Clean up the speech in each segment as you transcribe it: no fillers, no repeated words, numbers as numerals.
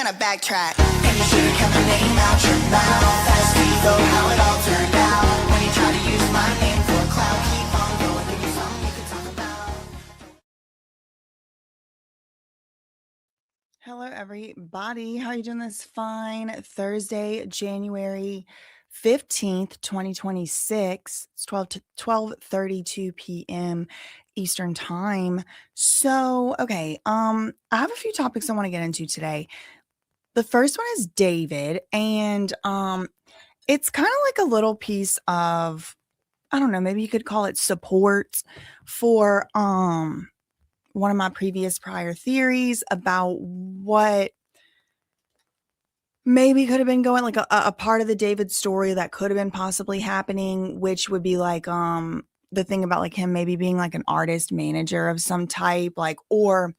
gotta backtrack. And you should've kept my name out your mouth. Ask me though how it all turned out. When you try to use my name for clout, keep on going, give me something you could talk about. Hello, everybody. How are you doing this fine Thursday, January 15th, 2026? It's 12:32 p.m. Eastern Time. So, okay, I have a few topics I want to get into today. The first one is David, and it's kind of like a little piece of, I don't know, maybe you could call it support for one of my prior theories about what maybe could have been going, like a part of the David story that could have been possibly happening, which would be like the thing about like him maybe being like an artist manager of some type, like, or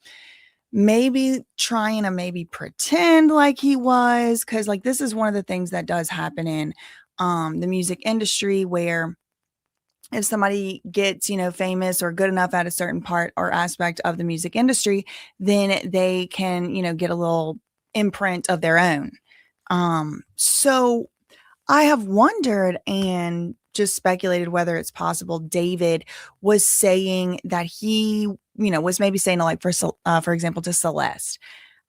maybe trying to maybe pretend like he was, because like this is one of the things that does happen in the music industry, where if somebody gets, famous or good enough at a certain part or aspect of the music industry, then they can, get a little imprint of their own. So I have wondered and just speculated whether it's possible David was saying that he, was maybe saying like for example, to Celeste,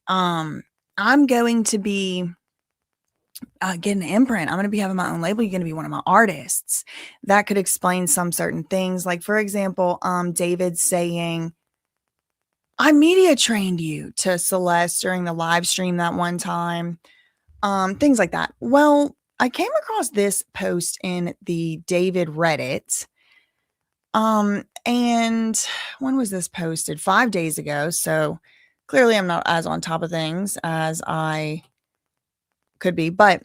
I'm going to be getting an imprint. I'm going to be having my own label. You're going to be one of my artists. That could explain some certain things. Like, for example, David saying, I media trained you to Celeste during the live stream that one time. Things like that. Well, I came across this post in the David Reddit. And when was this posted? 5 days ago. So clearly I'm not as on top of things as I could be, but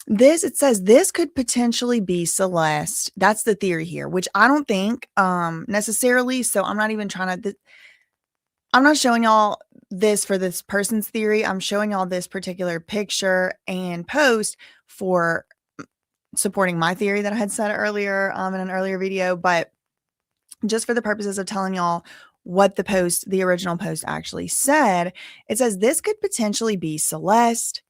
it says this could potentially be Celeste. That's the theory here, which I don't think necessarily. So I'm not even trying to, I'm not showing y'all this for this person's theory. I'm showing y'all this particular picture and post for supporting my theory that I had said earlier in an earlier video, but just for the purposes of telling y'all what the original post actually said. It says this could potentially be Celeste,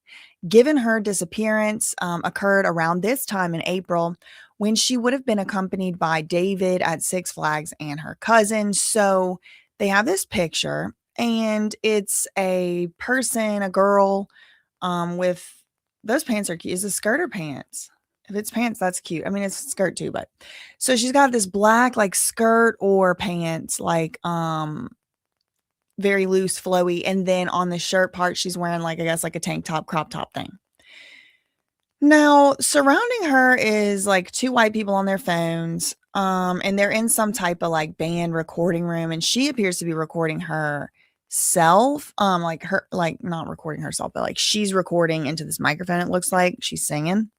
given her disappearance occurred around this time in April, when she would have been accompanied by David at Six Flags and her cousin. So they have this picture, and it's a person, a girl, with those pants are cute. Is it skirt or pants? If it's pants, that's cute. I mean, it's a skirt too, but so she's got this black like skirt or pants, like very loose, flowy, and then on the shirt part, she's wearing like, I guess, like a tank top, crop top thing. Now, surrounding her is like two white people on their phones, and they're in some type of like band recording room, and she appears to be recording herself, like not recording herself, but like she's recording into this microphone. It looks like she's singing.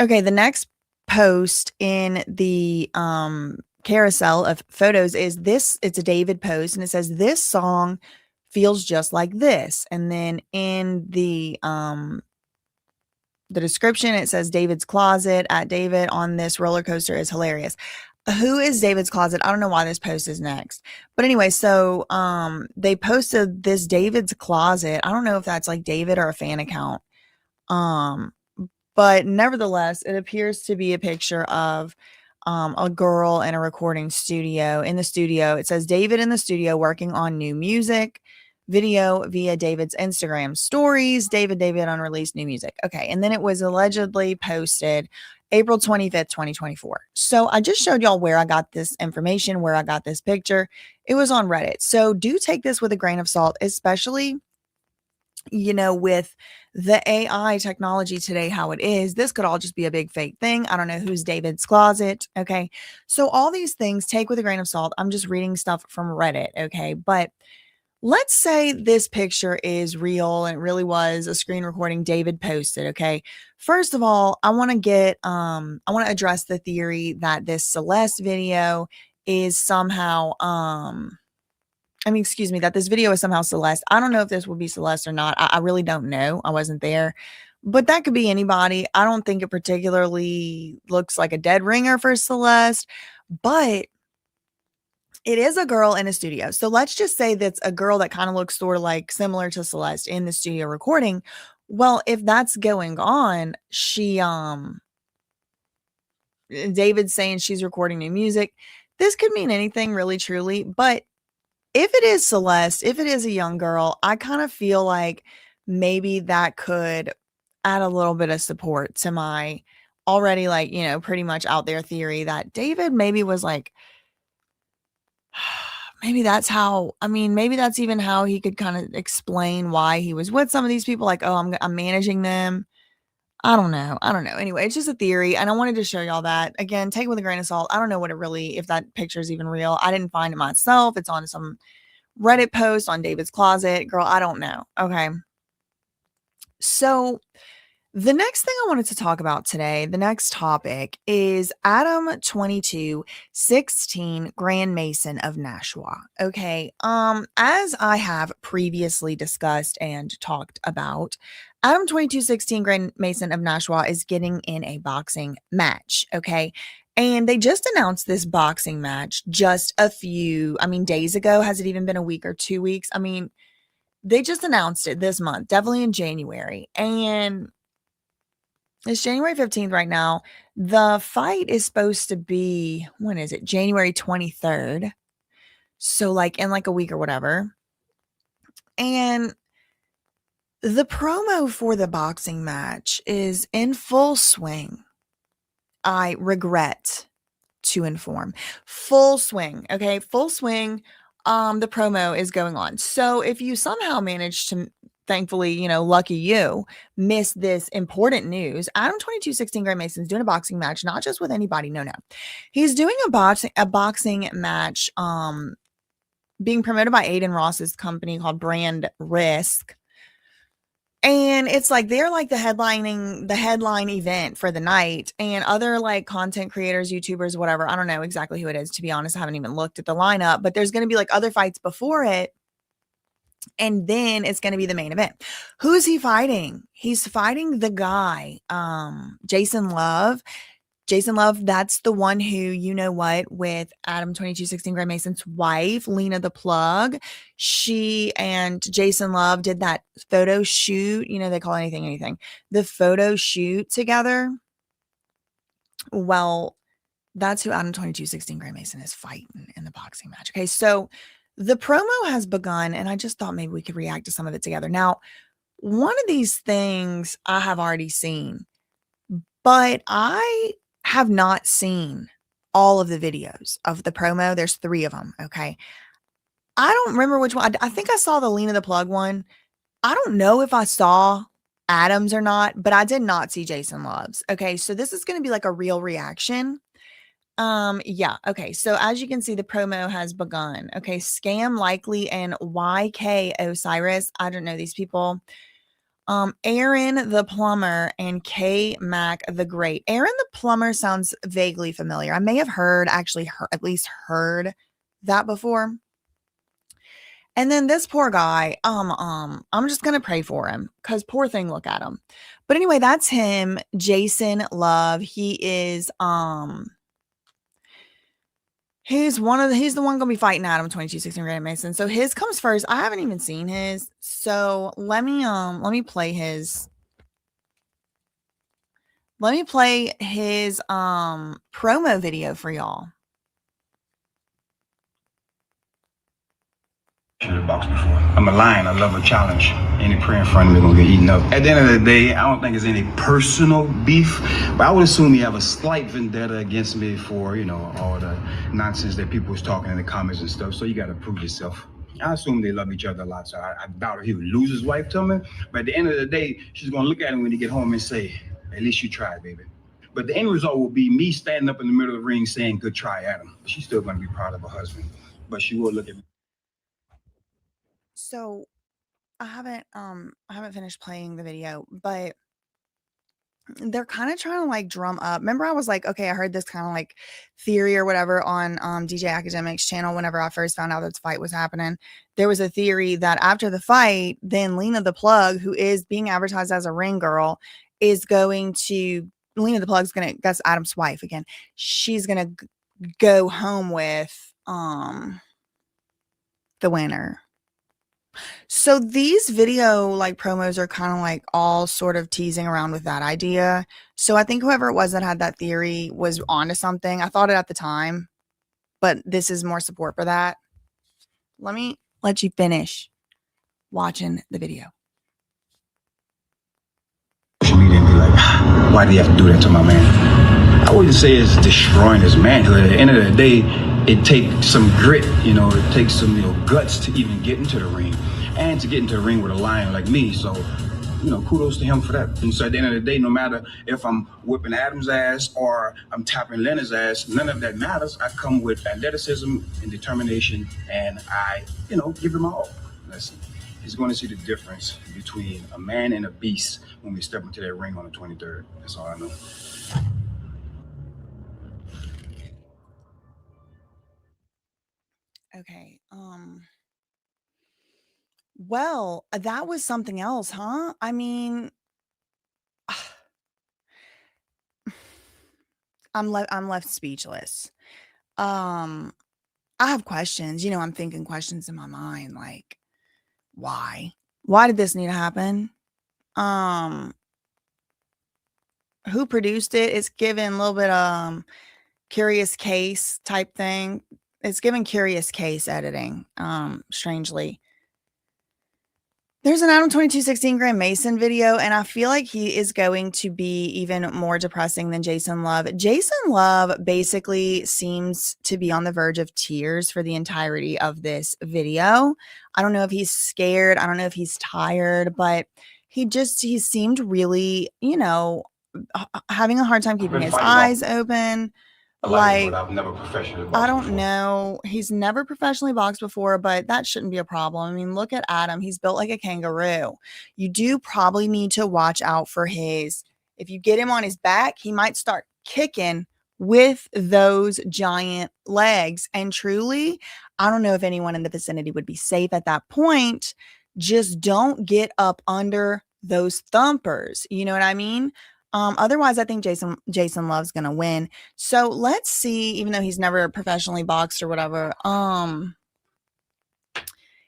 Okay, the next post in the carousel of photos is this. It's a David post, and it says this song feels just like this. And then in the description, it says David's closet at David on this roller coaster is hilarious. Who is David's closet? I don't know why this post is next. But anyway, so they posted this David's closet. I don't know if that's like David or a fan account. But nevertheless, it appears to be a picture of a girl in a recording studio. In the studio, it says David in the studio working on new music video via David's Instagram stories. David unreleased new music. Okay. And then it was allegedly posted April 25th, 2024. So I just showed y'all where I got this information, where I got this picture. It was on Reddit. So do take this with a grain of salt, especially with the AI technology today, how it is. This could all just be a big fake thing. I don't know who's David's closet. Okay. So all these things take with a grain of salt. I'm just reading stuff from Reddit. Okay. But let's say this picture is real and it really was a screen recording David posted. Okay. First of all, I want to address the theory that this Celeste video is somehow, that this video is somehow Celeste. I don't know if this will be Celeste or not. I really don't know. I wasn't there, but that could be anybody. I don't think it particularly looks like a dead ringer for Celeste, but It is a girl in a studio. So let's just say that's a girl that kind of looks sort of like similar to Celeste in the studio recording. Well, if that's going on, David's saying she's recording new music. This could mean anything really truly, but if it is Celeste, if it is a young girl, I kind of feel like maybe that could add a little bit of support to my already like, pretty much out there theory that David maybe was like, maybe that's how, maybe that's even how he could kind of explain why he was with some of these people. Like, oh, I'm managing them. I don't know. Anyway, it's just a theory. And I wanted to show y'all that. Again, take it with a grain of salt. I don't know if that picture is even real. I didn't find it myself. It's on some Reddit post on David's closet. Girl, I don't know. Okay. So the next thing I wanted to talk about today, the next topic is Adam 2216 Grand Mason of Nashua. Okay. As I have previously discussed and talked about, Adam 2216 Grand Mason of Nashua is getting in a boxing match. Okay. And they just announced this boxing match just a few, days ago. Has it even been a week or 2 weeks? They just announced it this month, definitely in January. And it's January 15th right now. The fight is supposed to be, when is it? January 23rd. So like in like a week or whatever. And the promo for the boxing match is in full swing. I regret to inform. Full swing. Okay. Full swing. The promo is going on. So if you somehow manage to, thankfully, lucky you, miss this important news, Adam 2216 Grand Mason's doing a boxing match, not just with anybody. No. He's doing a boxing match, being promoted by Aiden Ross's company called Brand Risk. And it's like they're like the headline event for the night, and other like content creators, YouTubers, whatever. I don't know exactly who it is, to be honest. I haven't even looked at the lineup, but there's going to be like other fights before it. And then it's going to be the main event. Who's he fighting? He's fighting the guy, Jason Love. Jason Love, that's the one who, with Adam 2216 Grand Mason's wife, Lena the Plug. She and Jason Love did that photo shoot. They call anything. The photo shoot together. Well, that's who Adam 2216 Grand Mason is fighting in the boxing match. Okay, so the promo has begun, and I just thought maybe we could react to some of it together. Now, one of these things I have already seen, but I have not seen all of the videos of the promo. There's 3 of them. Okay. I don't remember which one. I think I saw the Lena the Plug one. I don't know if I saw Adams or not, but I did not see Jason Love's. Okay. So this is going to be like a real reaction. Yeah. Okay. So as you can see, the promo has begun. Okay. Scam Likely and YK Osiris. I don't know these people. Aaron the Plumber and K Mac the Great. Aaron the Plumber sounds vaguely familiar. I may have at least heard that before. And then this poor guy, I'm just gonna pray for him because poor thing, look at him. But anyway, that's him, Jason Love. He is he's the one gonna be fighting Adam 2216 Grand Mason. So his comes first. I haven't even seen his. So let me play his promo video for y'all. Box before. I'm a lion. I love a challenge. Any prey in front of me gonna get eaten up. At the end of the day, I don't think there's any personal beef, but I would assume you have a slight vendetta against me for, all the nonsense that people was talking in the comments and stuff. So you got to prove yourself. I assume they love each other a lot, so I doubt he would lose his wife to me. But at the end of the day, she's gonna look at him when he get home and say, "At least you tried, baby." But the end result will be me standing up in the middle of the ring saying, "Good try, Adam." She's still gonna be proud of her husband, but she will look at me. So I haven't finished playing the video, but they're kind of trying to like drum up. Remember, I was like, okay, I heard this kind of like theory or whatever on DJ Academic's channel whenever I first found out that this fight was happening. There was a theory that after the fight, then Lena the Plug, who is being advertised as a ring girl, that's Adam's wife again. She's gonna go home with the winner. So these video like promos are kind of like all sort of teasing around with that idea. So I think whoever it was that had that theory was onto something. I thought it at the time, but this is more support for that. Let me let you finish watching the video. Social media and be like, why do you have to do that to my man? I wouldn't say it's destroying his man. At the end of the day, it takes some grit, it takes some guts to even get into the ring, and to get into the ring with a lion like me. So, kudos to him for that. And so at the end of the day, no matter if I'm whipping Adam's ass or I'm tapping Leonard's ass, none of that matters. I come with athleticism and determination, and I, give him all. Listen, he's going to see the difference between a man and a beast when we step into that ring on the 23rd. That's all I know. Okay. Well, that was something else, huh? I mean, I'm left speechless. I have questions. I'm thinking questions in my mind like, why? Why did this need to happen? Who produced it? It's given a little bit curious case type thing. It's given curious case editing, strangely. There's an Adam 2216 Graham Mason video, and I feel like he is going to be even more depressing than Jason Love. Jason Love basically seems to be on the verge of tears for the entirety of this video. I don't know if he's scared. I don't know if he's tired, but he seemed really, having a hard time keeping his eyes open. Like, I've never professionally boxed I don't before. know. He's never professionally boxed before, but that shouldn't be a problem. I mean, look at Adam. He's built like a kangaroo. You do probably need to watch out for if you get him on his back, he might start kicking with those giant legs. And truly, I don't know if anyone in the vicinity would be safe at that point. Just don't get up under those thumpers. You know what I mean? Otherwise, I think Jason Love's gonna win. So let's see, even though he's never professionally boxed or whatever,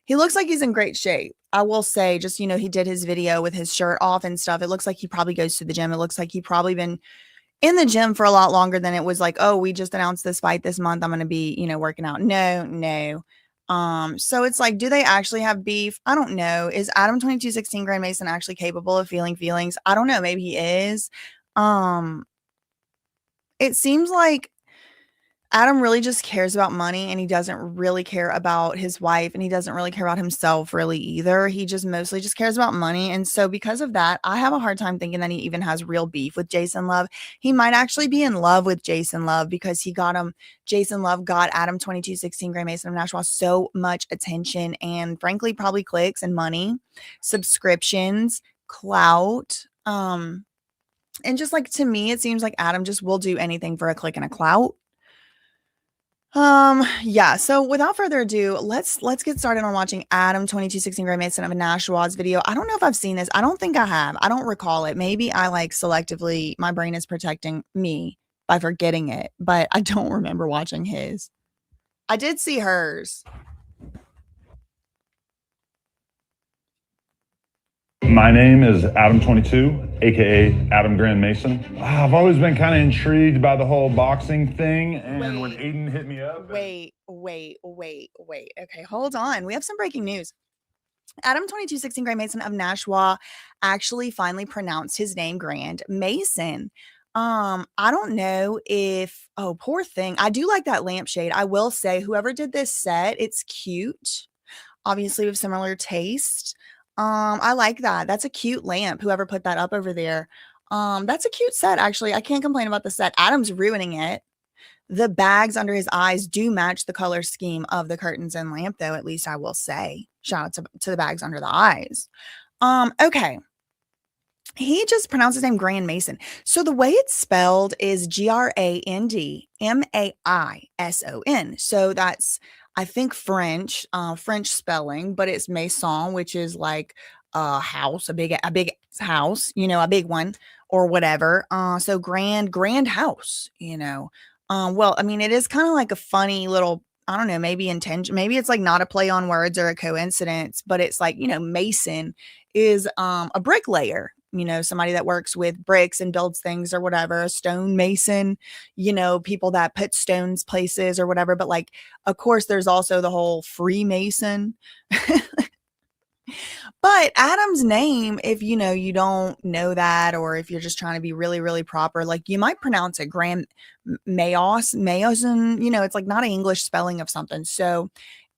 he looks like he's in great shape. I will say, just, he did his video with his shirt off and stuff. It looks like he probably goes to the gym. It looks like he probably been in the gym for a lot longer than it was like, oh, we just announced this fight this month, I'm going to be, working out. No. So it's like, do they actually have beef? I don't know. Is Adam 2216 Grand Mason actually capable of feeling feelings? I don't know. Maybe he is. It seems like Adam really just cares about money, and he doesn't really care about his wife, and he doesn't really care about himself really either. He just mostly just cares about money. And so because of that, I have a hard time thinking that he even has real beef with Jason Love. He might actually be in love with Jason Love because Jason Love got Adam 2216 Grand Mason of Nashua so much attention, and frankly, probably clicks and money, subscriptions, clout. And just like, to me, it seems like Adam just will do anything for a click and a clout. Yeah, so without further ado, let's get started on watching Adam 2216 Grand Mason of Nashua's video. I don't know if I've seen this. I don't think I have. I don't recall it. Maybe I selectively, my brain is protecting me by forgetting it, but I don't remember watching his. I did see hers. My name is Adam22, aka Adam Grand Mason. I've always been kind of intrigued by the whole boxing thing, and when Aiden hit me up. Wait. Okay, hold on. We have some breaking news. Adam 2216 Grand Mason of Nashua actually finally pronounced his name Grand Mason. I don't know if, oh, poor thing. I do like that lampshade. I will say, whoever did this set, it's cute. Obviously, we have similar taste. I like that. That's a cute lamp. Whoever put that up over there. That's a cute set, actually. I can't complain about the set. Adam's ruining it. The bags under his eyes do match the color scheme of the curtains and lamp, though, at least I will say. Shout out to the bags under the eyes. Okay. He just pronounced his name Grand Mason. So the way it's spelled is GRANDMAISON. So that's, I think, French spelling, but it's maison, which is like a house, a big house, a big one or whatever. So grand house, well, I mean, it is kind of like a funny little I don't know, maybe intention. Maybe it's like not a play on words or a coincidence, but it's like, you know, mason is a bricklayer, you know, somebody that works with bricks and builds things or whatever, a stone mason, you know, people that put stones places or whatever. But like, of course, there's also the whole Freemason. But Adam's name, if you know, you don't know that, or if you're just trying to be really, really proper, like you might pronounce it Grand Mayoson, you know, it's like not an English spelling of something. So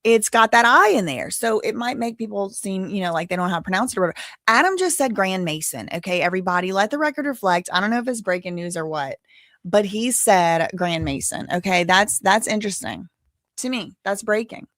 it's got that I in there. So it might make people seem, you know, like they don't know how to pronounce it or whatever. Adam just said Grand Mason. Okay, everybody, let the record reflect. I don't know if it's breaking news or what, but he said Grand Mason. Okay, that's interesting to me. That's breaking.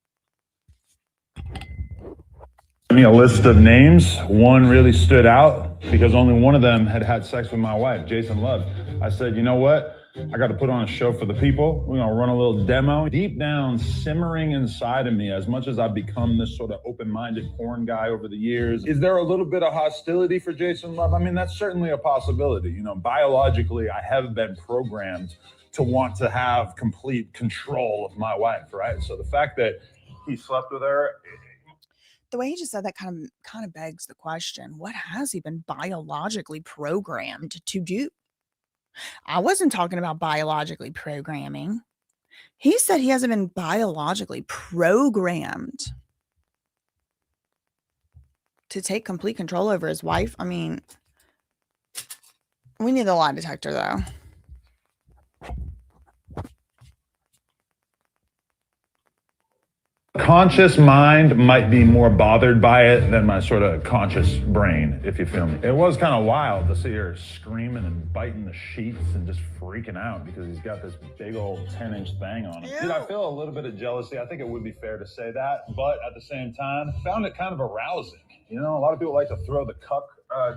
Me a list of names. One really stood out because only one of them had had sex with my wife, Jason Love. I said, you know what? I got to put on a show for the people. We're going to run a little demo. Deep down, simmering inside of me, as much as I've become this sort of open-minded porn guy over the years, is there a little bit of hostility for Jason Love? I mean, that's certainly a possibility. You know, biologically, I have been programmed to want to have complete control of my wife, right? So the fact that he slept with her... The way he just said that kind of begs the question, what has he been biologically programmed to do? I wasn't talking about biologically programming. He said he hasn't been biologically programmed to take complete control over his wife. I mean, we need the lie detector though. Conscious mind might be more bothered by it than my sort of conscious brain, if you feel me. It was kind of wild to see her screaming and biting the sheets and just freaking out because he's got this big old 10-inch thing on him. Dude, I feel a little bit of jealousy. I think it would be fair to say that, but at the same time, found it kind of arousing. You know, a lot of people like to throw the cuck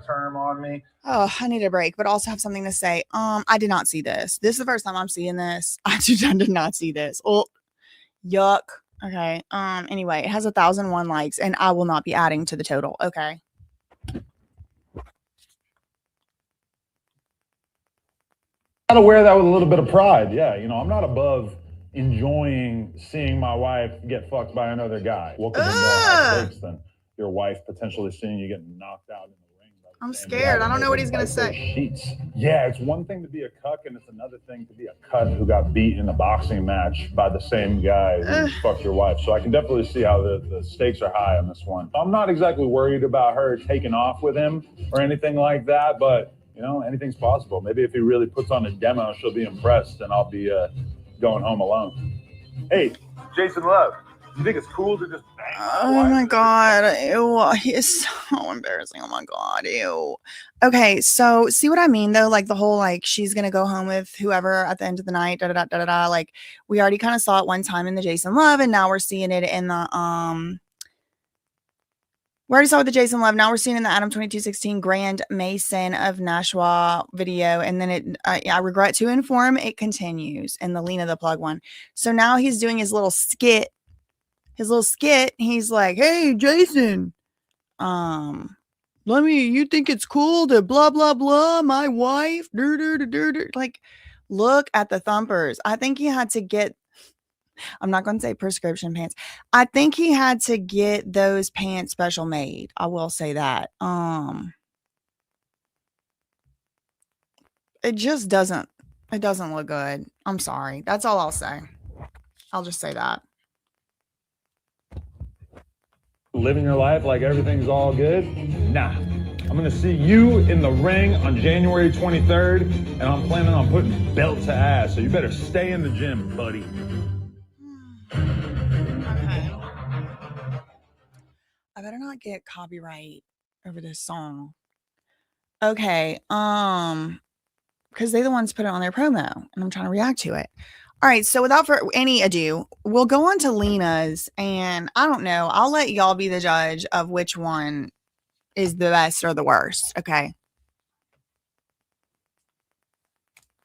term on me. Oh, I need a break, but also have something to say. I did not see this. This is the first time I'm seeing this. I did not see this. Oh, yuck. Okay. Anyway, it has 1,001 likes and I will not be adding to the total. Okay. Gotta wear that with a little bit of pride. Yeah. You know, I'm not above enjoying seeing my wife get fucked by another guy. What could be more high stakes than your wife potentially seeing you get knocked out in the ring? I'm scared. I don't know what he's going to say. Sheets. Yeah, it's one thing to be a cuck and it's another thing to be a cunt who got beat in a boxing match by the same guy who fucked your wife. So I can definitely see how the stakes are high on this one. I'm not exactly worried about her taking off with him or anything like that, but, you know, anything's possible. Maybe if he really puts on a demo, she'll be impressed and I'll be going home alone. Hey, Jason Love. You think it's cool to just bang? Oh my God. Ew. He is so embarrassing. Oh my God. Ew. Okay. So see what I mean though? Like the whole, like, she's going to go home with whoever at the end of the night, da, da, da, da, da, da. Like we already kind of saw it one time in the Jason Love and now we're seeing it in the, we already saw it with the Jason Love. Now we're seeing in the Adam 2216 Grand Mason of Nashua video. And then it, I regret to inform, it continues in the Lena the Plug one. So now he's doing his little skit. He's like, hey, Jason, you think it's cool to blah, blah, blah, my wife, like, look at the thumpers. I think he had to get, I'm not going to say prescription pants. I think he had to get those pants special made. I will say that. It just doesn't look good. I'm sorry. That's all I'll say. I'll just say that. Living your life like everything's all good? Nah. I'm going to see you in the ring on January 23rd, and I'm planning on putting belt to ass, so you better stay in the gym, buddy. Okay. I better not get copyright over this song. Okay. Because they're the ones put it on their promo, and I'm trying to react to it. All right, so without any ado, we'll go on to Lena's, and I don't know. I'll let y'all be the judge of which one is the best or the worst, okay?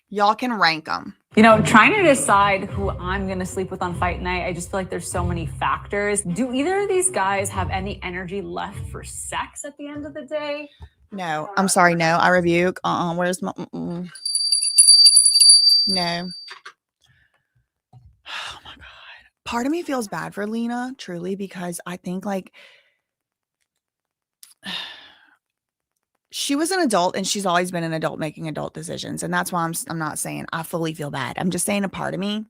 Y'all can rank them. You know, trying to decide who I'm going to sleep with on fight night, I just feel like there's so many factors. Do either of these guys have any energy left for sex at the end of the day? No, I'm sorry, no. I rebuke. Where's my... No. Oh my God. part of me feels bad for Lena, truly, because I think like she was an adult and she's always been an adult making adult decisions. And that's why I'm not saying I fully feel bad. I'm just saying a part of me.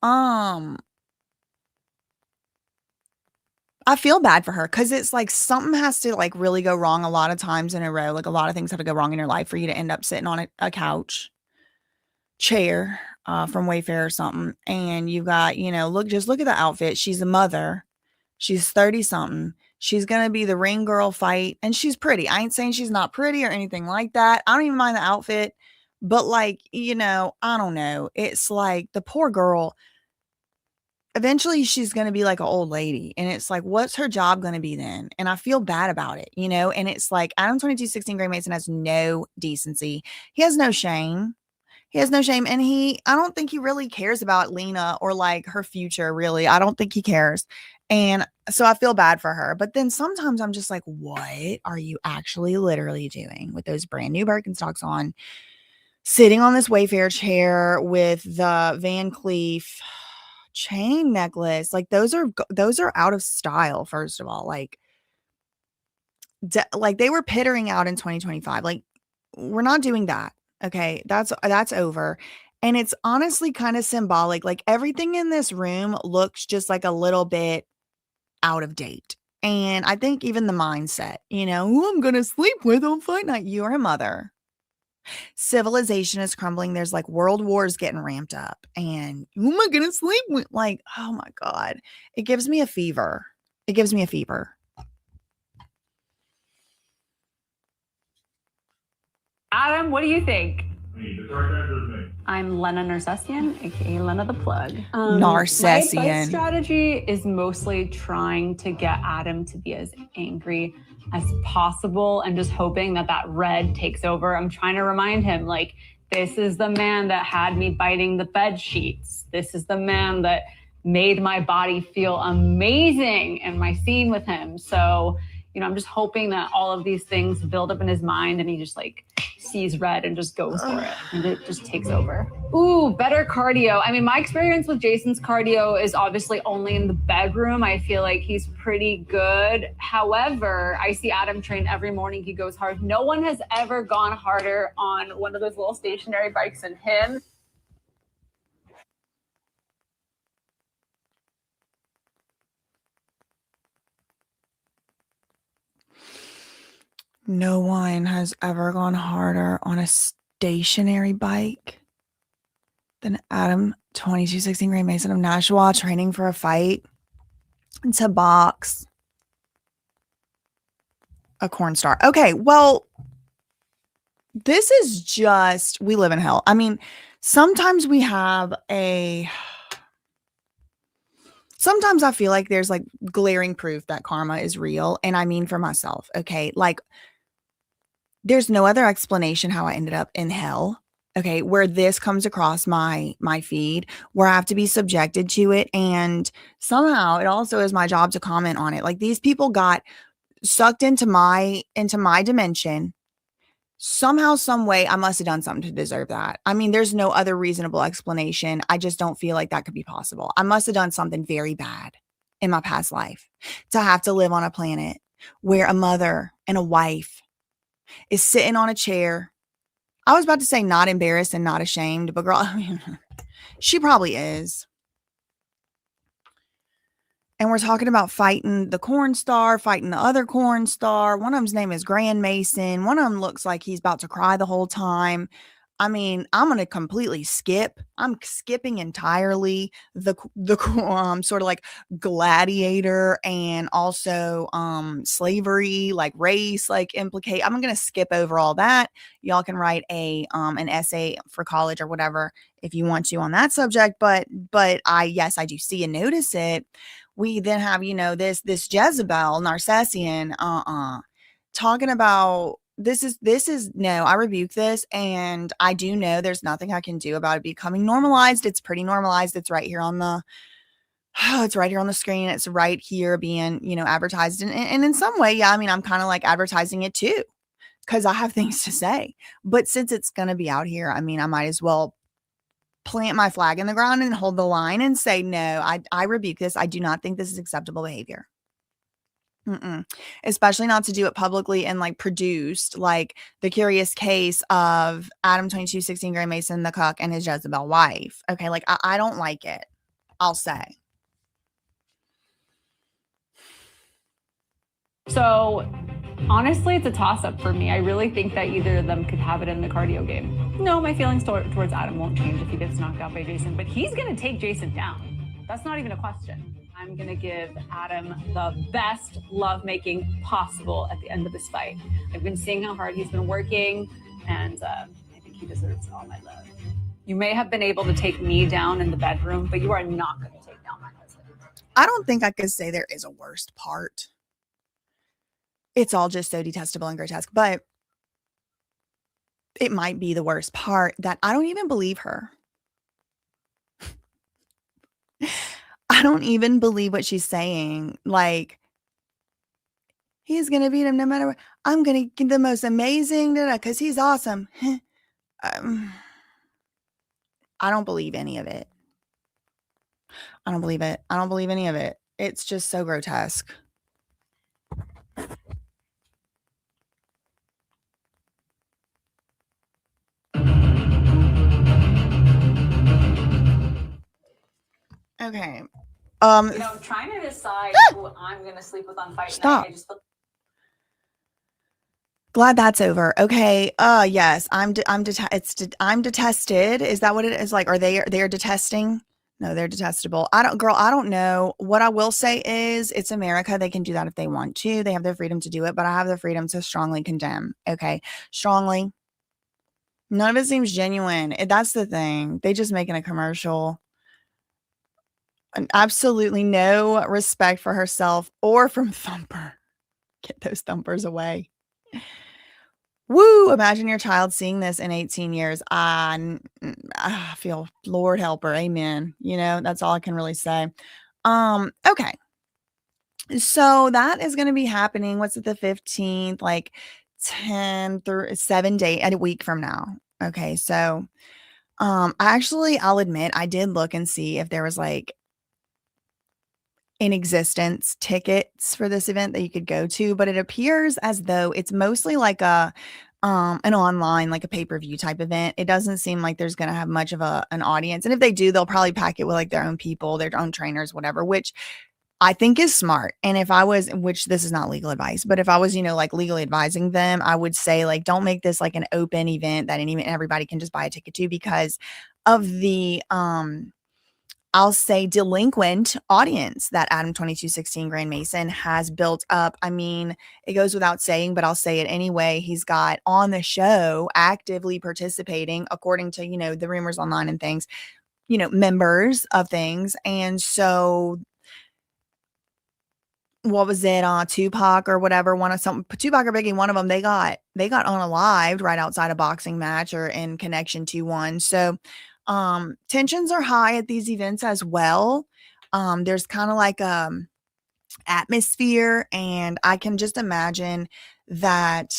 I feel bad for her because it's like something has to like really go wrong a lot of times in a row. Like a lot of things have to go wrong in your life for you to end up sitting on a couch chair from Wayfair or something. And you got, just look at the outfit. She's a mother. She's 30 something. She's going to be the ring girl fight. And she's pretty. I ain't saying she's not pretty or anything like that. I don't even mind the outfit. But like, I don't know. It's like the poor girl. Eventually she's going to be like an old lady. And it's like, what's her job going to be then? And I feel bad about it, and it's like Adam 2216 Gray Mason has no decency. He has no shame. He has no shame. And I don't think he really cares about Lena or like her future, really. I don't think he cares. And so I feel bad for her. But then sometimes I'm just like, what are you actually literally doing with those brand new Birkenstocks on, sitting on this Wayfair chair with the Van Cleef chain necklace? Like those are out of style, first of all. Like they were pittering out in 2025. Like we're not doing that. Okay, that's over. And it's honestly kind of symbolic. Like everything in this room looks just like a little bit out of date. And I think even the mindset, who I'm going to sleep with on fight night. You're a mother. Civilization is crumbling. There's like world wars getting ramped up. And who am I going to sleep with? Like, oh my God. It gives me a fever. It gives me a fever. Adam, what do you think? I'm Lena Narcessian, aka Lena the Plug. Narcessian. My advice strategy is mostly trying to get Adam to be as angry as possible and just hoping that red takes over. I'm trying to remind him, like, this is the man that had me biting the bed sheets. This is the man that made my body feel amazing in my scene with him. So, I'm just hoping that all of these things build up in his mind and he just like sees red and just goes for it and it just takes over. Ooh, better cardio. I mean, my experience with Jason's cardio is obviously only in the bedroom. I feel like he's pretty good. However, I see Adam train every morning. He goes hard. No one has ever gone harder on one of those little stationary bikes than him. No one has ever gone harder on a stationary bike than Adam 2216 Gray Mason of Nashua training for a fight to box a corn star. Okay, well, this is just, we live in hell. I mean, sometimes I feel like there's like glaring proof that karma is real. And I mean for myself, okay? Like, there's no other explanation how I ended up in hell, okay, where this comes across my feed, where I have to be subjected to it. And somehow it also is my job to comment on it. Like these people got sucked into my dimension. Somehow, some way, I must have done something to deserve that. I mean, there's no other reasonable explanation. I just don't feel like that could be possible. I must have done something very bad in my past life to have to live on a planet where a mother and a wife is sitting on a chair. I was about to say not embarrassed and not ashamed, but girl, she probably is. And we're talking about fighting the corn star, fighting the other corn star. One of them's name is Grand Mason. One of them looks like he's about to cry the whole time. I mean, I'm going to completely skip. I'm skipping entirely the sort of like gladiator and also slavery, like race, like implicate. I'm going to skip over all that. Y'all can write an essay for college or whatever if you want to on that subject. But I do see and notice it. We then have, this Jezebel Narcessian, talking about this is no, I rebuke this. And I do know there's nothing I can do about it becoming normalized. It's pretty normalized. It's right here on the screen. It's right here being, advertised. And in some way, yeah, I mean, I'm kind of like advertising it too, because I have things to say. But since it's going to be out here, I mean, I might as well plant my flag in the ground and hold the line and say, no, I rebuke this. I do not think this is acceptable behavior. Especially not to do it publicly and like produced, like the curious case of Adam 2216 Gray Mason, the cuck, and his Jezebel wife. Okay, like I don't like it, I'll say. So honestly, it's a toss-up for me. I really think that either of them could have it in the cardio game. No, my feelings towards Adam won't change if he gets knocked out by Jason, but he's going to take Jason down. That's not even a question. I'm going to give Adam the best lovemaking possible at the end of this fight. I've been seeing how hard he's been working, and I think he deserves all my love. You may have been able to take me down in the bedroom, but you are not going to take down my husband. I don't think I could say there is a worst part. It's all just so detestable and grotesque, but it might be the worst part that I don't even believe her. I don't even believe what she's saying. Like, he's going to beat him no matter what. I'm going to get the most amazing, because he's awesome. I don't believe any of it. I don't believe it. I don't believe any of it. It's just so grotesque. Okay. I'm trying to decide who I'm going to sleep with on fight Stop. night. I just feel Glad that's over. Okay. Yes, I'm detested. Is that what it is? Like, are they detesting? No, they're detestable. I don't know. What I will say is it's America. They can do that if they want to. They have the freedom to do it, but I have the freedom to strongly condemn. Okay. Strongly. None of it seems genuine. That's the thing. They just making a commercial. And absolutely no respect for herself or from Thumper. Get those Thumpers away. Woo! Imagine your child seeing this in 18 years. I feel, Lord help her. Amen. That's all I can really say. Okay. So that is going to be happening. What's it, the 15th? Like 10 through 7 days, a week from now. Okay. So, I'll admit I did look and see if there was like in existence tickets for this event that you could go to, but it appears as though it's mostly like an online, like a pay-per-view type event. It doesn't seem like there's going to have much of an audience. And if they do, they'll probably pack it with like their own people, their own trainers, whatever, which I think is smart. And if I was, which this is not legal advice, but if I was, like legally advising them, I would say like, don't make this like an open event that everybody can just buy a ticket to, because of the, I'll say delinquent audience that Adam 2216 Grand Mason has built up. I mean, it goes without saying, but I'll say it anyway. He's got on the show actively participating, according to, the rumors online and things, members of things. And so what was it, Tupac or whatever, Tupac or Biggie, one of them, they got unalived right outside a boxing match or in connection to one. So tensions are high at these events as well. There's kind of like atmosphere, and I can just imagine that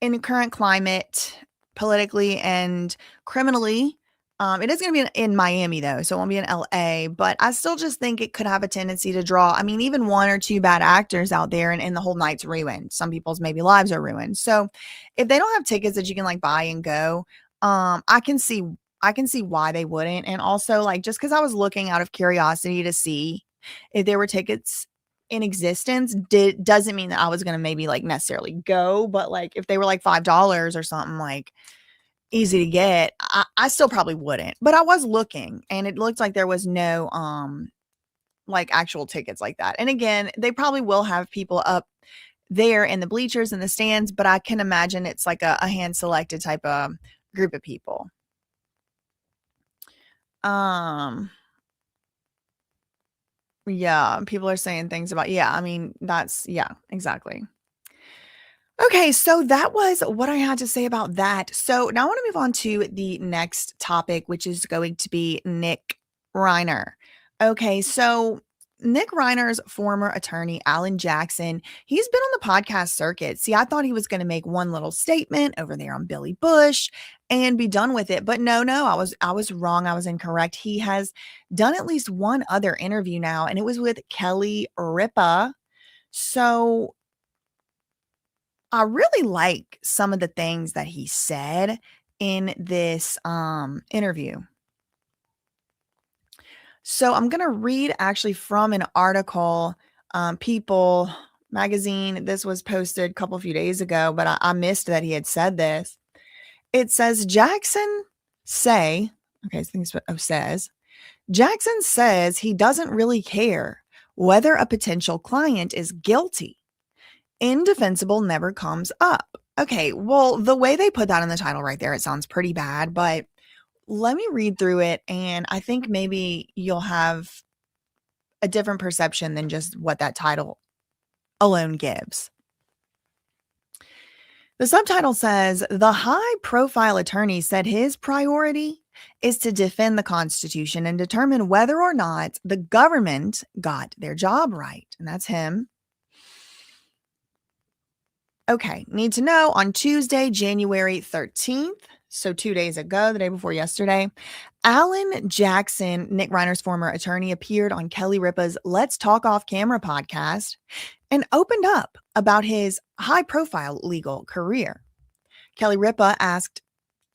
in the current climate, politically and criminally, it is going to be in Miami though, so it won't be in LA, but I still just think it could have a tendency to draw, I mean, even one or two bad actors out there and the whole night's ruined. Some people's maybe lives are ruined. So if they don't have tickets that you can like buy and go, I can see why they wouldn't. And also, like, just because I was looking out of curiosity to see if there were tickets in existence, doesn't mean that I was gonna maybe like necessarily go. But like if they were like $5 or something, like easy to get, I still probably wouldn't. But I was looking, and it looked like there was no like actual tickets like that. And again, they probably will have people up there in the bleachers and the stands, but I can imagine it's like a hand selected type of group of people. Yeah, people are saying things about, I mean, exactly. Okay, so that was what I had to say about that. So now I want to move on to the next topic, which is going to be Nick REINER. Okay, so Nick Reiner's former attorney, Alan Jackson, he's been on the podcast circuit. See, I thought he was going to make one little statement over there on Billy Bush and be done with it. But no, I was wrong. I was incorrect. He has done at least one other interview now, and it was with Kelly Ripa. So I really like some of the things that he said in this interview. So I'm going to read actually from an article, People magazine. This was posted a few days ago, but I missed that he had said this. It says Jackson says, Jackson says he doesn't really care whether a potential client is guilty. Indefensible never comes up. Okay, well, the way they put that in the title right there, it sounds pretty bad, but let me read through it, and I think maybe you'll have a different perception than just what that title alone gives. The subtitle says, the high-profile attorney said his priority is to defend the Constitution and determine whether or not the government got their job right. And that's him. Okay, need to know, on Tuesday, January 13th, so 2 days ago, the day before yesterday, Alan Jackson, Nick Reiner's former attorney, appeared on Kelly Ripa's Let's Talk Off Camera podcast and opened up about his high-profile legal career. Kelly Ripa asked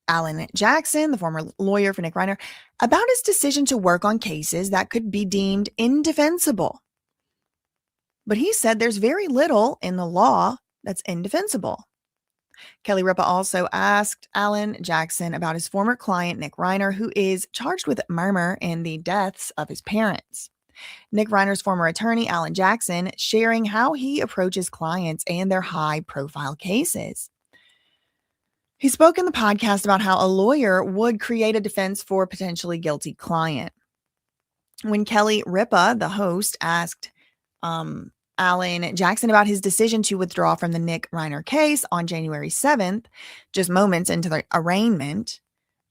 Alan Jackson, the former lawyer for Nick Reiner, about his decision to work on cases that could be deemed indefensible. But he said there's very little in the law that's indefensible. Kelly Ripa also asked Alan Jackson about his former client, Nick Reiner, who is charged with murder in the deaths of his parents. Nick Reiner's former attorney, Alan Jackson, sharing how he approaches clients and their high-profile cases. He spoke in the podcast about how a lawyer would create a defense for a potentially guilty client. When Kelly Ripa, the host, asked Alan Jackson about his decision to withdraw from the Nick Reiner case on January 7th, just moments into the arraignment.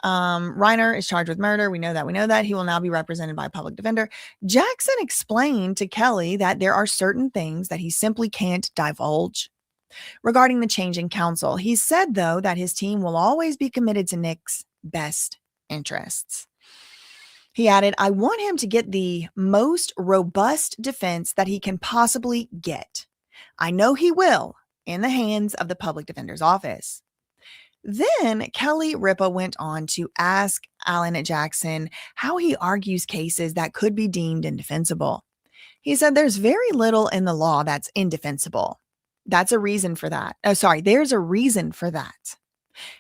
Reiner is charged with murder. We know that. He will now be represented by a public defender. Jackson explained to Kelly that there are certain things that he simply can't divulge. Regarding the change in counsel, he said, though, that his team will always be committed to Nick's best interests. He added, I want him to get the most robust defense that he can possibly get. I know he will, in the hands of the public defender's office. Then Kelly Ripa went on to ask Alan Jackson how he argues cases that could be deemed indefensible. He said there's very little in the law that's indefensible. There's a reason for that.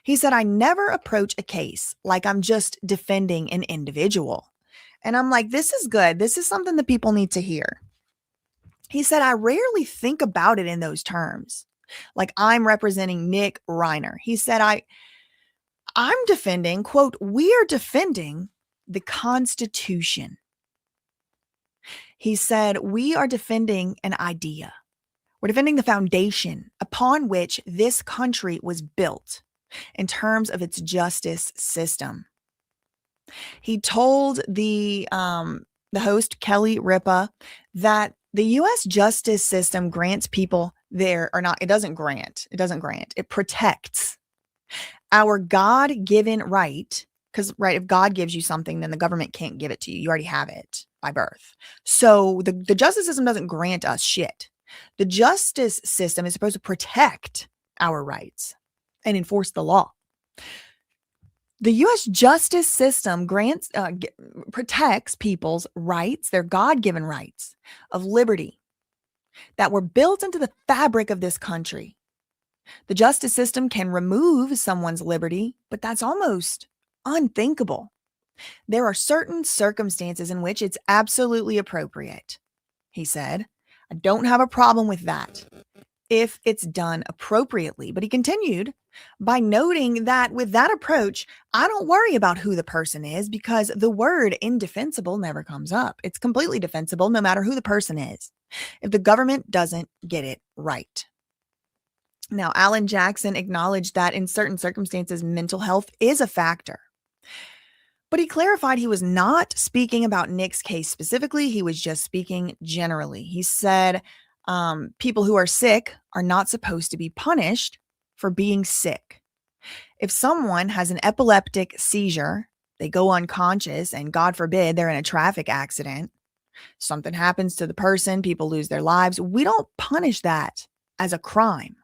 He said, I never approach a case like I'm just defending an individual. And I'm like, this is good. This is something that people need to hear. He said, I rarely think about it in those terms. Like I'm representing Nick Reiner. He said, I'm defending, quote, we are defending the Constitution. He said, we are defending an idea. We're defending the foundation upon which this country was built in terms of its justice system. He told the host, Kelly Ripa, that the U.S. justice system grants people it doesn't grant. It protects our God-given right, because, right, if God gives you something, then the government can't give it to you. You already have it by birth. So the justice system doesn't grant us shit. The justice system is supposed to protect our rights and enforce the law. The U.S. justice system protects people's rights, their God-given rights of liberty that were built into the fabric of this country. The justice system can remove someone's liberty, but that's almost unthinkable. There are certain circumstances in which it's absolutely appropriate, he said. I don't have a problem with that if it's done appropriately. But he continued by noting that with that approach, I don't worry about who the person is because the word indefensible never comes up. It's completely defensible no matter who the person is, if the government doesn't get it right. Now, Alan Jackson acknowledged that in certain circumstances, mental health is a factor. But he clarified he was not speaking about Nick's case specifically. He was just speaking generally. He said people who are sick are not supposed to be punished for being sick. If someone has an epileptic seizure, they go unconscious, and God forbid they're in a traffic accident, something happens to the person, people lose their lives. We don't punish that as a crime.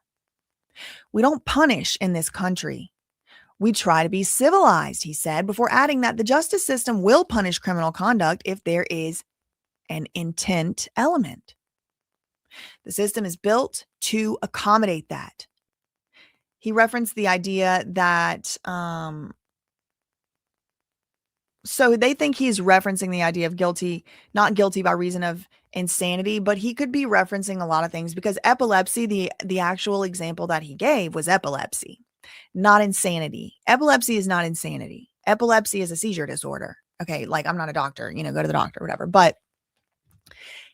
We don't punish in this country. We try to be civilized, he said, before adding that the justice system will punish criminal conduct if there is an intent element. The system is built to accommodate that. He referenced the idea that, so they think he's referencing the idea of guilty, not guilty by reason of insanity, but he could be referencing a lot of things because epilepsy, the actual example that he gave was epilepsy, not insanity. Epilepsy is not insanity. Epilepsy is a seizure disorder. Okay, like I'm not a doctor, go to the doctor, whatever. But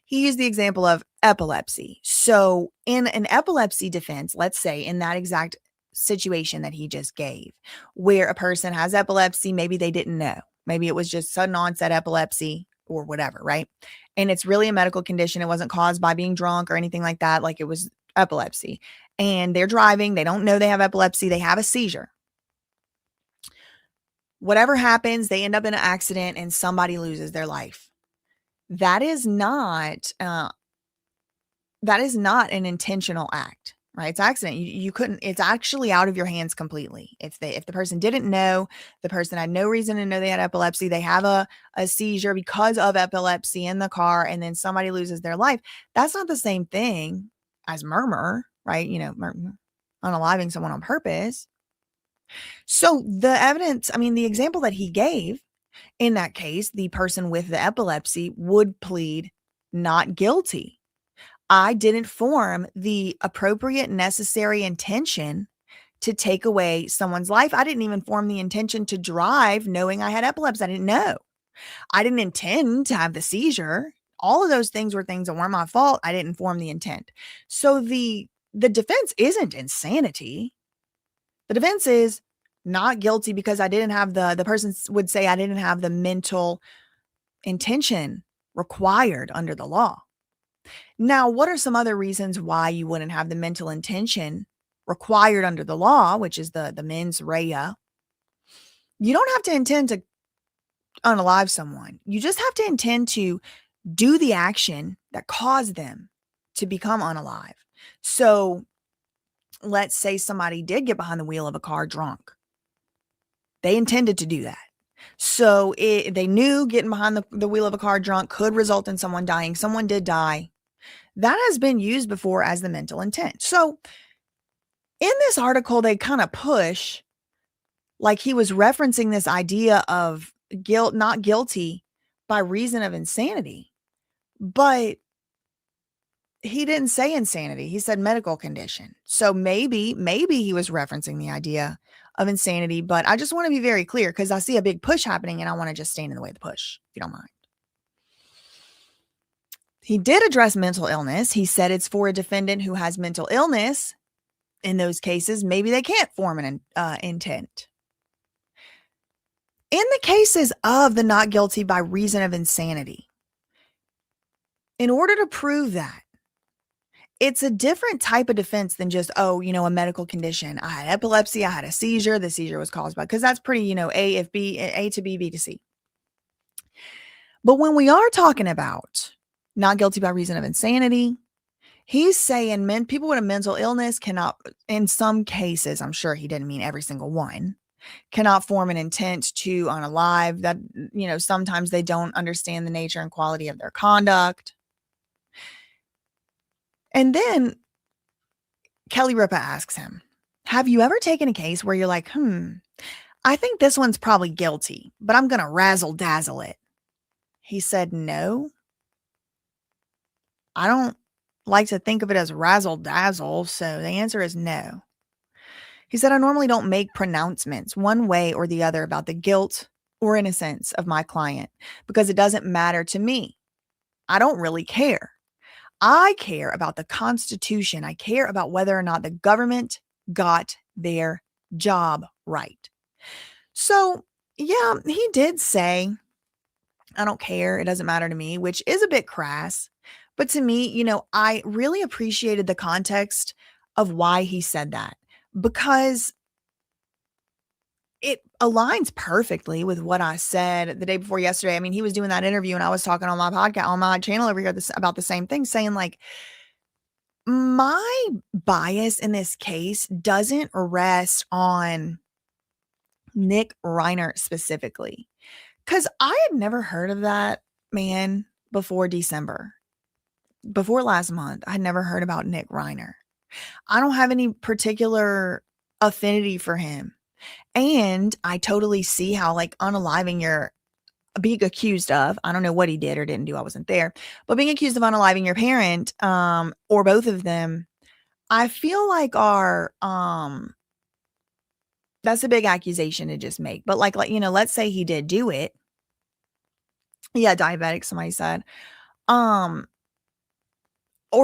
he used the example of epilepsy. So in an epilepsy defense, let's say in that exact situation that he just gave, where a person has epilepsy, maybe they didn't know. Maybe it was just sudden onset epilepsy or whatever, right? And it's really a medical condition. It wasn't caused by being drunk or anything like that. Like it was epilepsy. And they're driving. They don't know they have epilepsy. They have a seizure. Whatever happens, they end up in an accident and somebody loses their life. That is not an intentional act, right? It's accident. You couldn't, it's actually out of your hands completely. If the person didn't know, the person had no reason to know they had epilepsy, they have a seizure because of epilepsy in the car, and then somebody loses their life. That's not the same thing as murder, right? Unaliving someone on purpose. So the evidence, the example that he gave in that case, the person with the epilepsy would plead not guilty. I didn't form the appropriate, necessary intention to take away someone's life. I didn't even form the intention to drive knowing I had epilepsy. I didn't know. I didn't intend to have the seizure. All of those things were things that weren't my fault. I didn't form the intent. So the defense isn't insanity. The defense is not guilty because I didn't have the person would say I didn't have the mental intention required under the law. Now, what are some other reasons why you wouldn't have the mental intention required under the law, which is the mens rea? You don't have to intend to unalive someone. You just have to intend to do the action that caused them to become unalive. So let's say somebody did get behind the wheel of a car drunk. They intended to do that. So they knew getting behind the wheel of a car drunk could result in someone dying. Someone did die. That has been used before as the mental intent. So in this article, they kind of push, like he was referencing this idea of guilt, not guilty by reason of insanity. But he didn't say insanity. He said medical condition. So maybe he was referencing the idea of insanity, but I just want to be very clear because I see a big push happening and I want to just stand in the way of the push, if you don't mind. He did address mental illness. He said it's for a defendant who has mental illness. In those cases, maybe they can't form an intent. In the cases of the not guilty by reason of insanity, in order to prove that, it's a different type of defense than just, a medical condition. I had epilepsy. I had a seizure. The seizure was caused by, because that's pretty, A to B, B to C. But when we are talking about not guilty by reason of insanity, he's saying people with a mental illness cannot, in some cases, I'm sure he didn't mean every single one, cannot form an intent to unalive. That, sometimes they don't understand the nature and quality of their conduct. And then Kelly Ripa asks him, have you ever taken a case where you're like, I think this one's probably guilty, but I'm going to razzle dazzle it? He said, no. I don't like to think of it as razzle dazzle. So the answer is no. He said, I normally don't make pronouncements one way or the other about the guilt or innocence of my client because it doesn't matter to me. I don't really care. I care about the Constitution. I care about whether or not the government got their job right. So Yeah, he did say, I don't care. It doesn't matter to me, which is a bit crass. But to me, I really appreciated the context of why he said that because it aligns perfectly with what I said the day before yesterday. I mean, he was doing that interview and I was talking on my podcast, on my channel over here about the same thing, saying like, my bias in this case doesn't rest on Nick Reiner specifically. Because I had never heard of that man before December. Before last month, I had never heard about Nick Reiner. I don't have any particular affinity for him. And I totally see how, like, unaliving your being accused of, I don't know what he did or didn't do, I wasn't there, but being accused of unaliving your parent, or both of them, I feel like that's a big accusation to just make. But like, let's say he did do it. Yeah, diabetic, somebody said. Or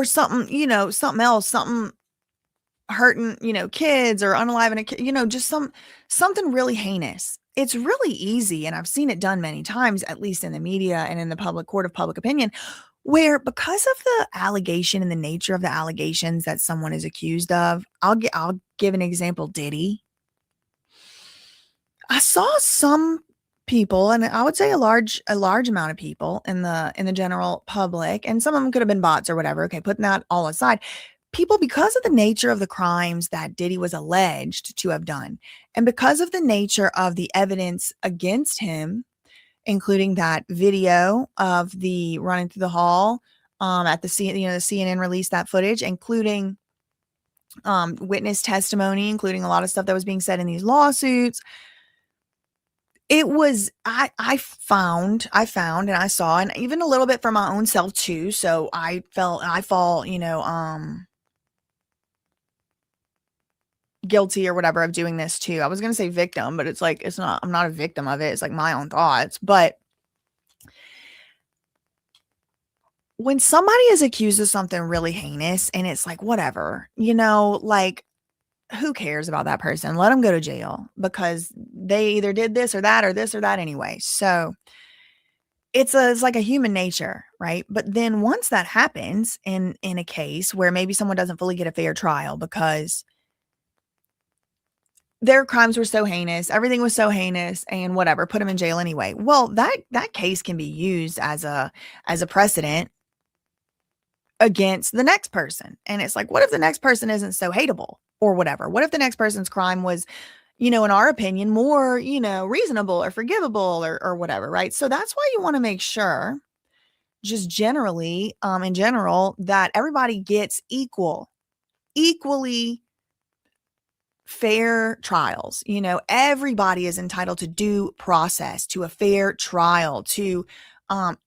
something, something else, something hurting, kids or unaliving a kid, just something really heinous. It's really easy, and I've seen it done many times, at least in the media and in the public court of public opinion, where because of the allegation and the nature of the allegations that someone is accused of, I'll give an example. Diddy. I saw some people, and I would say a large amount of people in the general public, and some of them could have been bots or whatever. Okay, putting that all aside, people, because of the nature of the crimes that Diddy was alleged to have done, and because of the nature of the evidence against him, including that video of the running through the hall, at the CNN released that footage, including witness testimony, including a lot of stuff that was being said in these lawsuits. It was, I found and I saw, and even a little bit for my own self too. So I fall, guilty or whatever of doing this too. I was going to say victim, but it's like, I'm not a victim of it. It's like my own thoughts. But when somebody is accused of something really heinous and it's like, whatever, like, who cares about that person? Let them go to jail because they either did this or that or this or that anyway. So it's like a human nature, right? But then once that happens in a case where maybe someone doesn't fully get a fair trial because their crimes were so heinous, everything was so heinous, and whatever, put them in jail anyway. Well, that case can be used as a precedent against the next person. And it's like, what if the next person isn't so hateable or whatever? What if the next person's crime was, in our opinion, more, reasonable or forgivable or whatever, right? So that's why you want to make sure, just generally, in general, that everybody gets equally fair trials. Everybody is entitled to due process, to a fair trial, to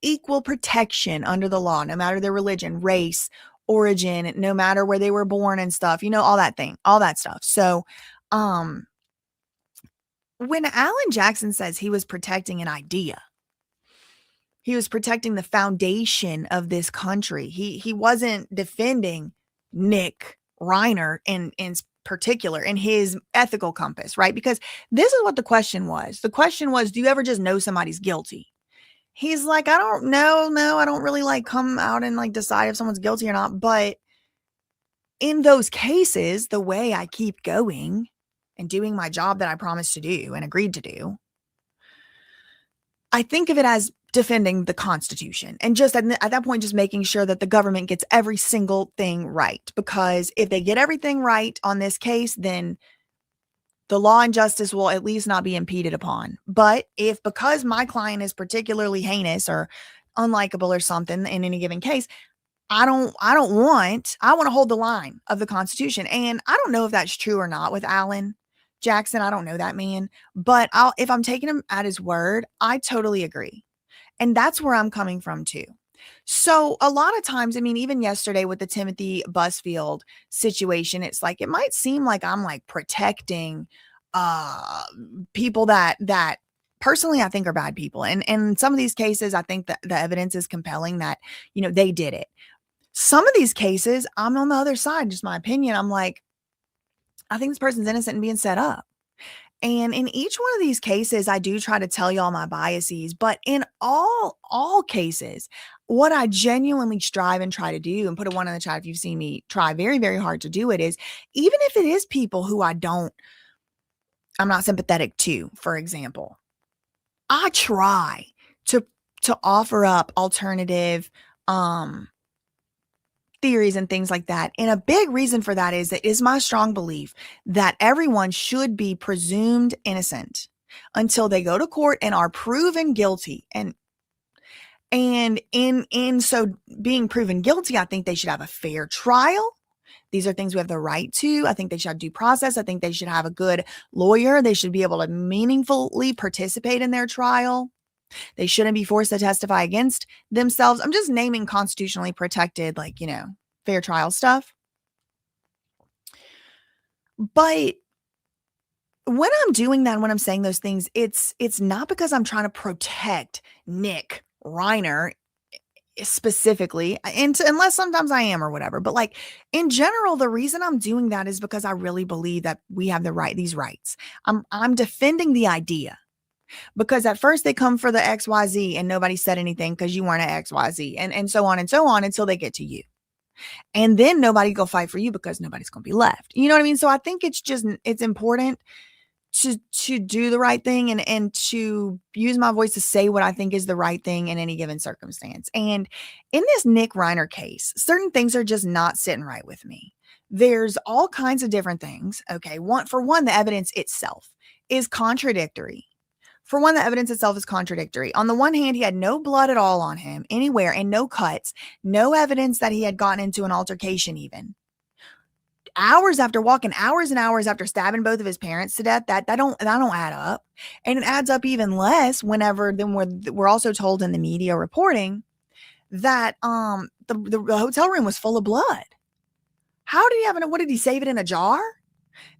equal protection under the law, no matter their religion, race, origin, no matter where they were born and stuff, all that stuff. So, when Alan Jackson says he was protecting an idea, he was protecting the foundation of this country. He wasn't defending Nick Reiner in particular in his ethical compass, right? Because this is what the question was. The question was, do you ever just know somebody's guilty? He's like, I don't know. No, I don't really like come out and like decide if someone's guilty or not. But in those cases, the way I keep going and doing my job that I promised to do and agreed to do, I think of it as defending the Constitution and just at that point, just making sure that the government gets every single thing right. Because if they get everything right on this case, then the law and justice will at least not be impeded upon. But if because my client is particularly heinous or unlikable or something in any given case, I want to hold the line of the Constitution. And I don't know if that's true or not with Alan Jackson. I don't know that man, but if I'm taking him at his word, I totally agree. And that's where I'm coming from too. So a lot of times, I mean, even yesterday with the Timothy Busfield situation, it's like, it might seem like I'm like protecting people that personally I think are bad people. And in some of these cases, I think that the evidence is compelling that, they did it. Some of these cases, I'm on the other side, just my opinion. I'm like, I think this person's innocent and being set up. And in each one of these cases, I do try to tell y'all my biases, but in all cases, what I genuinely strive and try to do, and put a 1 in the chat if you've seen me try very, very hard to do it, is even if it is people who I'm not sympathetic to, for example, I try to offer up alternative theories and things like that. And a big reason for that is my strong belief that everyone should be presumed innocent until they go to court and are proven guilty. And in so being proven guilty, I think they should have a fair trial. These are things we have the right to. I think they should have due process. I think they should have a good lawyer. They should be able to meaningfully participate in their trial. They shouldn't be forced to testify against themselves. I'm just naming constitutionally protected, like, fair trial stuff. But when I'm doing that, when I'm saying those things, it's not because I'm trying to protect Nick REINER specifically, unless sometimes I am or whatever. But like in general, the reason I'm doing that is because I really believe that we have these rights. I'm defending the idea. Because at first they come for the XYZ and nobody said anything because you weren't an XYZ and so on until they get to you. And then nobody go fight for you because nobody's going to be left. You know what I mean? So I think it's important to do the right thing and to use my voice to say what I think is the right thing in any given circumstance. And in this Nick REINER case, certain things are just not sitting right with me. There's all kinds of different things. Okay. For one, the evidence itself is contradictory. On the one hand, he had no blood at all on him anywhere and no cuts, no evidence that he had gotten into an altercation even. Hours and hours after stabbing both of his parents to death, that don't add up. And it adds up even less whenever then we're also told in the media reporting that the hotel room was full of blood. How did he what did he save it in a jar?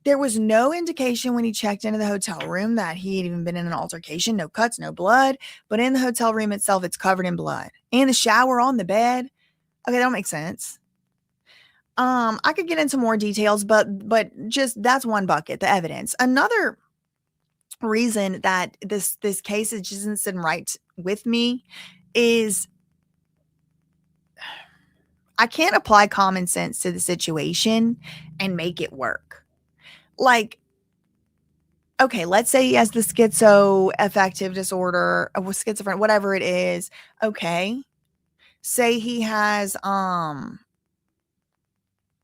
There was no indication when he checked into the hotel room that he had even been in an altercation. No cuts, no blood. But in the hotel room itself, it's covered in blood. In the shower, on the bed. Okay, that don't make sense. I could get into more details, but just that's one bucket, the evidence. Another reason that this case just isn't sitting right with me is I can't apply common sense to the situation and make it work. Like, okay, let's say he has the schizoaffective disorder, schizophrenia, whatever it is. Okay. Say he has a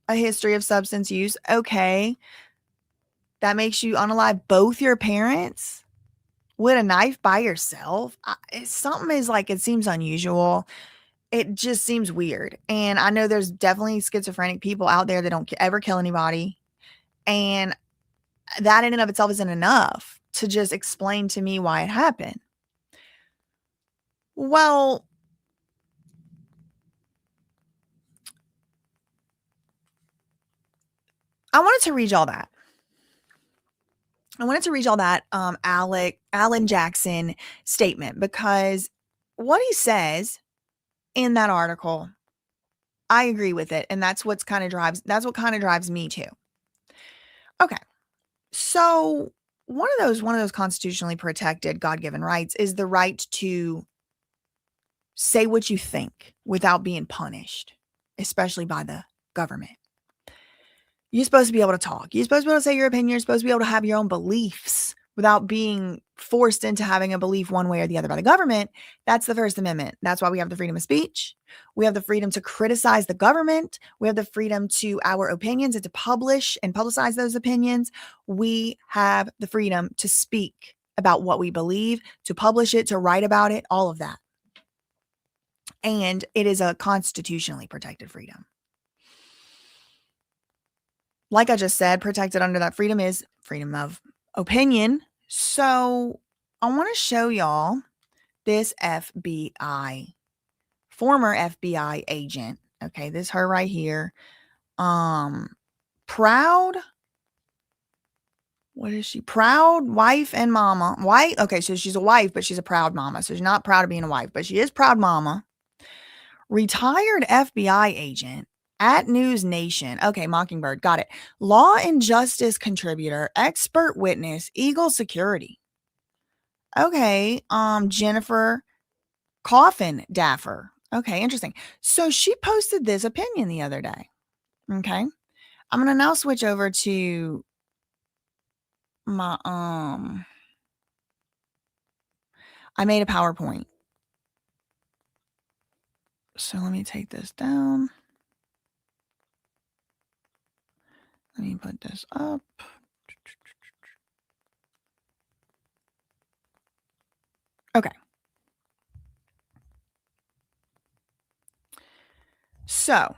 history of substance use. Okay. That makes you unalive both your parents with a knife by yourself. Something is like, it seems unusual. It just seems weird. And I know there's definitely schizophrenic people out there that don't ever kill anybody. And that in and of itself isn't enough to just explain to me why it happened. Well, I wanted to read y'all that. Alan Jackson statement, because what he says in that article, I agree with it. And that's what kind of drives me too. Okay. So one of those constitutionally protected God-given rights is the right to say what you think without being punished, especially by the government. You're supposed to be able to talk. You're supposed to be able to say your opinion. You're supposed to be able to have your own beliefs without being forced into having a belief one way or the other by the government. That's the First Amendment. That's why we have the freedom of speech. We have the freedom to criticize the government. We have the freedom to our opinions and to publish and publicize those opinions. We have the freedom to speak about what we believe, to publish it, to write about it, all of that. And it is a constitutionally protected freedom. Like I just said, protected under that freedom is freedom of opinion. So I want to show y'all this former FBI agent. Okay, this her right here. Proud. What is she? Proud wife and mama. Wife. Okay, so she's a wife, but she's a proud mama. So she's not proud of being a wife, but she is proud mama. Retired FBI agent. At News Nation. Okay, Mockingbird. Got it. Law and Justice contributor, expert witness, Eagle Security. Okay, Jennifer Coffin Daffer. Okay, interesting. So she posted this opinion the other day. Okay. I'm gonna now switch over to my I made a PowerPoint. So let me take this down. Let me put this up. Okay. So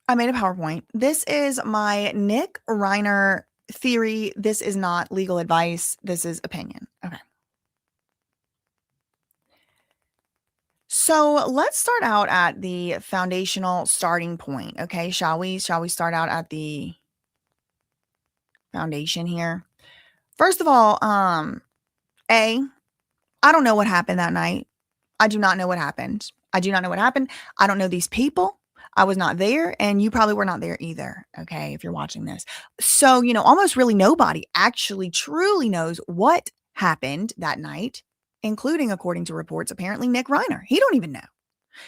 I made a PowerPoint. This is my Nick Reiner theory. This is not legal advice. This is opinion. Okay. So let's start out at the foundational starting point. Okay. Shall we start out at the foundation here? First of all, I don't know what happened that night. I do not know what happened. I do not know what happened. I don't know these people. I was not there, and you probably were not there either, okay, if you're watching this. So, almost really nobody actually truly knows what happened that night, including, according to reports, apparently Nick Reiner. He don't even know.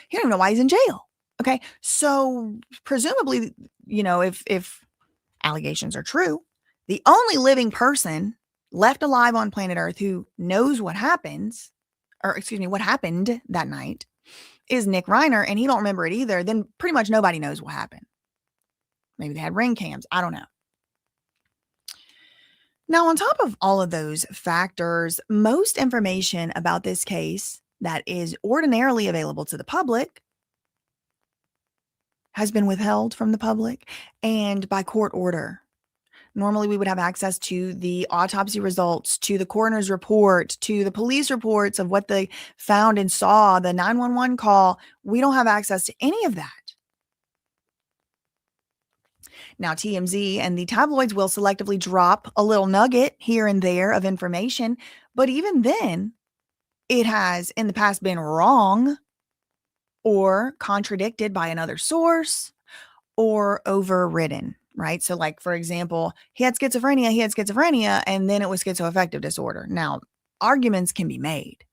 He don't even know why he's in jail, okay? So, presumably, if allegations are true, the only living person left alive on planet Earth who knows what happened that night is Nick Reiner, and he don't remember it either, then pretty much nobody knows what happened. Maybe they had ring cams. I don't know. Now, on top of all of those factors, most information about this case that is ordinarily available to the public has been withheld from the public and by court order. Normally, we would have access to the autopsy results, to the coroner's report, to the police reports of what they found and saw, the 911 call. We don't have access to any of that. Now, TMZ and the tabloids will selectively drop a little nugget here and there of information, but even then, it has in the past been wrong or contradicted by another source or overridden. Right. So like, for example, he had schizophrenia, and then it was schizoaffective disorder. Now, arguments can be made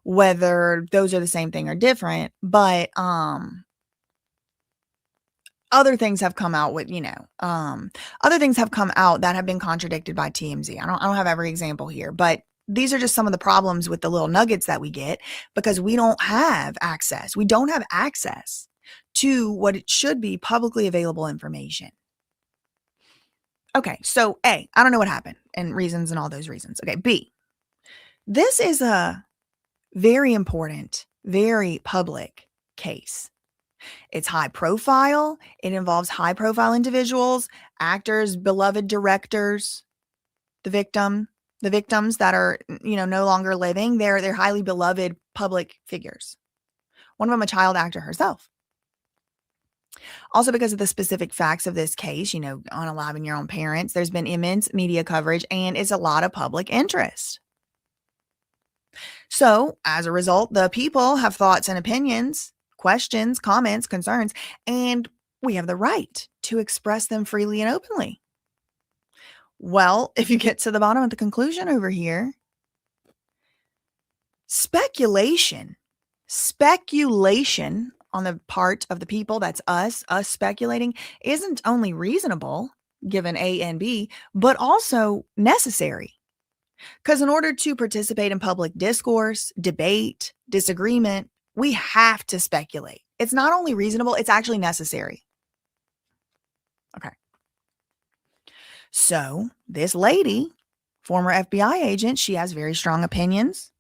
whether those are the same thing or different, but other things have come out with, other things have come out that have been contradicted by TMZ. I don't have every example here, but these are just some of the problems with the little nuggets that we get because we don't have access. We don't have access to what it should be publicly available information. Okay, so A, I don't know what happened and reasons and all those reasons. Okay, B, this is a very important, very public case. It's high profile. It involves high profile individuals, actors, beloved directors, the victims that are, no longer living. They're highly beloved public figures. One of them a child actor herself. Also, because of the specific facts of this case, unaliving your own parents, there's been immense media coverage and it's a lot of public interest. So, as a result, the people have thoughts and opinions, questions, comments, concerns, and we have the right to express them freely and openly. Well, if you get to the bottom of the conclusion over here, speculation on the part of the people, that's us speculating, isn't only reasonable given A and B, but also necessary. Because in order to participate in public discourse, debate, disagreement, we have to speculate. It's not only reasonable, it's actually necessary. Okay. So this lady, former FBI agent, she has very strong opinions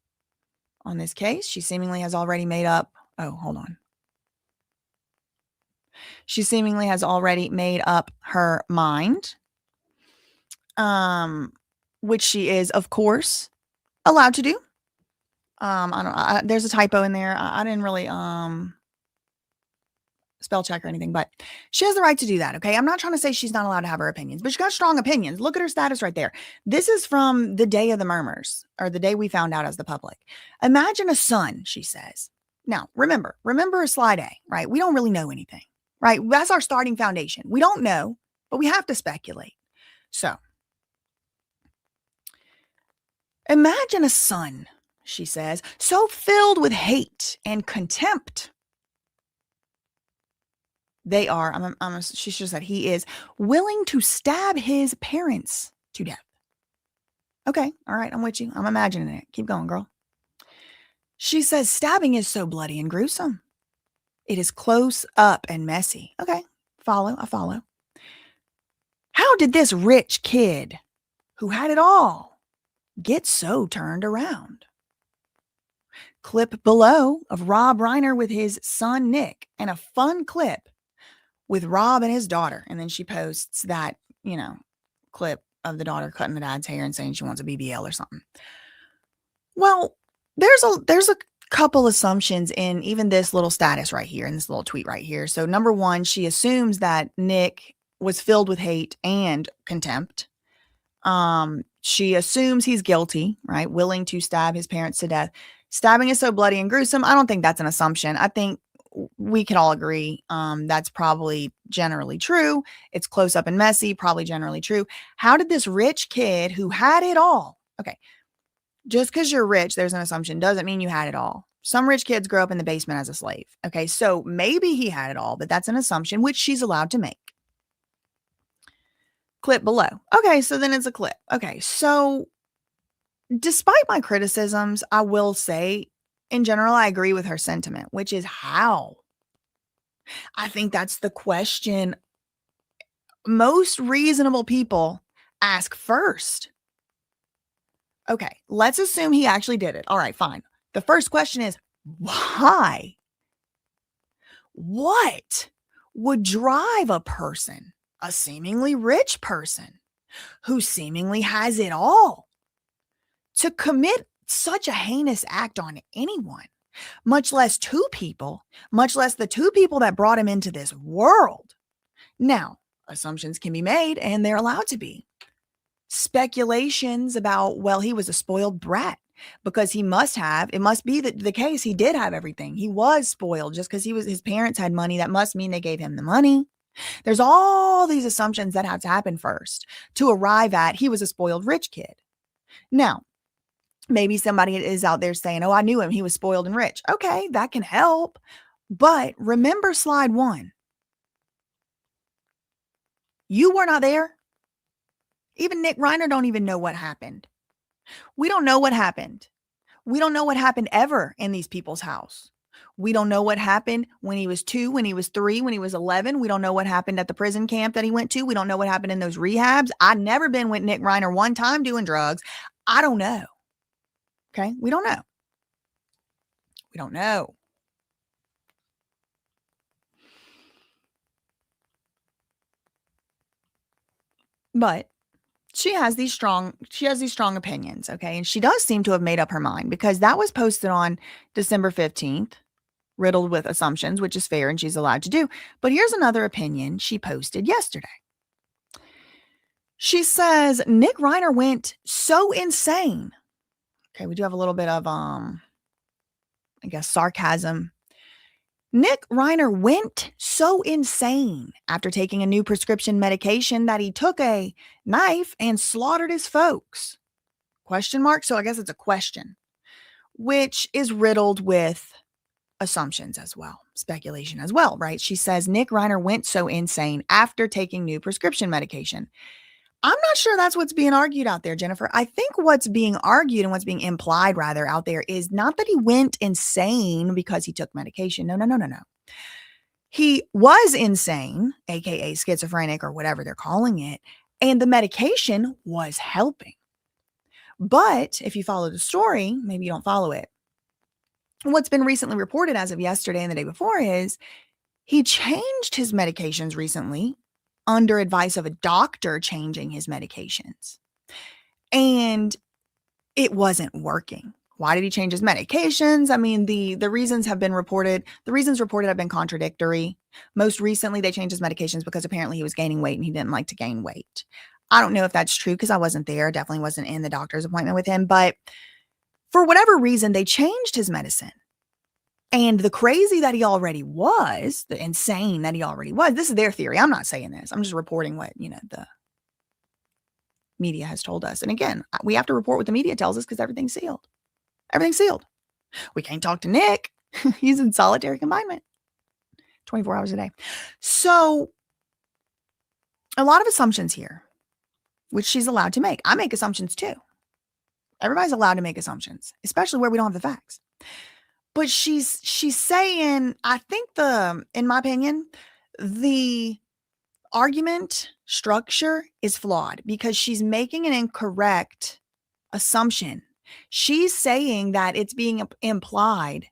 on this case. She seemingly has already made up, She seemingly has already made up her mind, which she is, of course, allowed to do. There's a typo in there. I didn't really spell check or anything, but she has the right to do that. Okay. I'm not trying to say she's not allowed to have her opinions, but she got strong opinions. Look at her status right there. This is from the day of the murmurs, or the day we found out as the public. Imagine a son, she says. Now, remember slide A, right? We don't really know anything, right? That's our starting foundation. We don't know, but we have to speculate. So, imagine a son, she says, so filled with hate and contempt. They are, she just said he is willing to stab his parents to death. Okay, all right, I'm with you. I'm imagining it. Keep going, girl. She says stabbing is so bloody and gruesome. It is close up and messy. Okay, I follow. How did this rich kid who had it all get so turned around? Clip below of Rob Reiner with his son Nick, and a fun clip with Rob and his daughter. And then she posts that, clip of the daughter cutting the dad's hair and saying she wants a BBL or something. Well, there's a couple assumptions in even this little status right here, in this little tweet right here. So number one, she assumes that Nick was filled with hate and contempt. She assumes he's guilty, right? Willing to stab his parents to death. Stabbing is so bloody and gruesome. I don't think that's an assumption. I think we can all agree that's probably generally true. It's close up and messy, probably generally true. How did this rich kid who had it all? Okay, just because you're rich, there's an assumption, doesn't mean you had it all. Some rich kids grow up in the basement as a slave. Okay, so maybe he had it all, but that's an assumption which she's allowed to make. Clip below. Okay, so then it's a clip. Okay, so despite my criticisms, I will say, in general, I agree with her sentiment, which is how. I think that's the question most reasonable people ask first. Okay, let's assume he actually did it. All right, fine. The first question is, why? What would drive a person, a seemingly rich person, who seemingly has it all, to commit such a heinous act on anyone, much less two people, much less the two people that brought him into this world? Now, assumptions can be made, and they're allowed to be. Speculations about, well, he was a spoiled brat because it must be the case. He did have everything. He was spoiled just because his parents had money. That must mean they gave him the money. There's all these assumptions that have to happen first to arrive at he was a spoiled rich kid. Now, maybe somebody is out there saying, oh, I knew him. He was spoiled and rich. Okay, that can help. But remember slide 1. You were not there. Even Nick Reiner don't even know what happened. We don't know what happened. We don't know what happened ever in these people's house. We don't know what happened when he was 2, when he was 3, when he was 11. We don't know what happened at the prison camp that he went to. We don't know what happened in those rehabs. I've never been with Nick Reiner one time doing drugs. I don't know. Okay? We don't know. We don't know. But she has these strong opinions, okay? And she does seem to have made up her mind, because that was posted on December 15th, riddled with assumptions, which is fair and she's allowed to do. But here's another opinion she posted yesterday. She says, Nick Reiner went so insane. Okay, we do have a little bit of, sarcasm. Nick Reiner went so insane after taking a new prescription medication that he took a knife and slaughtered his folks. Question mark? So I guess it's a question, which is riddled with assumptions as well, speculation as well, right? She says Nick Reiner went so insane after taking new prescription medication. I'm not sure that's what's being argued out there, Jennifer. I think what's being argued and what's being implied rather out there is not that he went insane because he took medication. No. He was insane, aka schizophrenic or whatever they're calling it, and the medication was helping. But if you follow the story, maybe you don't follow it. What's been recently reported as of yesterday and the day before is he changed his medications recently under advice of a doctor, changing his medications. And it wasn't working. Why did he change his medications? I mean, the reasons have been reported. The reasons reported have been contradictory. Most recently, they changed his medications because apparently he was gaining weight and he didn't like to gain weight. I don't know if that's true because I wasn't there. Definitely wasn't in the doctor's appointment with him. But for whatever reason, they changed his medicine. And the crazy that he already was, the insane that he already was, this is their theory. I'm not saying this. I'm just reporting what, the media has told us. And again, we have to report what the media tells us because everything's sealed. Everything's sealed. We can't talk to Nick. He's in solitary confinement 24 hours a day. So a lot of assumptions here, which she's allowed to make. I make assumptions too. Everybody's allowed to make assumptions, especially where we don't have the facts. But she's saying, I think in my opinion, the argument structure is flawed because she's making an incorrect assumption. She's saying that it's being implied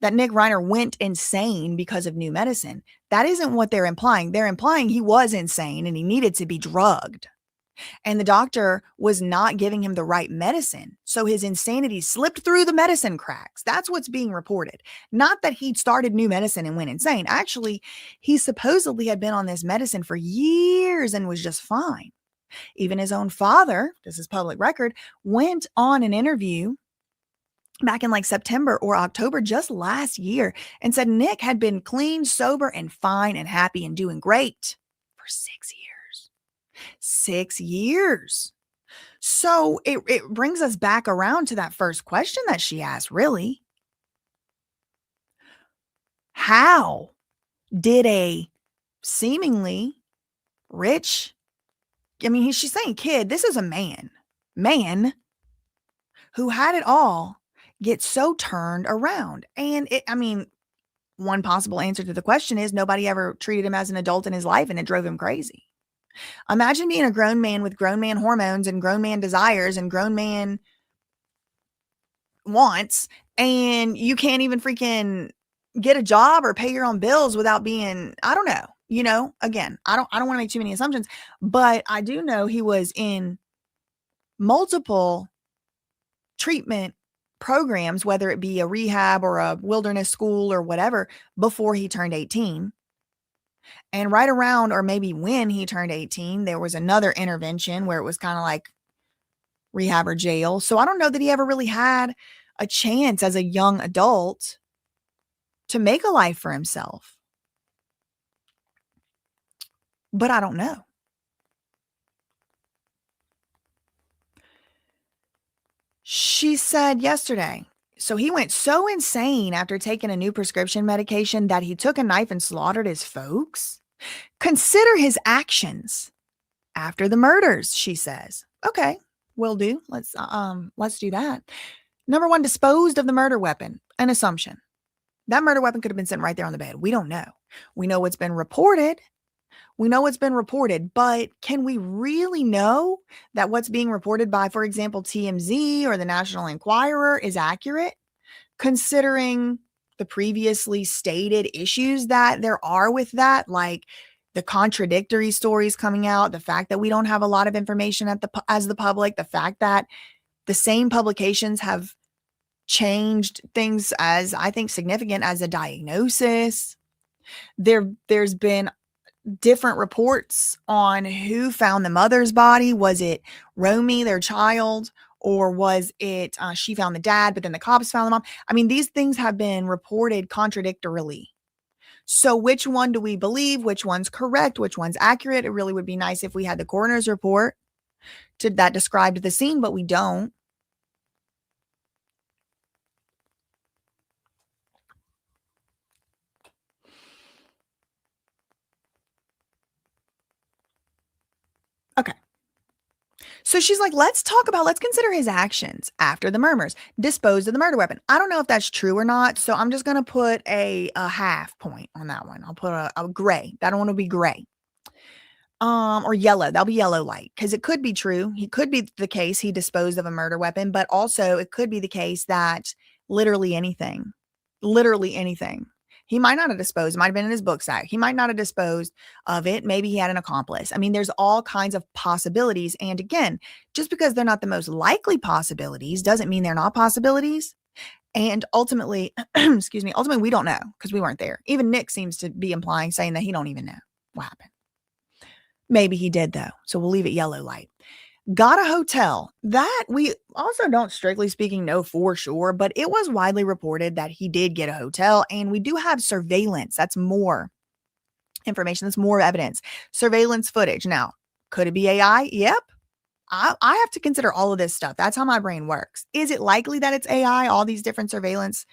that Nick Reiner went insane because of new medicine. That isn't what they're implying. They're implying he was insane and he needed to be drugged. And the doctor was not giving him the right medicine. So his insanity slipped through the medicine cracks. That's what's being reported. Not that he'd started new medicine and went insane. Actually, he supposedly had been on this medicine for years and was just fine. Even his own father, this is public record, went on an interview back in like September or October just last year and said Nick had been clean, sober, and fine and happy and doing great for 6 years. 6 years. So it brings us back around to that first question that she asked, really. How did a seemingly rich, she's saying kid, this is a man who had it all, get so turned around? And one possible answer to the question is nobody ever treated him as an adult in his life and it drove him crazy. Imagine being a grown man with grown man hormones and grown man desires and grown man wants, and you can't even freaking get a job or pay your own bills without being, I don't know, again, I don't want to make too many assumptions, but I do know he was in multiple treatment programs, whether it be a rehab or a wilderness school or whatever, before he turned 18. And right around, or maybe when he turned 18, there was another intervention where it was kind of like rehab or jail. So I don't know that he ever really had a chance as a young adult to make a life for himself. But I don't know. She said yesterday, so he went so insane after taking a new prescription medication that he took a knife and slaughtered his folks. Consider his actions after the murders, she says. Okay, will do. Let's do that. Number one, disposed of the murder weapon. An assumption. That murder weapon could have been sitting right there on the bed. We don't know. We know what's been reported. But can we really know that what's being reported by, for example, TMZ or the National Enquirer is accurate, considering the previously stated issues that there are with that, like the contradictory stories coming out, the fact that we don't have a lot of information as the public, the fact that the same publications have changed things as, I think, significant as a diagnosis. There's been different reports on who found the mother's body. Was it Romy, their child, or was it she found the dad, but then the cops found the mom? These things have been reported contradictorily. So which one do we believe? Which one's correct? Which one's accurate? It really would be nice if we had the coroner's report that described the scene, but we don't. Okay. So she's like, let's consider his actions after the murders, disposed of the murder weapon. I don't know if that's true or not. So I'm just going to put a half point on that one. I'll put a gray. That one will be gray. Or yellow. That'll be yellow light. Because it could be true. He could be the case he disposed of a murder weapon, but also it could be the case that literally anything. He might not have disposed. It might have been in his book sack. He might not have disposed of it. Maybe he had an accomplice. There's all kinds of possibilities. And again, just because they're not the most likely possibilities doesn't mean they're not possibilities. And ultimately, ultimately we don't know because we weren't there. Even Nick seems to be saying that he don't even know what happened. Maybe he did though. So we'll leave it yellow light. Got a hotel. That we also don't strictly speaking know for sure, but it was widely reported that he did get a hotel, and we do have surveillance. That's more information. That's more evidence. Surveillance footage. Now, could it be AI? Yep. I have to consider all of this stuff. That's how my brain works. Is it likely that it's AI? All these different surveillance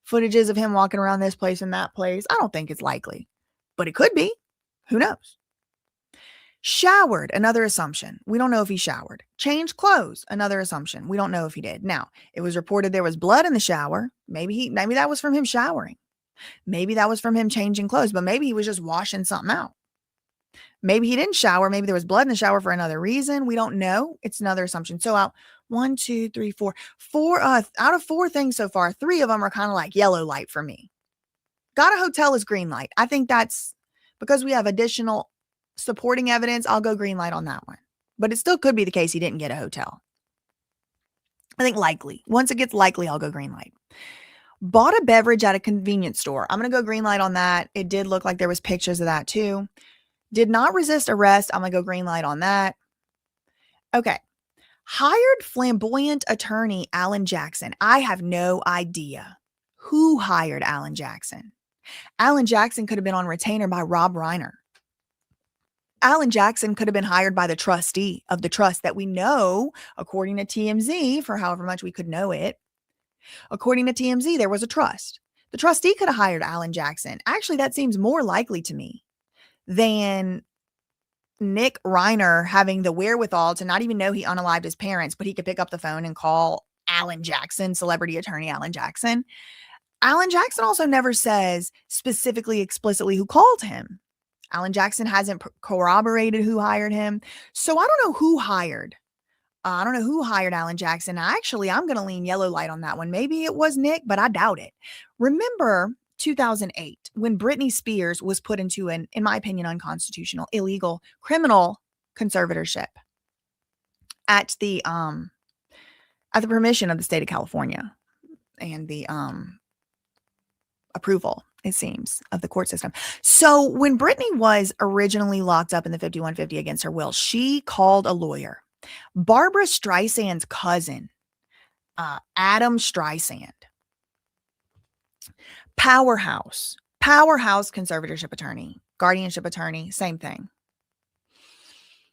footages of him walking around this place and that place? I don't think it's likely, but it could be. Who knows? Showered, another assumption. We don't know if he showered. Changed clothes, another assumption. We don't know if he did. Now, it was reported there was blood in the shower. Maybe that was from him showering. Maybe that was from him changing clothes, but maybe he was just washing something out. Maybe he didn't shower. Maybe there was blood in the shower for another reason. We don't know. It's another assumption. So out 1, 2, 3, 4, out of 4 things so far, 3 of them are kind of like yellow light for me. Got a hotel is green light. I think that's because we have additional supporting evidence. I'll go green light on that one, but it still could be the case he didn't get a hotel. I think likely. Once it gets likely, I'll go green light. Bought a beverage at a convenience store. I'm going to go green light on that. It did look like there was pictures of that too. Did not resist arrest. I'm going to go green light on that. Okay. Hired flamboyant attorney Alan Jackson. I have no idea who hired Alan Jackson. Alan Jackson could have been on retainer by Rob REINER. Alan Jackson could have been hired by the trustee of the trust that we know, according to TMZ, for however much we could know it. According to TMZ, there was a trust. The trustee could have hired Alan Jackson. Actually, that seems more likely to me than Nick REINER having the wherewithal to not even know he unalived his parents, but he could pick up the phone and call Alan Jackson, celebrity attorney Alan Jackson. Alan Jackson also never says specifically, explicitly who called him. Alan Jackson hasn't corroborated who hired him. So I don't know who hired. I don't know who hired Alan Jackson. Actually, I'm going to lean yellow light on that one. Maybe it was Nick, but I doubt it. Remember 2008 when Britney Spears was put into an, in my opinion, unconstitutional, illegal, criminal conservatorship at the permission of the state of California and the approval, it seems, of the court system. So when Britney was originally locked up in the 5150 against her will, she called a lawyer. Barbara Streisand's cousin, Adam Streisand. Powerhouse conservatorship attorney, guardianship attorney, same thing.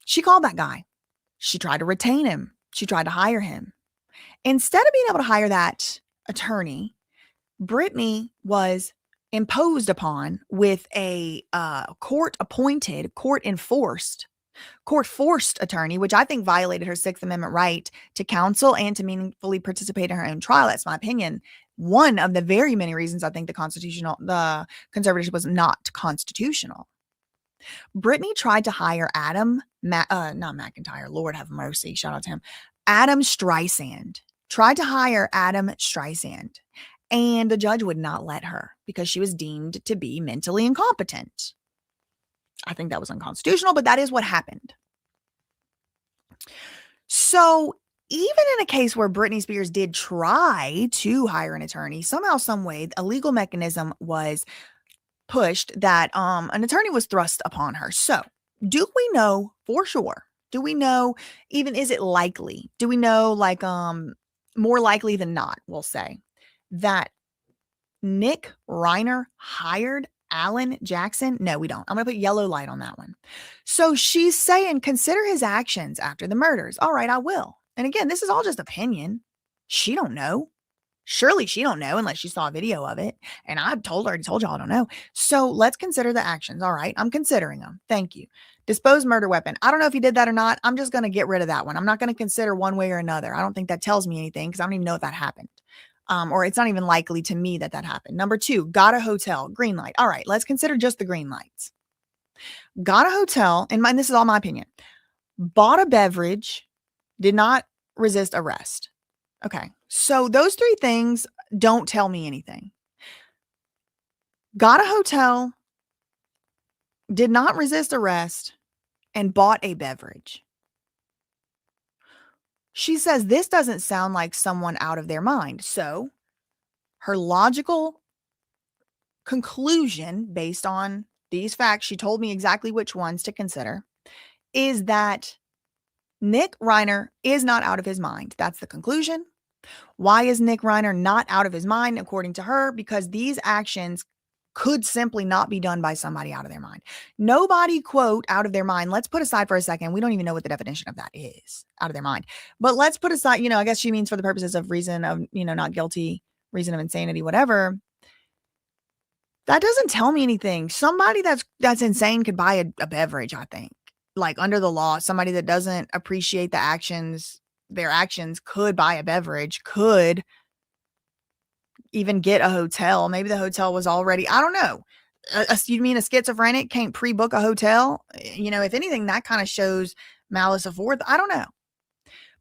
She called that guy. She tried to retain him. She tried to hire him. Instead of being able to hire that attorney, Britney was imposed upon with a court-appointed, court-forced attorney, which I think violated her Sixth Amendment right to counsel and to meaningfully participate in her own trial. That's my opinion. One of the very many reasons I think the conservatorship was not constitutional. Britney tried to hire not McIntyre, Lord have mercy, shout out to him. Adam Streisand. Tried to hire Adam Streisand. And the judge would not let her because she was deemed to be mentally incompetent. I think that was unconstitutional, but that is what happened. So even in a case where Britney Spears did try to hire an attorney, somehow, some way, a legal mechanism was pushed that an attorney was thrust upon her. So do we know for sure? Do we know, even, is it likely? Do we know, like, more likely than not, we'll say, that Nick REINER hired Alan Jackson? No, we don't. I'm going to put yellow light on that one. So she's saying, consider his actions after the murders. All right, I will. And again, this is all just opinion. She don't know. Surely she don't know unless she saw a video of it. And I've told y'all I don't know. So let's consider the actions. All right, I'm considering them. Thank you. Disposed murder weapon. I don't know if he did that or not. I'm just going to get rid of that one. I'm not going to consider one way or another. I don't think that tells me anything because I don't even know if that happened. Or it's not even likely to me that happened. Number 2, got a hotel, green light. All right, let's consider just the green lights. Got a hotel, and this is all my opinion. Bought a beverage, did not resist arrest. Okay, so those 3 things don't tell me anything. Got a hotel, did not resist arrest, and bought a beverage. She says this doesn't sound like someone out of their mind. So her logical conclusion based on these facts, she told me exactly which ones to consider, is that Nick Reiner is not out of his mind. That's the conclusion. Why is Nick Reiner not out of his mind, according to her? Because these actions could simply not be done by somebody out of their mind. Nobody, quote, out of their mind. Let's put aside for a second. We don't even know what the definition of that is, out of their mind. But let's put aside, I guess she means for the purposes of reason of, not guilty, reason of insanity, whatever. That doesn't tell me anything. Somebody that's insane could buy a beverage, I think. Like under the law, somebody that doesn't appreciate their actions could buy a beverage, could even get a hotel. Maybe the hotel was already, I don't know. You mean a schizophrenic can't pre-book a hotel? If anything, that kind of shows malice aforethought. I don't know.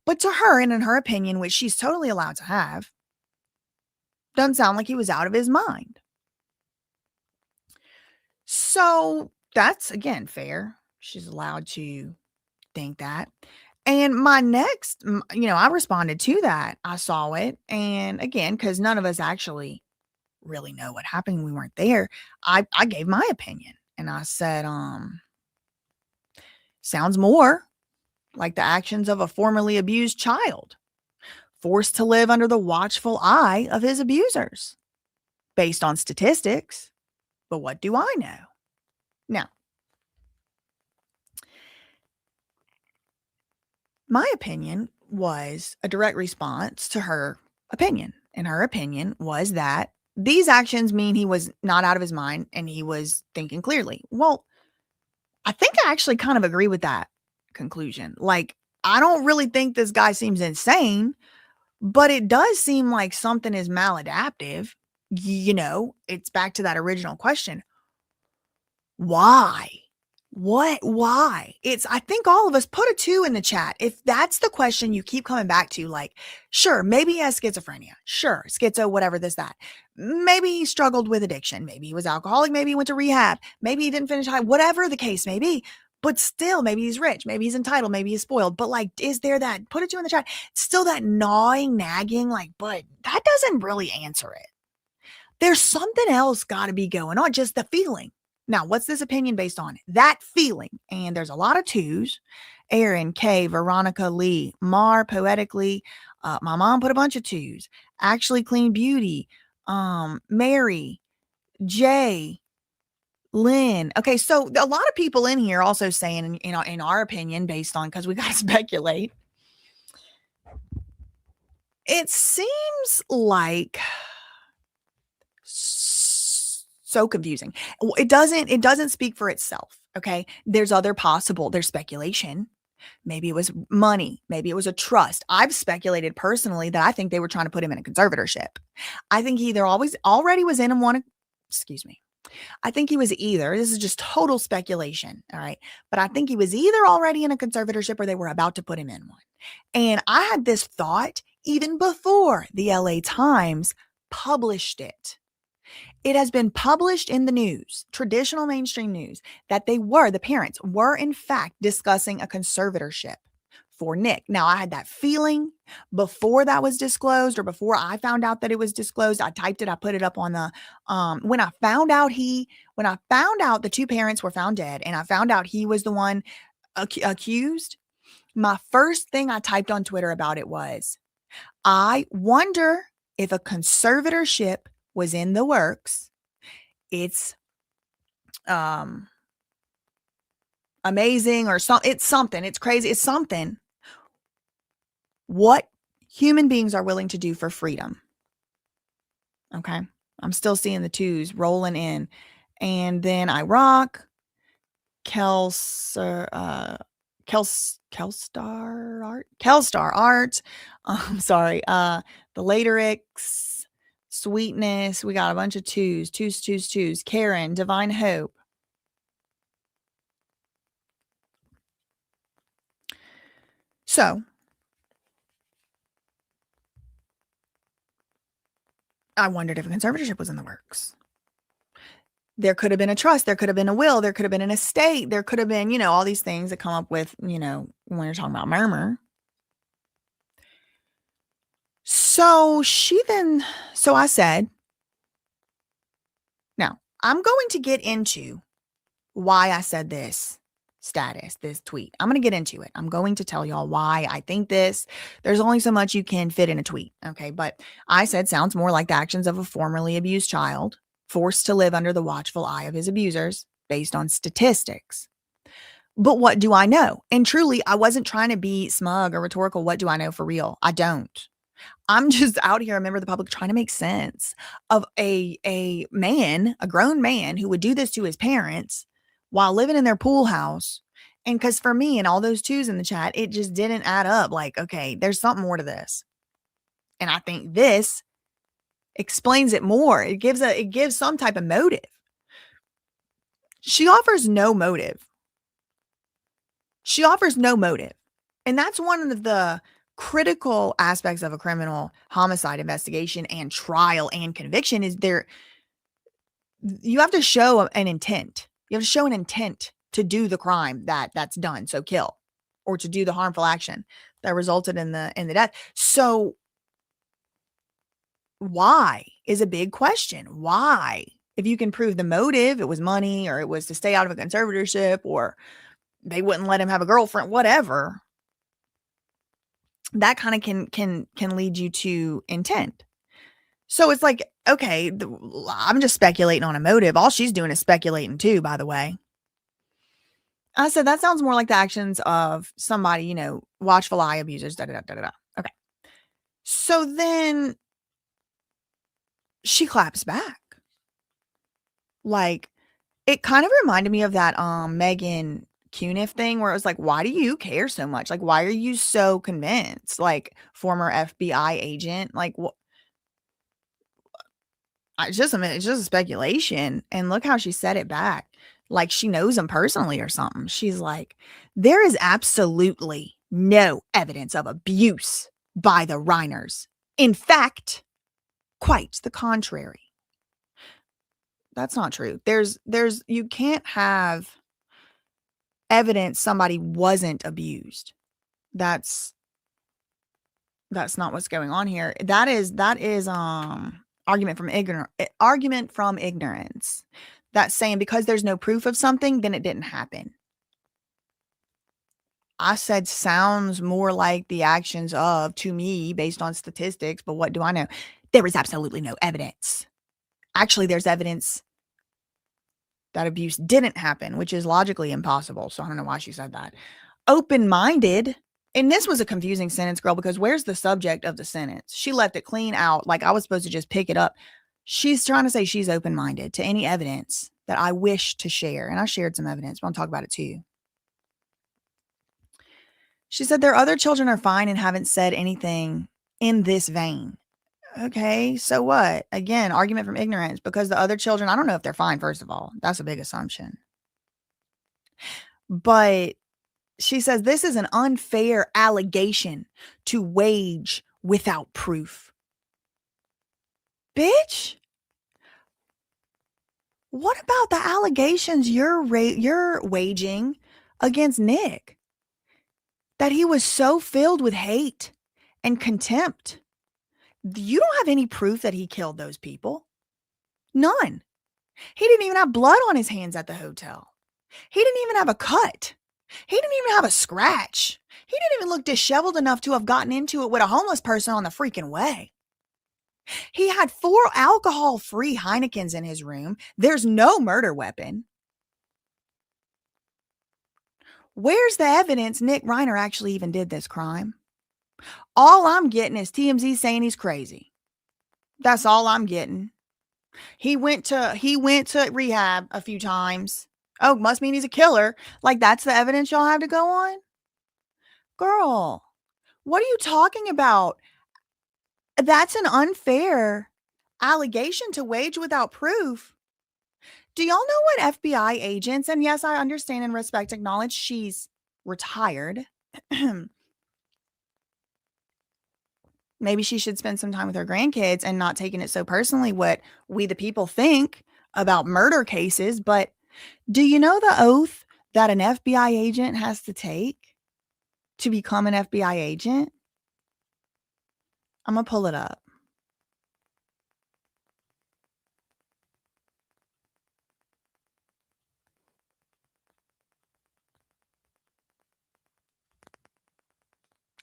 But to her, and in her opinion, which she's totally allowed to have, doesn't sound like he was out of his mind. So that's, again, fair. She's allowed to think that. And my next, I responded to that. I saw it. And again, because none of us actually really know what happened. We weren't there. I gave my opinion. And I said, sounds more like the actions of a formerly abused child, forced to live under the watchful eye of his abusers, based on statistics. But what do I know? Now, my opinion was a direct response to her opinion. And her opinion was that these actions mean he was not out of his mind and he was thinking clearly. Well, I think I actually kind of agree with that conclusion. Like, I don't really think this guy seems insane, but it does seem like something is maladaptive. It's back to that original question. Why? Why? I think all of us put a 2 in the chat. If that's the question you keep coming back to, like, sure, maybe he has schizophrenia. Sure, schizo, whatever, this, that. Maybe he struggled with addiction. Maybe he was alcoholic. Maybe he went to rehab. Maybe he didn't finish high, whatever the case may be. But still, maybe he's rich. Maybe he's entitled. Maybe he's spoiled. But like, is there that, put a 2 in the chat, still that gnawing, nagging, like, but that doesn't really answer it. There's something else got to be going on, just the feeling. Now, what's this opinion based on? That feeling. And there's a lot of 2s. Aaron, Kay, Veronica, Lee, Mar, Poetically. My mom put a bunch of 2s. Actually, Clean Beauty. Mary, Jay, Lynn. Okay, so a lot of people in here also saying, in our opinion, based on, because we got to speculate. It seems like so confusing. It doesn't speak for itself. Okay. There's speculation. Maybe it was money. Maybe it was a trust. I've speculated personally that I think they were trying to put him in a conservatorship. I think he either already was in I think he was this is just total speculation. All right. But I think he was either already in a conservatorship or they were about to put him in one. And I had this thought even before the LA Times published it. It has been published in the news, traditional mainstream news, that the parents were in fact discussing a conservatorship for Nick. Now, I had that feeling before that was disclosed, or before I found out that it was disclosed. I typed it, I put it up on the, when I found out the 2 parents were found dead, and I found out he was the one accused, my first thing I typed on Twitter about it was, I wonder if a conservatorship was in the works. It's amazing, or it's something. It's crazy. It's something. What human beings are willing to do for freedom. Okay. I'm still seeing the 2s rolling in. And then I rock Kelstar Art. I'm sorry. The Laterix, Sweetness. We got a bunch of 2s. Karen, Divine Hope. So I wondered if a conservatorship was in the works. There could have been a trust. There could have been a will. There could have been an estate. There could have been, all these things that come up with, when you're talking about murmur. So I said, now I'm going to get into why I said this status, this tweet. I'm going to get into it. I'm going to tell y'all why I think this. There's only so much you can fit in a tweet. Okay. But I said sounds more like the actions of a formerly abused child forced to live under the watchful eye of his abusers based on statistics. But what do I know? And truly, I wasn't trying to be smug or rhetorical. What do I know for real? I don't. I'm just out here, a member of the public, trying to make sense of a man, a grown man who would do this to his parents while living in their pool house. And because for me and all those twos in the chat, it just didn't add up. Like, okay, there's something more to this. And I think this explains it more. It gives some type of motive. She offers no motive. She offers no motive. And that's one of the critical aspects of a criminal homicide investigation and trial and conviction is you have to show an intent. You have to show an intent to do the crime that's done. So kill, or to do the harmful action that resulted in the death. So why is a big question. Why? If you can prove the motive, it was money, or it was to stay out of a conservatorship, or they wouldn't let him have a girlfriend, whatever. That kind of can lead you to intent. So it's like, okay, I'm just speculating on a motive. All she's doing is speculating too, by the way. I said, that sounds more like the actions of somebody, watchful eye abusers, da-da-da-da-da. Okay. So then she claps back. Like, it kind of reminded me of that Megan Cuniff thing where it was like, why do you care so much? Like, why are you so convinced? Like, former FBI agent, like, what? It's just a speculation. And look how she said it back. Like she knows him personally or something. She's like, there is absolutely no evidence of abuse by the REINERs. In fact, quite the contrary. That's not true. You can't have evidence somebody wasn't abused. That's not what's going on here. That is argument from ignorance. That's saying because there's no proof of something, then it didn't happen. I said sounds more like the actions of, to me, based on statistics, but what do I know? There is absolutely no evidence. Actually, there's evidence that abuse didn't happen, which is logically impossible. So I don't know why she said that. Open-minded. And this was a confusing sentence, girl, because where's the subject of the sentence? She left it clean out. Like I was supposed to just pick it up. She's trying to say she's open-minded to any evidence that I wish to share. And I shared some evidence, but I'll talk about it too. She said their other children are fine and haven't said anything in this vein. Okay, so what? Again, argument from ignorance, because the other children, I don't know if they're fine, first of all. That's a big assumption. But she says this is an unfair allegation to wage without proof. Bitch, what about the allegations you're waging against Nick? That he was so filled with hate and contempt. You don't have any proof that he killed those people. None. He didn't even have blood on his hands at the hotel. He didn't even have a cut. He didn't even have a scratch. He didn't even look disheveled enough to have gotten into it with a homeless person on the freaking way. He had 4 alcohol-free Heinekens in his room. There's no murder weapon. Where's the evidence Nick Reiner actually even did this crime? All I'm getting is TMZ saying he's crazy. That's all I'm getting. He went to rehab a few times. Oh, must mean he's a killer. Like that's the evidence y'all have to go on? Girl, what are you talking about? That's an unfair allegation to wage without proof. Do y'all know what FBI agents, and yes, I understand and respect, acknowledge she's retired. Maybe she should spend some time with her grandkids and not taking it so personally what we the people think about murder cases. But do you know the oath that an FBI agent has to take to become an FBI agent? I'm going to pull it up.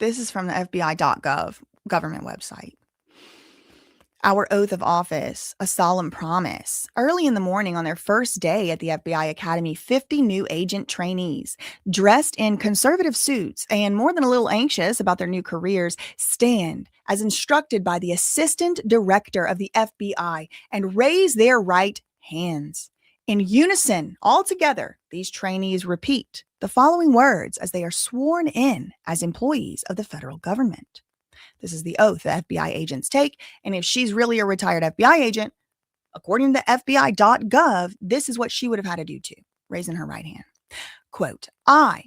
This is from the FBI.gov government website. Our oath of office, a solemn promise. Early in the morning on their first day at the FBI Academy, 50 new agent trainees, dressed in conservative suits and more than a little anxious about their new careers, stand as instructed by the assistant director of the FBI and raise their right hands. In unison, all together, these trainees repeat the following words as they are sworn in as employees of the federal government. This is the oath the FBI agents take. And if she's really a retired FBI agent, according to FBI.gov, this is what she would have had to do too, raising her right hand. Quote, I,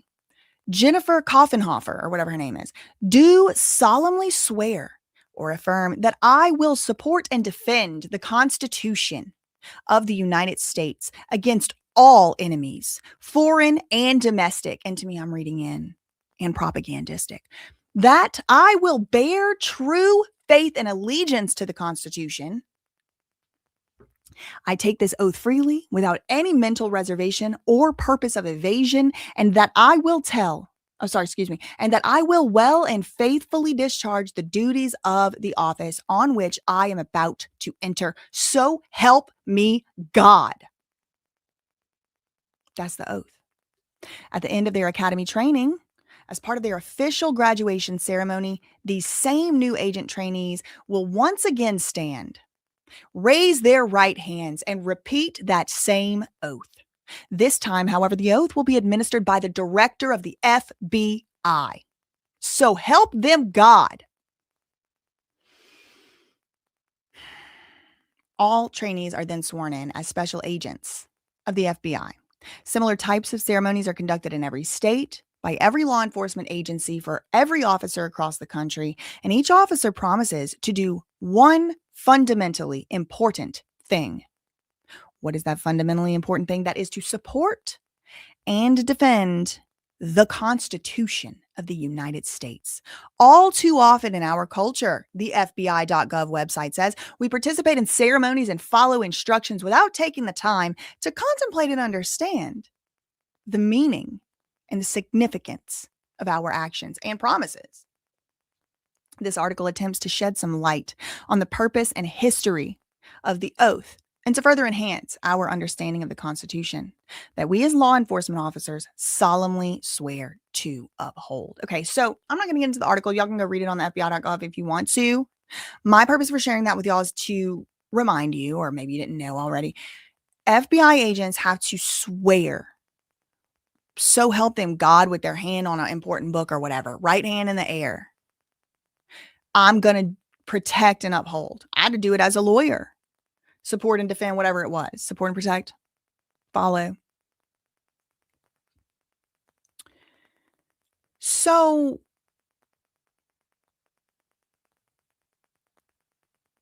Jennifer Koffenhofer, or whatever her name is, do solemnly swear or affirm that I will support and defend the Constitution of the United States against all enemies, foreign and domestic. And to me, I'm reading in and propagandistic. That I will bear true faith and allegiance to the Constitution. I take this oath freely without any mental reservation or purpose of evasion, and that I will and that I will well and faithfully discharge the duties of the office on which I am about to enter. So help me God. That's the oath. At the end of their academy training, as part of their official graduation ceremony, these same new agent trainees will once again stand, raise their right hands, and repeat that same oath. This time, however, the oath will be administered by the director of the FBI. So help them God. All trainees are then sworn in as special agents of the FBI. Similar types of ceremonies are conducted in every state, by every law enforcement agency for every officer across the country, and each officer promises to do one fundamentally important thing. What is that fundamentally important thing? That is to support and defend the Constitution of the United States. All too often in our culture, the FBI.gov website says, we participate in ceremonies and follow instructions without taking the time to contemplate and understand the meaning and the significance of our actions and promises. This article attempts to shed some light on the purpose and history of the oath and to further enhance our understanding of the Constitution that we as law enforcement officers solemnly swear to uphold. Okay, so I'm not going to get into the article. Y'all can go read it on the FBI.gov if you want to. My purpose for sharing that with y'all is to remind you, or maybe you didn't know already, FBI agents have to swear. So help them God with their hand on an important book or whatever, right hand in the air. I'm going to protect and uphold. I had to do it as a lawyer. Support and defend, whatever it was. Support and protect. Follow. So,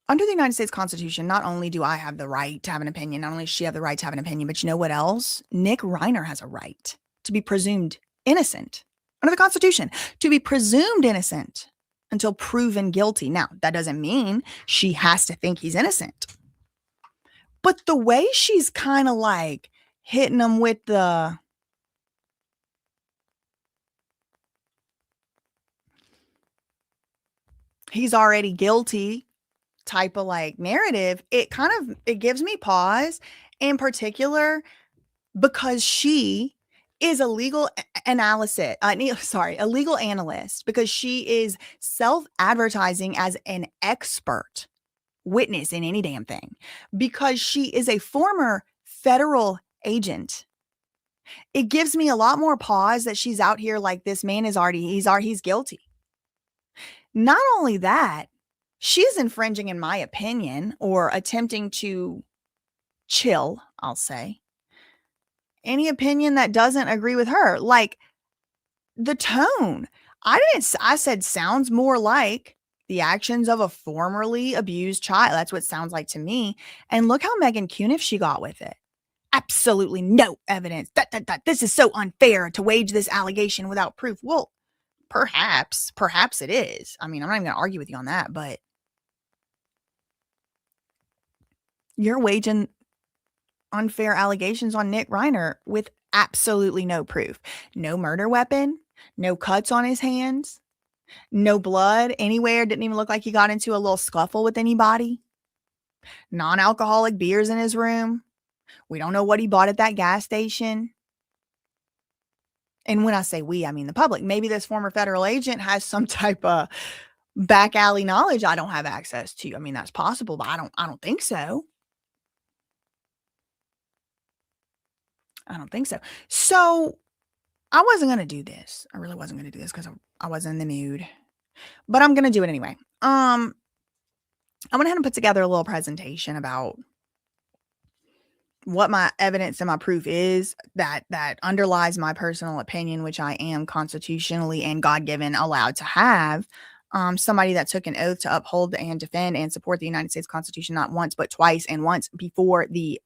under the United States Constitution, not only do I have the right to have an opinion, not only does she have the right to have an opinion, but you know what else? Nick REINER has a right to be presumed innocent under the Constitution, to be presumed innocent until proven guilty. Now, that doesn't mean she has to think he's innocent. But the way she's kind of like hitting him with the he's already guilty type of like narrative, it gives me pause, in particular because she is a legal analyst, because she is self-advertising as an expert witness in any damn thing, because she is a former federal agent. It gives me a lot more pause that she's out here like this man is he's guilty. Not only that, she's infringing, in my opinion, or attempting to chill, I'll say, any opinion that doesn't agree with her. Like the tone, I said sounds more like the actions of a formerly abused child. That's what it sounds like to me. And look how Megan Cuniff she got with it. Absolutely no evidence. This is so unfair to wage this allegation without proof. Well, perhaps it is. I mean, I'm not even going to argue with you on that, but you're waging unfair allegations on Nick REINER with absolutely no proof. No murder weapon, no cuts on his hands, No blood anywhere. Didn't even look like he got into a little scuffle with anybody. Non-alcoholic beers in his room. We don't know what he bought at that gas station. And when I say we, I mean the public. Maybe this former federal agent has some type of back alley knowledge I don't have access to. I mean, that's possible, but I don't think so. I don't think so. So I wasn't going to do this. I really wasn't going to do this because I wasn't in the mood, but I'm going to do it anyway. I went ahead and put together a little presentation about what my evidence and my proof is that underlies my personal opinion, which I am constitutionally and God-given allowed to have. Somebody that took an oath to uphold and defend and support the United States Constitution, not once, but twice, and once before the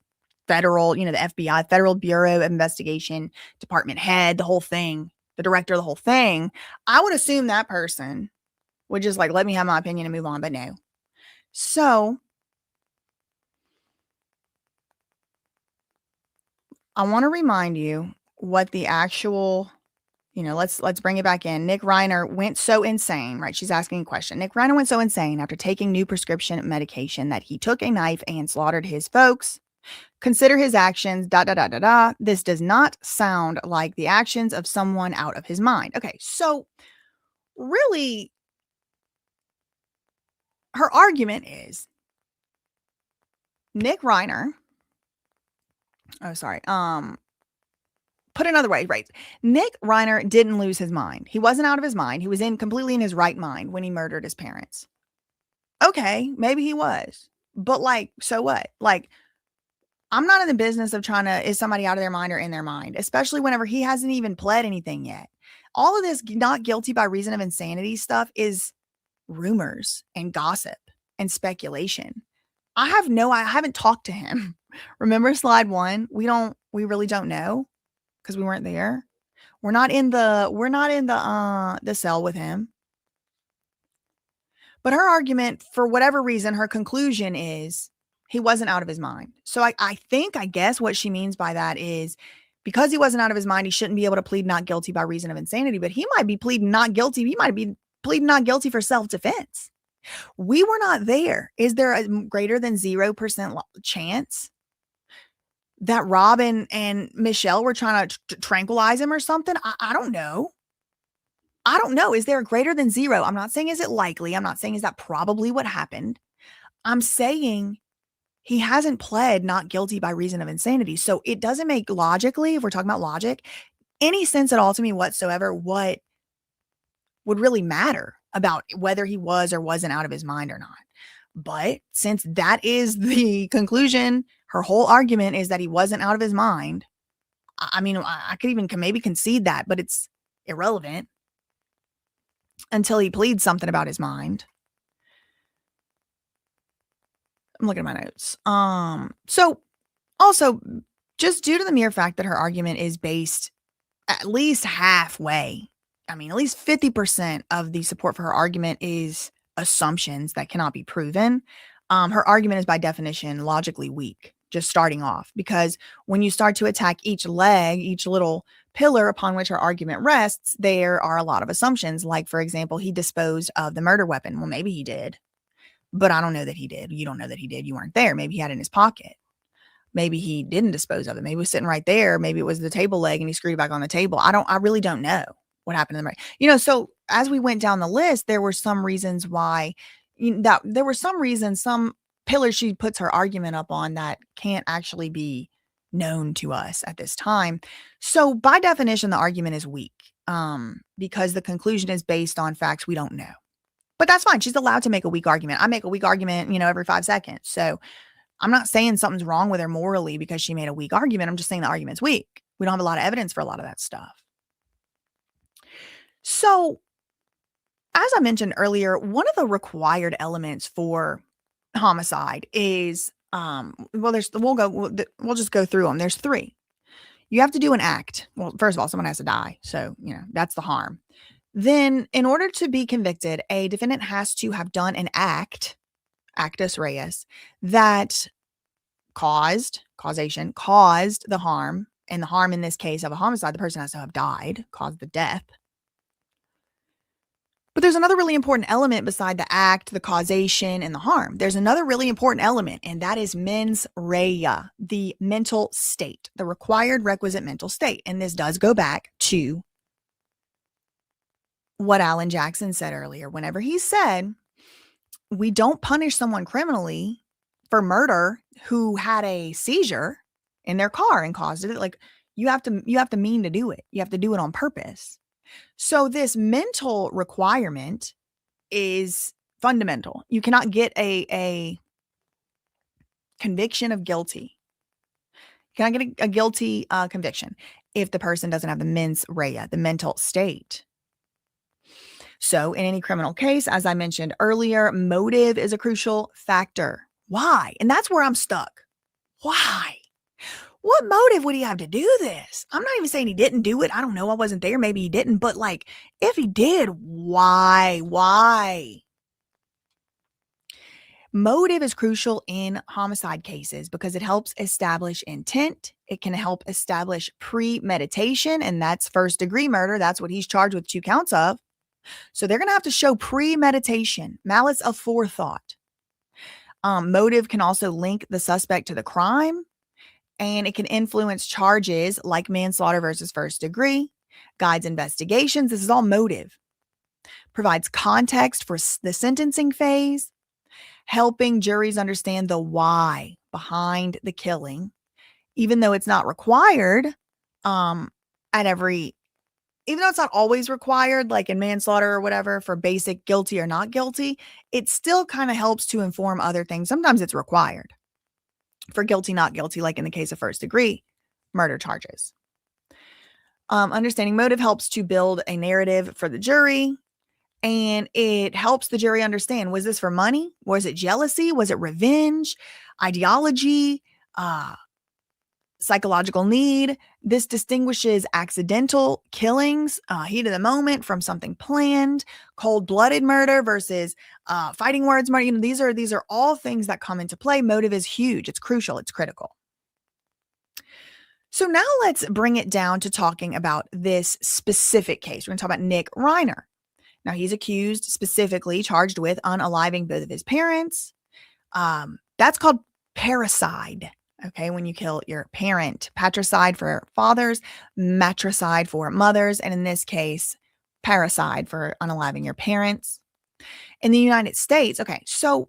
federal, the FBI, Federal Bureau of Investigation, department head, the whole thing, the director of the whole thing. I would assume that person would just let me have my opinion and move on, but no. So I want to remind you what the actual, let's bring it back in. Nick REINER went so insane, right? She's asking a question. Nick REINER went so insane after taking new prescription medication that he took a knife and slaughtered his folks. Consider his actions, ... This does not sound like the actions of someone out of his mind. Okay, so really, her argument is Nick REINER, put another way, right? Nick REINER didn't lose his mind. He wasn't out of his mind. He was completely in his right mind when he murdered his parents. Okay, maybe he was. But so what? I'm not in the business of is somebody out of their mind or in their mind, especially whenever he hasn't even pled anything yet. All of this not guilty by reason of insanity stuff is rumors and gossip and speculation. I haven't talked to him. Remember slide 1? We really don't know because we weren't there. We're not in the cell with him. But her argument, for whatever reason, her conclusion is he wasn't out of his mind. So I guess what she means by that is because he wasn't out of his mind, he shouldn't be able to plead not guilty by reason of insanity, but he might be pleading not guilty. He might be pleading not guilty for self-defense. We were not there. Is there a greater than 0% chance that Robin and Michelle were trying to tranquilize him or something? I don't know. I don't know. Is there a greater than 0? I'm not saying is it likely. I'm not saying is that probably what happened. I'm saying he hasn't pled not guilty by reason of insanity. So it doesn't make logically, if we're talking about logic, any sense at all to me whatsoever what would really matter about whether he was or wasn't out of his mind or not. But since that is the conclusion, her whole argument is that he wasn't out of his mind. I mean, I could even maybe concede that, but it's irrelevant until he pleads something about his mind. I'm looking at my notes. So also just due to the mere fact that her argument is based at least halfway, I mean, at least 50% of the support for her argument is assumptions that cannot be proven. Her argument is by definition logically weak, just starting off, because when you start to attack each leg, each little pillar upon which her argument rests, there are a lot of assumptions. Like, for example, he disposed of the murder weapon. Well, maybe he did, but I don't know that he did. You don't know that he did. You weren't there. Maybe he had it in his pocket. Maybe he didn't dispose of it. Maybe it was sitting right there. Maybe it was the table leg and he screwed it back on the table. I really don't know what happened to the murder. So as we went down the list, there were some reasons why some pillars she puts her argument up on that can't actually be known to us at this time. So by definition, the argument is weak, because the conclusion is based on facts we don't know. But that's fine. She's allowed to make a weak argument. I make a weak argument, every 5 seconds. So I'm not saying something's wrong with her morally because she made a weak argument. I'm just saying the argument's weak. We don't have a lot of evidence for a lot of that stuff. So as I mentioned earlier, one of the required elements for homicide is, we'll just go through them. There's 3. You have to do an act. Well, first of all, someone has to die. So, that's the harm. Then in order to be convicted, a defendant has to have done an act, actus reus, that caused the harm. And the harm in this case of a homicide, the person has to have died, caused the death. But there's another really important element beside the act, the causation, and the harm. There's another really important element, and that is mens rea, the mental state, the required requisite mental state. And this does go back to what Alan Jackson said earlier. Whenever he said, we don't punish someone criminally for murder who had a seizure in their car and caused it. Like, you have to mean to do it. You have to do it on purpose. So this mental requirement is fundamental. You cannot get a conviction of guilty. You cannot get a guilty conviction if the person doesn't have the mens rea, the mental state. So in any criminal case, as I mentioned earlier, motive is a crucial factor. Why? And that's where I'm stuck. Why? What motive would he have to do this? I'm not even saying he didn't do it. I don't know. I wasn't there. Maybe he didn't. But like, if he did, why? Why? Motive is crucial in homicide cases because it helps establish intent. It can help establish premeditation, and that's first-degree murder. That's what he's charged with 2 counts of. So they're going to have to show premeditation, malice aforethought. Motive can also link the suspect to the crime, and it can influence charges like manslaughter versus first degree, guides investigations. This is all motive. Provides context for the sentencing phase, helping juries understand the why behind the killing, even though it's not required even though it's not always required, like in manslaughter or whatever, for basic guilty or not guilty, it still kind of helps to inform other things. Sometimes it's required for guilty, not guilty, like in the case of first degree murder charges. Understanding motive helps to build a narrative for the jury, and it helps the jury understand, was this for money? Was it jealousy? Was it revenge? Ideology? Psychological need? This distinguishes accidental killings, heat of the moment, from something planned, cold-blooded murder versus fighting words murder. You know, these are all things that come into play. Motive is huge. It's crucial. It's critical. So now let's bring it down to talking about this specific case. We're going to talk about Nick REINER. Now, he's accused, specifically charged with unaliving both of his parents. That's called parricide. Okay, when you kill your parent. Patricide for fathers, matricide for mothers, and in this case, parricide for unaliving your parents. In the United States, okay, so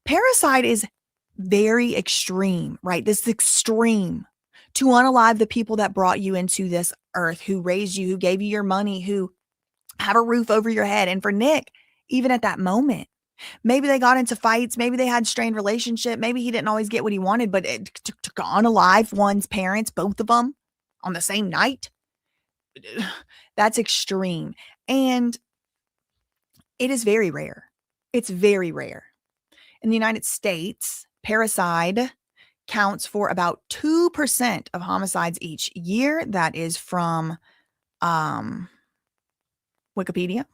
parricide is very extreme, right? This is extreme. To unalive the people that brought you into this earth, who raised you, who gave you your money, who have a roof over your head. And for Nick, even at that moment, maybe they got into fights. Maybe they had strained relationship. Maybe he didn't always get what he wanted, but to unalive one's parents, both of them, on the same night, that's extreme. And it is very rare. It's very rare. In the United States, parricide counts for about 2% of homicides each year. That is from Wikipedia.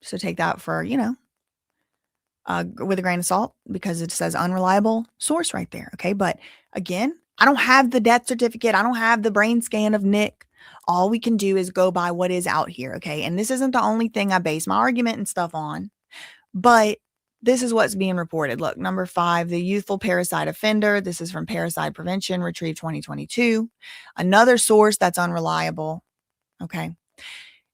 So take that for, with a grain of salt, because it says unreliable source right there. Okay. But again, I don't have the death certificate. I don't have the brain scan of Nick. All we can do is go by what is out here. Okay. And this isn't the only thing I base my argument and stuff on, but this is what's being reported. Look, number 5, the youthful parricide offender. This is from Parricide Prevention, retrieved 2022. Another source that's unreliable. Okay.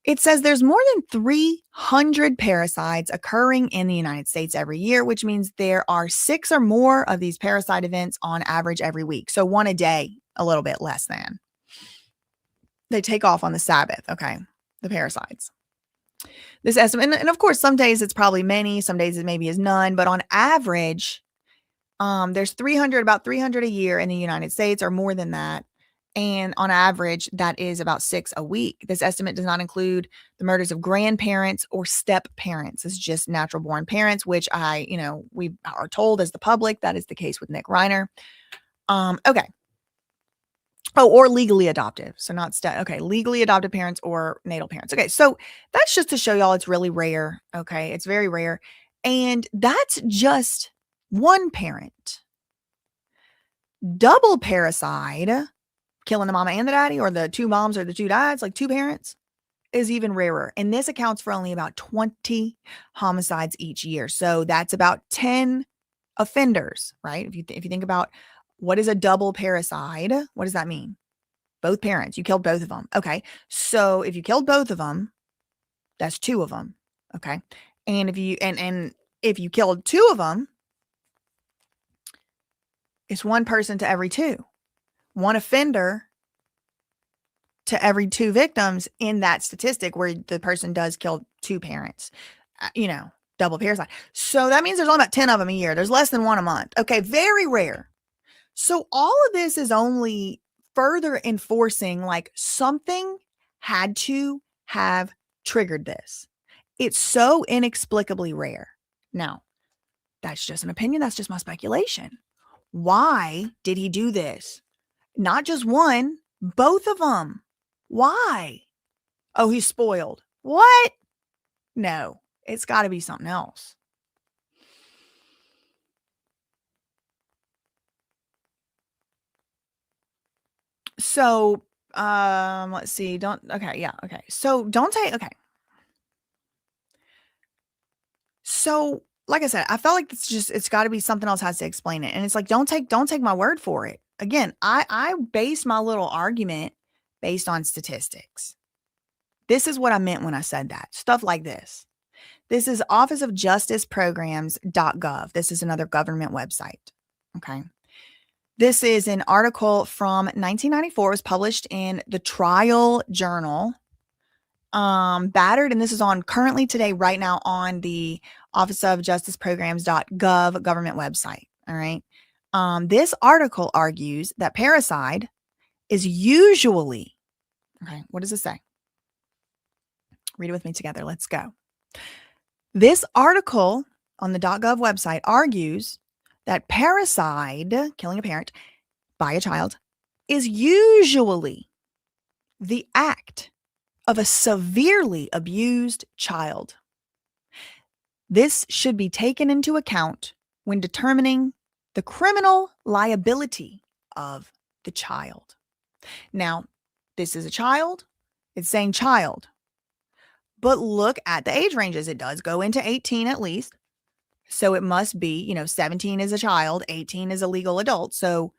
It says there's more than 300 parricides occurring in the United States every year, which means there are 6 or more of these parricide events on average every week. So 1 a day, a little bit less than. They take off on the Sabbath, okay, the parricides. This estimate, and of course, some days it's probably many, some days it maybe is none, but on average, there's about 300 a year in the United States, or more than that. And on average, that is about 6 a week. This estimate does not include the murders of grandparents or step parents. It's just natural born parents, which we are told as the public, that is the case with Nick REINER. Okay. Oh, or legally adoptive. So not legally adopted parents or natal parents. Okay. So that's just to show y'all it's really rare. Okay. It's very rare. And that's just one parent. Double parricide, killing the mama and the daddy, or the 2 moms or the 2 dads, like 2 parents. is even rarer. And this accounts for only about 20 homicides each year. So that's about 10 offenders, right? If you think about what is a double parricide, what does that mean? Both parents, you killed both of them. Okay. So if you killed both of them, that's 2 of them. Okay. And if you if you killed 2 of them, it's 1 person to every 2. 1 offender to every 2 victims in that statistic where the person does kill 2 parents. Double parricide. So that means there's only about 10 of them a year. There's less than 1 a month. Okay, very rare. So all of this is only further enforcing like something had to have triggered this. It's so inexplicably rare. Now, that's just an opinion. That's just my speculation. Why did he do this? Not just 1, both of them. Why? Oh, he's spoiled. What? No, it's got to be something else. So, let's see. So So, like I said, I felt like it's got to be something else has to explain it. And it's like, don't take my word for it. Again, I based my little argument based on statistics. This is what I meant when I said that. Stuff like this. This is officeofjusticeprograms.gov. This is another government website. Okay. This is an article from 1994. It was published in the Trial Journal. Battered, and this is on currently today, right now on the officeofjusticeprograms.gov government website. All right. This article argues that parricide is usually, okay, what does it say? Read it with me together. Let's go. This article on the .gov website argues that parricide, killing a parent by a child, is usually the act of a severely abused child. This should be taken into account when determining the criminal liability of the child. Now, this is a child. It's saying child. But look at the age ranges. It does go into 18 at least. So it must be, 17 is a child, 18 is a legal adult. So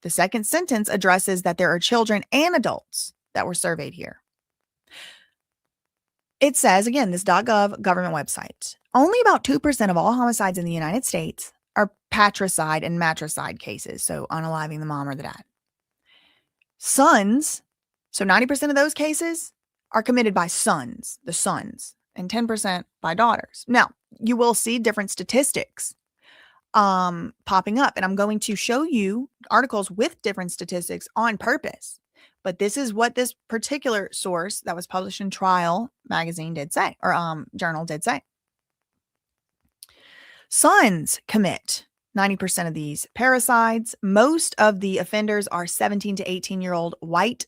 the second sentence addresses that there are children and adults that were surveyed here. It says, again, this .gov government website, only about 2% of all homicides in the United States are patricide and matricide cases. So unaliving the mom or the dad. Sons, so 90% of those cases are committed by sons, the sons, and 10% by daughters. Now, you will see different statistics popping up, and I'm going to show you articles with different statistics on purpose. But this is what this particular source that was published in Trial magazine did say, or journal did say. Sons commit 90% of these parricides. Most of the offenders are 17 to 18-year-old white,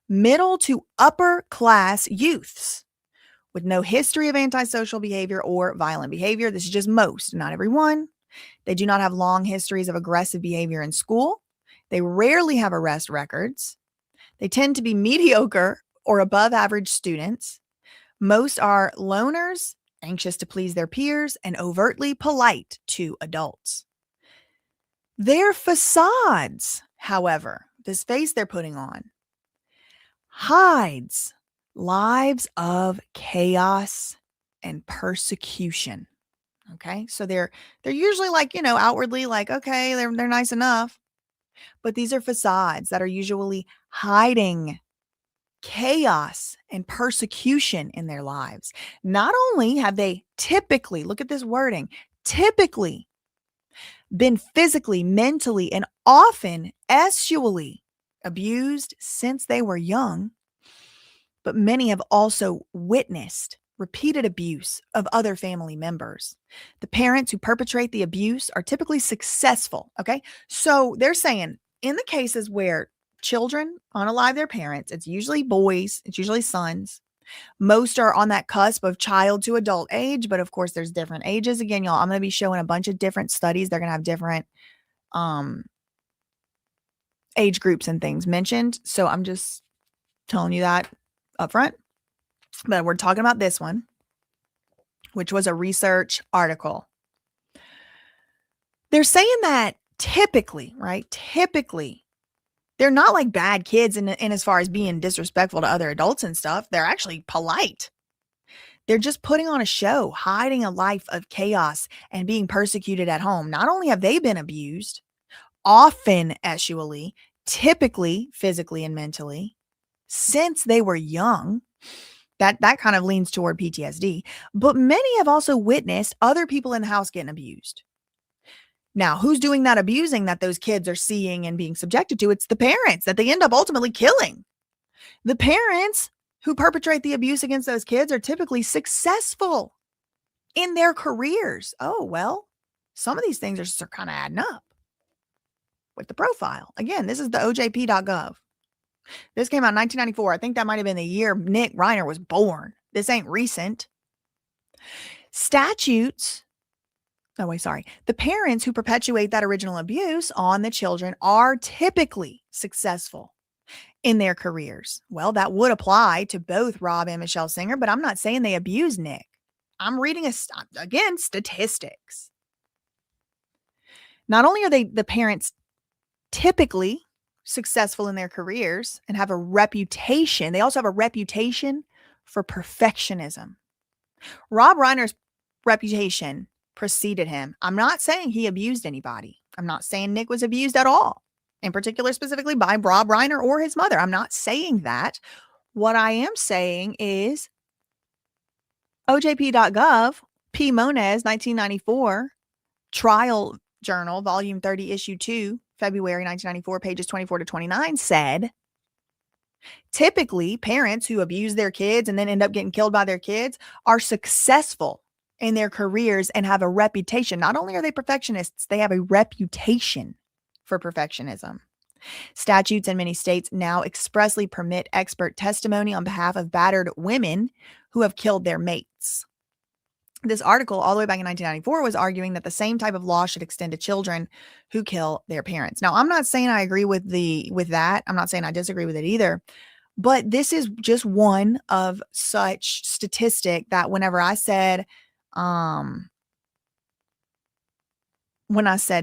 middle to upper class youths with no history of antisocial behavior or violent behavior. This is just most, not everyone. They do not have long histories of aggressive behavior in school. They rarely have arrest records. They tend to be mediocre or above average students. Most are loners, anxious to please their peers, and overtly polite to adults. Their facades, however, this face they're putting on, hides lives of chaos and persecution. Okay, so they're usually like, outwardly like, okay, they're nice enough. But these are facades that are usually hiding chaos and persecution in their lives. Not only have they typically, look at this wording, typically been physically, mentally, and often sexually abused since they were young, but many have also witnessed repeated abuse of other family members. The parents who perpetrate the abuse are typically successful. Okay. So they're saying in the cases where children unalive their parents, it's usually boys, it's usually sons. Most are on that cusp of child to adult age, but of course there's different ages. Again, y'all, I'm going to be showing a bunch of different studies. They're going to have different age groups and things mentioned. So I'm just telling you that up front. But we're talking about this one, which was a research article. They're saying that typically, right? Typically, they're not like bad kids in as far as being disrespectful to other adults and stuff. They're actually polite. They're just putting on a show, hiding a life of chaos and being persecuted at home. Not only have they been abused, often sexually, typically physically and mentally, since they were young. That kind of leans toward PTSD. But many have also witnessed other people in the house getting abused. Now, who's doing that abusing that those kids are seeing and being subjected to? It's the parents that they end up ultimately killing. The parents who perpetrate the abuse against those kids are typically successful in their careers. Oh, well, some of these things are kind of adding up with the profile. Again, this is the OJP.gov. This came out in 1994. I think that might have been the year Nick REINER was born. This ain't recent. Statutes. Oh, wait, sorry. The parents who perpetuate that original abuse on the children are typically successful in their careers. Well, that would apply to both Rob and Michelle Singer, but I'm not saying they abuse Nick. I'm reading, again, statistics. Not only are the parents typically successful in their careers and have a reputation, they also have a reputation for perfectionism. Rob Reiner's reputation preceded him. I'm not saying he abused anybody. I'm not saying Nick was abused at all, in particular, specifically by Rob Reiner or his mother. I'm not saying that. What I am saying is OJP.gov, P. Moniz, 1994, Trial Journal, Volume 30, Issue 2, February 1994, pages 24 to 29, said, typically, parents who abuse their kids and then end up getting killed by their kids are successful in their careers and have a reputation. Not only are they perfectionists, they have a reputation for perfectionism. Statutes in many states now expressly permit expert testimony on behalf of battered women who have killed their mates. This article, all the way back in 1994, was arguing that the same type of law should extend to children who kill their parents. Now, I'm not saying I agree with that. I'm not saying I disagree with it either. But this is just one of such statistic that whenever I said,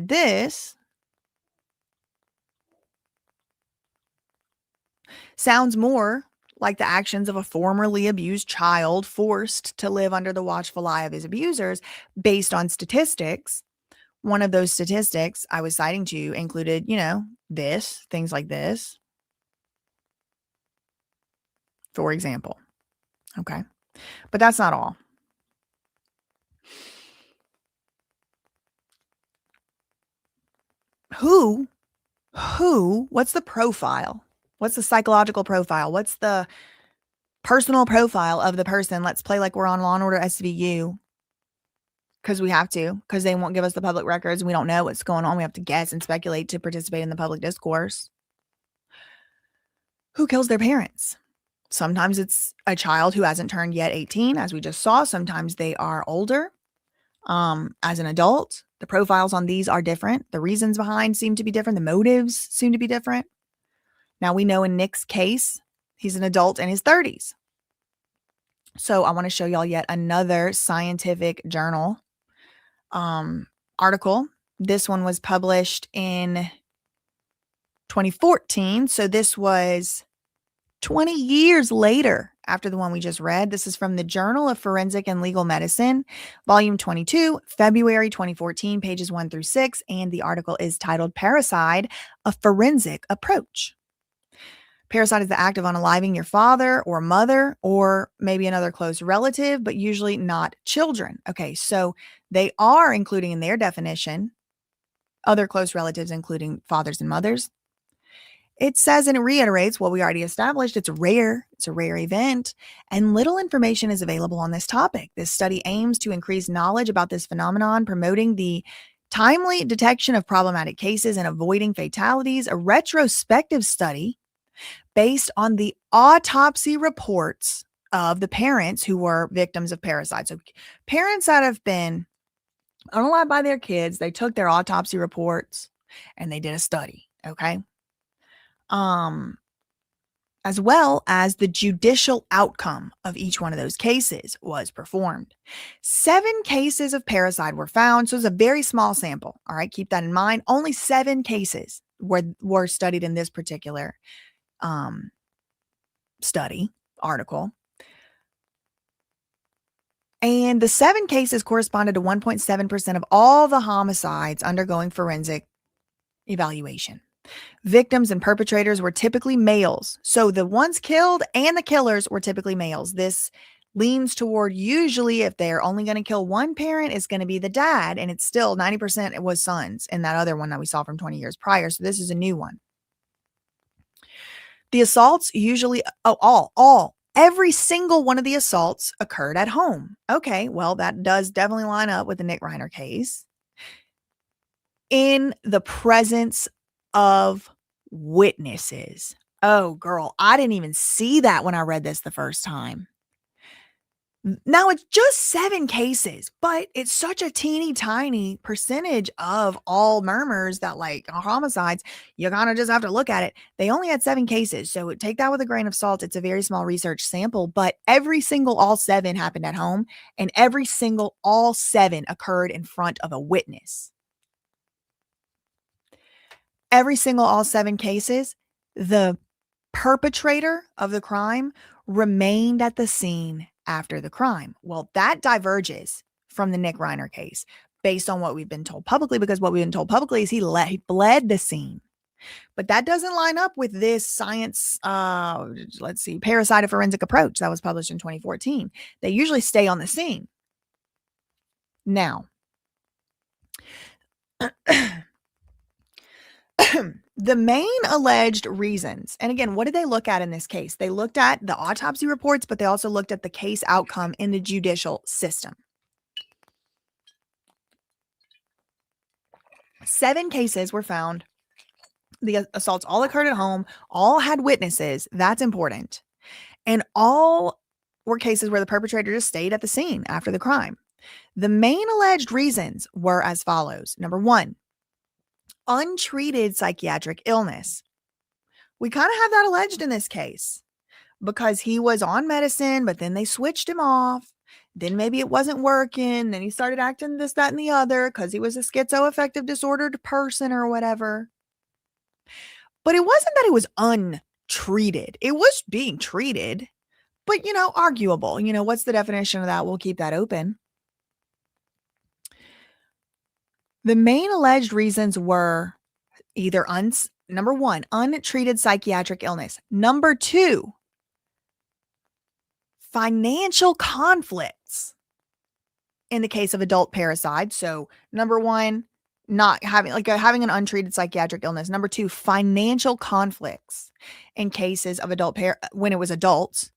this sounds more like the actions of a formerly abused child forced to live under the watchful eye of his abusers based on statistics. One of those statistics I was citing to you included, things like this, for example. Okay. But that's not all. What's the profile? What's the psychological profile? What's the personal profile of the person? Let's play like we're on Law & Order SVU. Because we have to. Because they won't give us the public records. And we don't know what's going on. We have to guess and speculate to participate in the public discourse. Who kills their parents? Sometimes it's a child who hasn't turned yet 18, as we just saw. Sometimes they are older. As an adult, the profiles on these are different. The reasons behind seem to be different. The motives seem to be different. Now, we know in Nick's case, he's an adult in his 30s. So I want to show y'all yet another scientific journal article. This one was published in 2014. So this was 20 years later after the one we just read. This is from the Journal of Forensic and Legal Medicine, Volume 22, February 2014, pages 1 through 6. And the article is titled Parricide, a Forensic Approach. Parricide is the act of unaliving your father or mother or maybe another close relative, but usually not children. Okay, so they are including in their definition other close relatives, including fathers and mothers. It says, and it reiterates what we already established, it's rare. It's a rare event, and little information is available on this topic. This study aims to increase knowledge about this phenomenon, promoting the timely detection of problematic cases and avoiding fatalities. A retrospective study based on the autopsy reports of the parents who were victims of parricide. So parents that have been unalived by their kids, they took their autopsy reports and they did a study. Okay. as well as the judicial outcome of each one of those cases was performed. 7 cases of parricide were found, so it's a very small sample. All right, keep that in mind. Only 7 cases were studied in this particular study article. And the 7 cases corresponded to 1.7% of all the homicides undergoing forensic evaluation. Victims and perpetrators were typically males. So the ones killed and the killers were typically males. This leans toward usually if they're only going to kill one parent, it's going to be the dad. And it's still 90% it was sons in that other one that we saw from 20 years prior. So this is a new one. The assaults usually, every single one of the assaults occurred at home. Okay, well, that does definitely line up with the Nick Reiner case. In the presence of witnesses. Oh, girl, I didn't even see that when I read this the first time. Now, it's just 7 cases, but it's such a teeny tiny percentage of all murmurs that like homicides. You kind of just have to look at it. They only had 7 cases, so take that with a grain of salt. It's a very small research sample, but all 7 happened at home, and all 7 occurred in front of a witness. All 7 cases, the perpetrator of the crime remained at the scene after the crime. Well, that diverges from the Nick Reiner case based on what we've been told publicly, because what we've been told publicly is he bled the scene. But that doesn't line up with this science, parricide forensic approach that was published in 2014. They usually stay on the scene. Now, the main alleged reasons, and again, what did they look at in this case? They looked at the autopsy reports, but they also looked at the case outcome in the judicial system. 7 cases were found. The assaults all occurred at home, all had witnesses. That's important. And all were cases where the perpetrator just stayed at the scene after the crime. The main alleged reasons were as follows. Number 1, untreated psychiatric illness. We kind of have that alleged in this case because he was on medicine, but then they switched him off. Then maybe it wasn't working. Then he started acting this, that, and the other because he was a schizoaffective disordered person or whatever. But it wasn't that it was untreated. It was being treated, but, arguable. What's the definition of that? We'll keep that open. The main alleged reasons were either number 1, untreated psychiatric illness. Number 2, financial conflicts in the case of adult parricide. So number 1, not having having an untreated psychiatric illness. Number 2, financial conflicts in cases of when it was adults.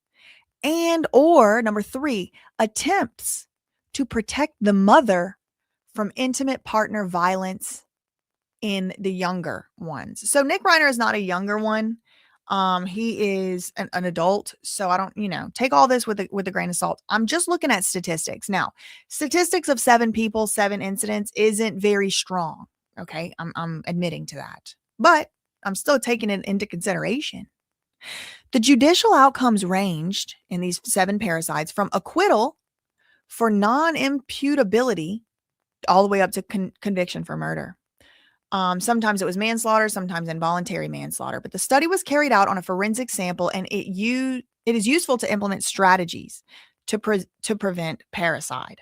And or number 3, attempts to protect the mother from intimate partner violence in the younger ones. So Nick Reiner is not a younger one. He is an adult. So I don't, take all this with a grain of salt. I'm just looking at statistics. Now, statistics of 7 people, 7 incidents isn't very strong. Okay. I'm admitting to that, but I'm still taking it into consideration. The judicial outcomes ranged in these 7 parricides from acquittal for non-imputability all the way up to conviction for murder. Sometimes it was manslaughter, sometimes involuntary manslaughter, but the study was carried out on a forensic sample, and it is useful to implement strategies to prevent parricide.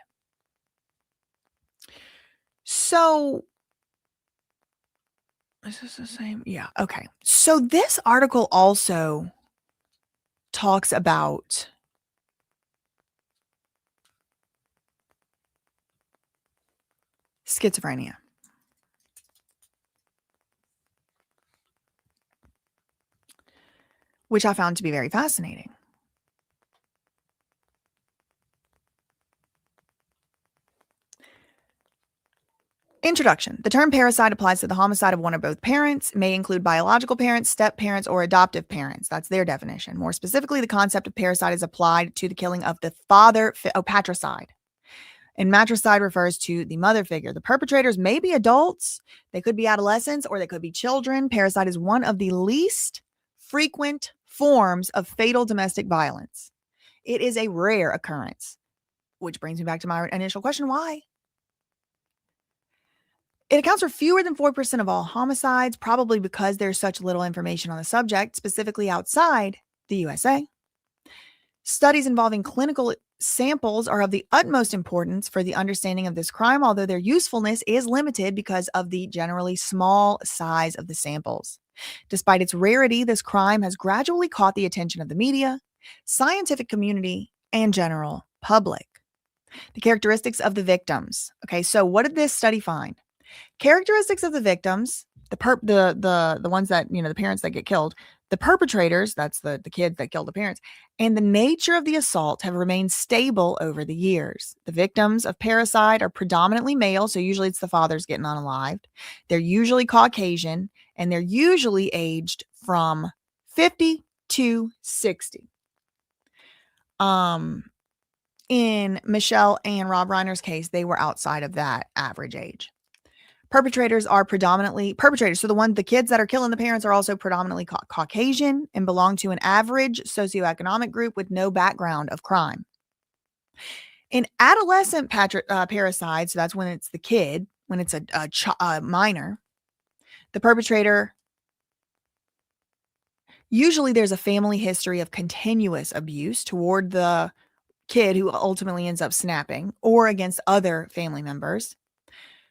So, is this the same? Yeah. Okay. So this article also talks about schizophrenia. Which I found to be very fascinating. Introduction. The term parricide applies to the homicide of one or both parents, may include biological parents, step parents, or adoptive parents. That's their definition. More specifically, the concept of parricide is applied to the killing of the father, patricide. And matricide refers to the mother figure. The perpetrators may be adults, they could be adolescents, or they could be children. Parricide is one of the least frequent forms of fatal domestic violence. It is a rare occurrence, which brings me back to my initial question, why? It accounts for fewer than 4% of all homicides, probably because there's such little information on the subject, specifically outside the USA. Studies involving clinical samples are of the utmost importance for the understanding of this crime, although their usefulness is limited because of the generally small size of the samples. Despite its rarity, this crime has gradually caught the attention of the media, scientific community, and general public. The characteristics of the victims. Okay, so what did this study find? Characteristics of the victims, the ones that, the parents that get killed, the perpetrators, that's the kids that killed the parents, and the nature of the assault have remained stable over the years. The victims of parricide are predominantly male, so usually it's the fathers getting unalived. They're usually Caucasian, and they're usually aged from 50 to 60. In Michelle and Rob Reiner's case, they were outside of that average age. Perpetrators are predominantly perpetrators. So the kids that are killing the parents are also predominantly Caucasian and belong to an average socioeconomic group with no background of crime. In adolescent parricide, so that's when it's the kid, when it's a minor, the perpetrator, usually there's a family history of continuous abuse toward the kid who ultimately ends up snapping or against other family members.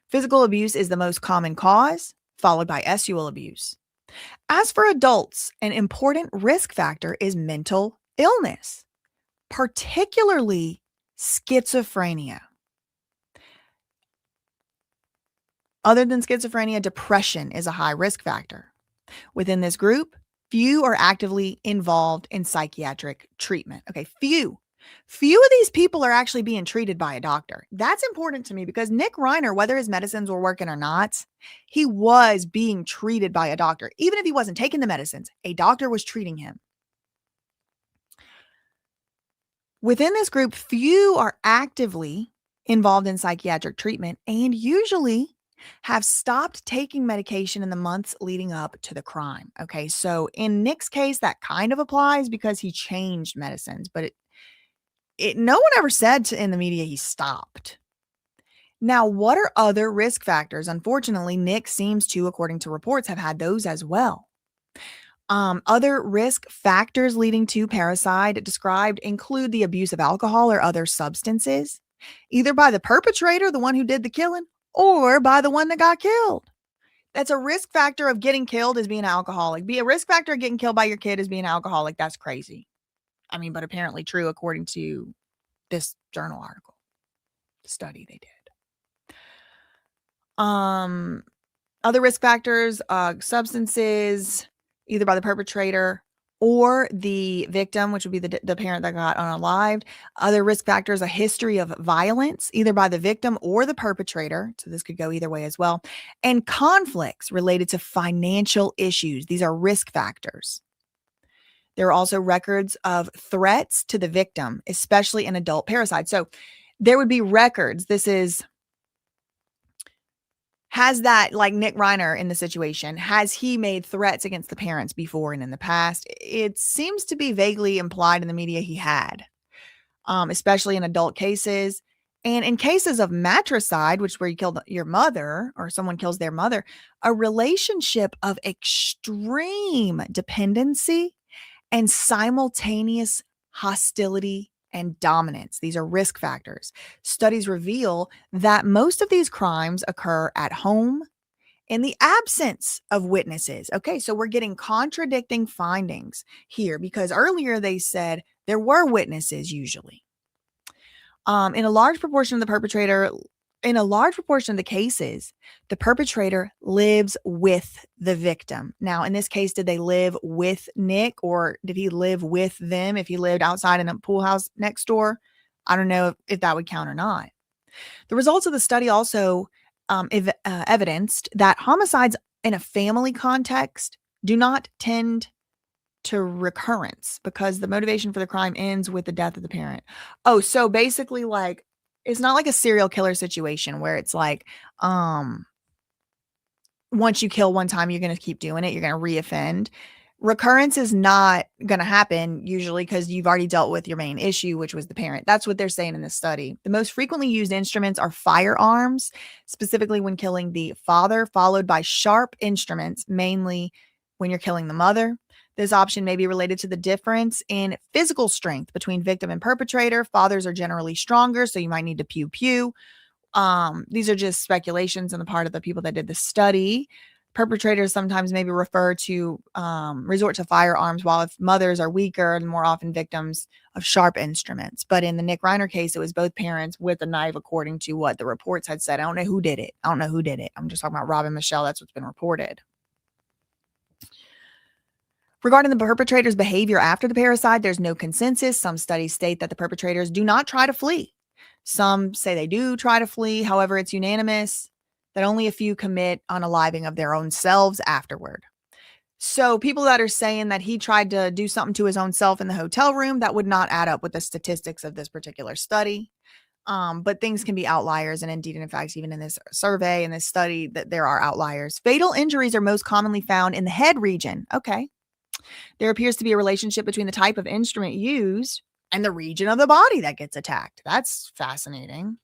Physical abuse is the most common cause, followed by sexual abuse. As for adults, an important risk factor is mental illness, particularly schizophrenia. Other than schizophrenia, depression is a high risk factor. Within this group, few are actively involved in psychiatric treatment. Okay, few of these people are actually being treated by a doctor. That's important to me because Nick Reiner, whether his medicines were working or not, he was being treated by a doctor. Even if he wasn't taking the medicines, a doctor was treating him. Within this group, few are actively involved in psychiatric treatment and usually have stopped taking medication in the months leading up to the crime. Okay, so in Nick's case, that kind of applies because he changed medicines, but no one ever said in the media he stopped. Now, what are other risk factors? Unfortunately, Nick seems to, according to reports, have had those as well. Other risk factors leading to parricide described include the abuse of alcohol or other substances, either by the perpetrator, the one who did the killing, or by the one that got killed. That's a risk factor of getting killed is being an alcoholic. Be a risk factor of getting killed by your kid is being an alcoholic. That's crazy. I mean, but apparently true according to this journal article, study they did. Other risk factors, substances, either by the perpetrator or the victim, which would be the parent that got unalived. Other risk factors, a history of violence, either by the victim or the perpetrator. So this could go either way as well. And conflicts related to financial issues. These are risk factors. There are also records of threats to the victim, especially in adult parricide. So there would be records. Has that, like Nick Reiner in the situation, has he made threats against the parents before and in the past? It seems to be vaguely implied in the media he had, especially in adult cases. And in cases of matricide, which is where you kill your mother or someone kills their mother, a relationship of extreme dependency and simultaneous hostility and dominance. These are risk factors. Studies reveal that most of these crimes occur at home in the absence of witnesses. Okay, so we're getting contradicting findings here because earlier they said there were witnesses usually. In a large proportion of the cases, the perpetrator lives with the victim. Now, in this case, did they live with Nick or did he live with them if he lived outside in a pool house next door? I don't know if that would count or not. The results of the study also evidenced that homicides in a family context do not tend to recurrence because the motivation for the crime ends with the death of the parent. Oh, so basically like, it's not like a serial killer situation where it's like, once you kill one time, you're going to keep doing it. You're going to reoffend. Recurrence is not going to happen usually because you've already dealt with your main issue, which was the parent. That's what they're saying in this study. The most frequently used instruments are firearms, specifically when killing the father, followed by sharp instruments, mainly when you're killing the mother. This option may be related to the difference in physical strength between victim and perpetrator. Fathers are generally stronger, so you might need to pew pew. These are just speculations on the part of the people that did the study. Perpetrators sometimes maybe resort to firearms, while if mothers are weaker and more often victims of sharp instruments. But in the Nick Reiner case, it was both parents with a knife, according to what the reports had said. I don't know who did it. I'm just talking about Rob and Michelle. That's what's been reported. Regarding the perpetrator's behavior after the parricide, there's no consensus. Some studies state that the perpetrators do not try to flee. Some say they do try to flee. However, it's unanimous that only a few commit unaliving of their own selves afterward. So people that are saying that he tried to do something to his own self in the hotel room, that would not add up with the statistics of this particular study. But things can be outliers. And indeed, and in fact, even in this survey, in this study, that there are outliers. Fatal injuries are most commonly found in the head region. Okay. There appears to be a relationship between the type of instrument used and the region of the body that gets attacked. That's fascinating.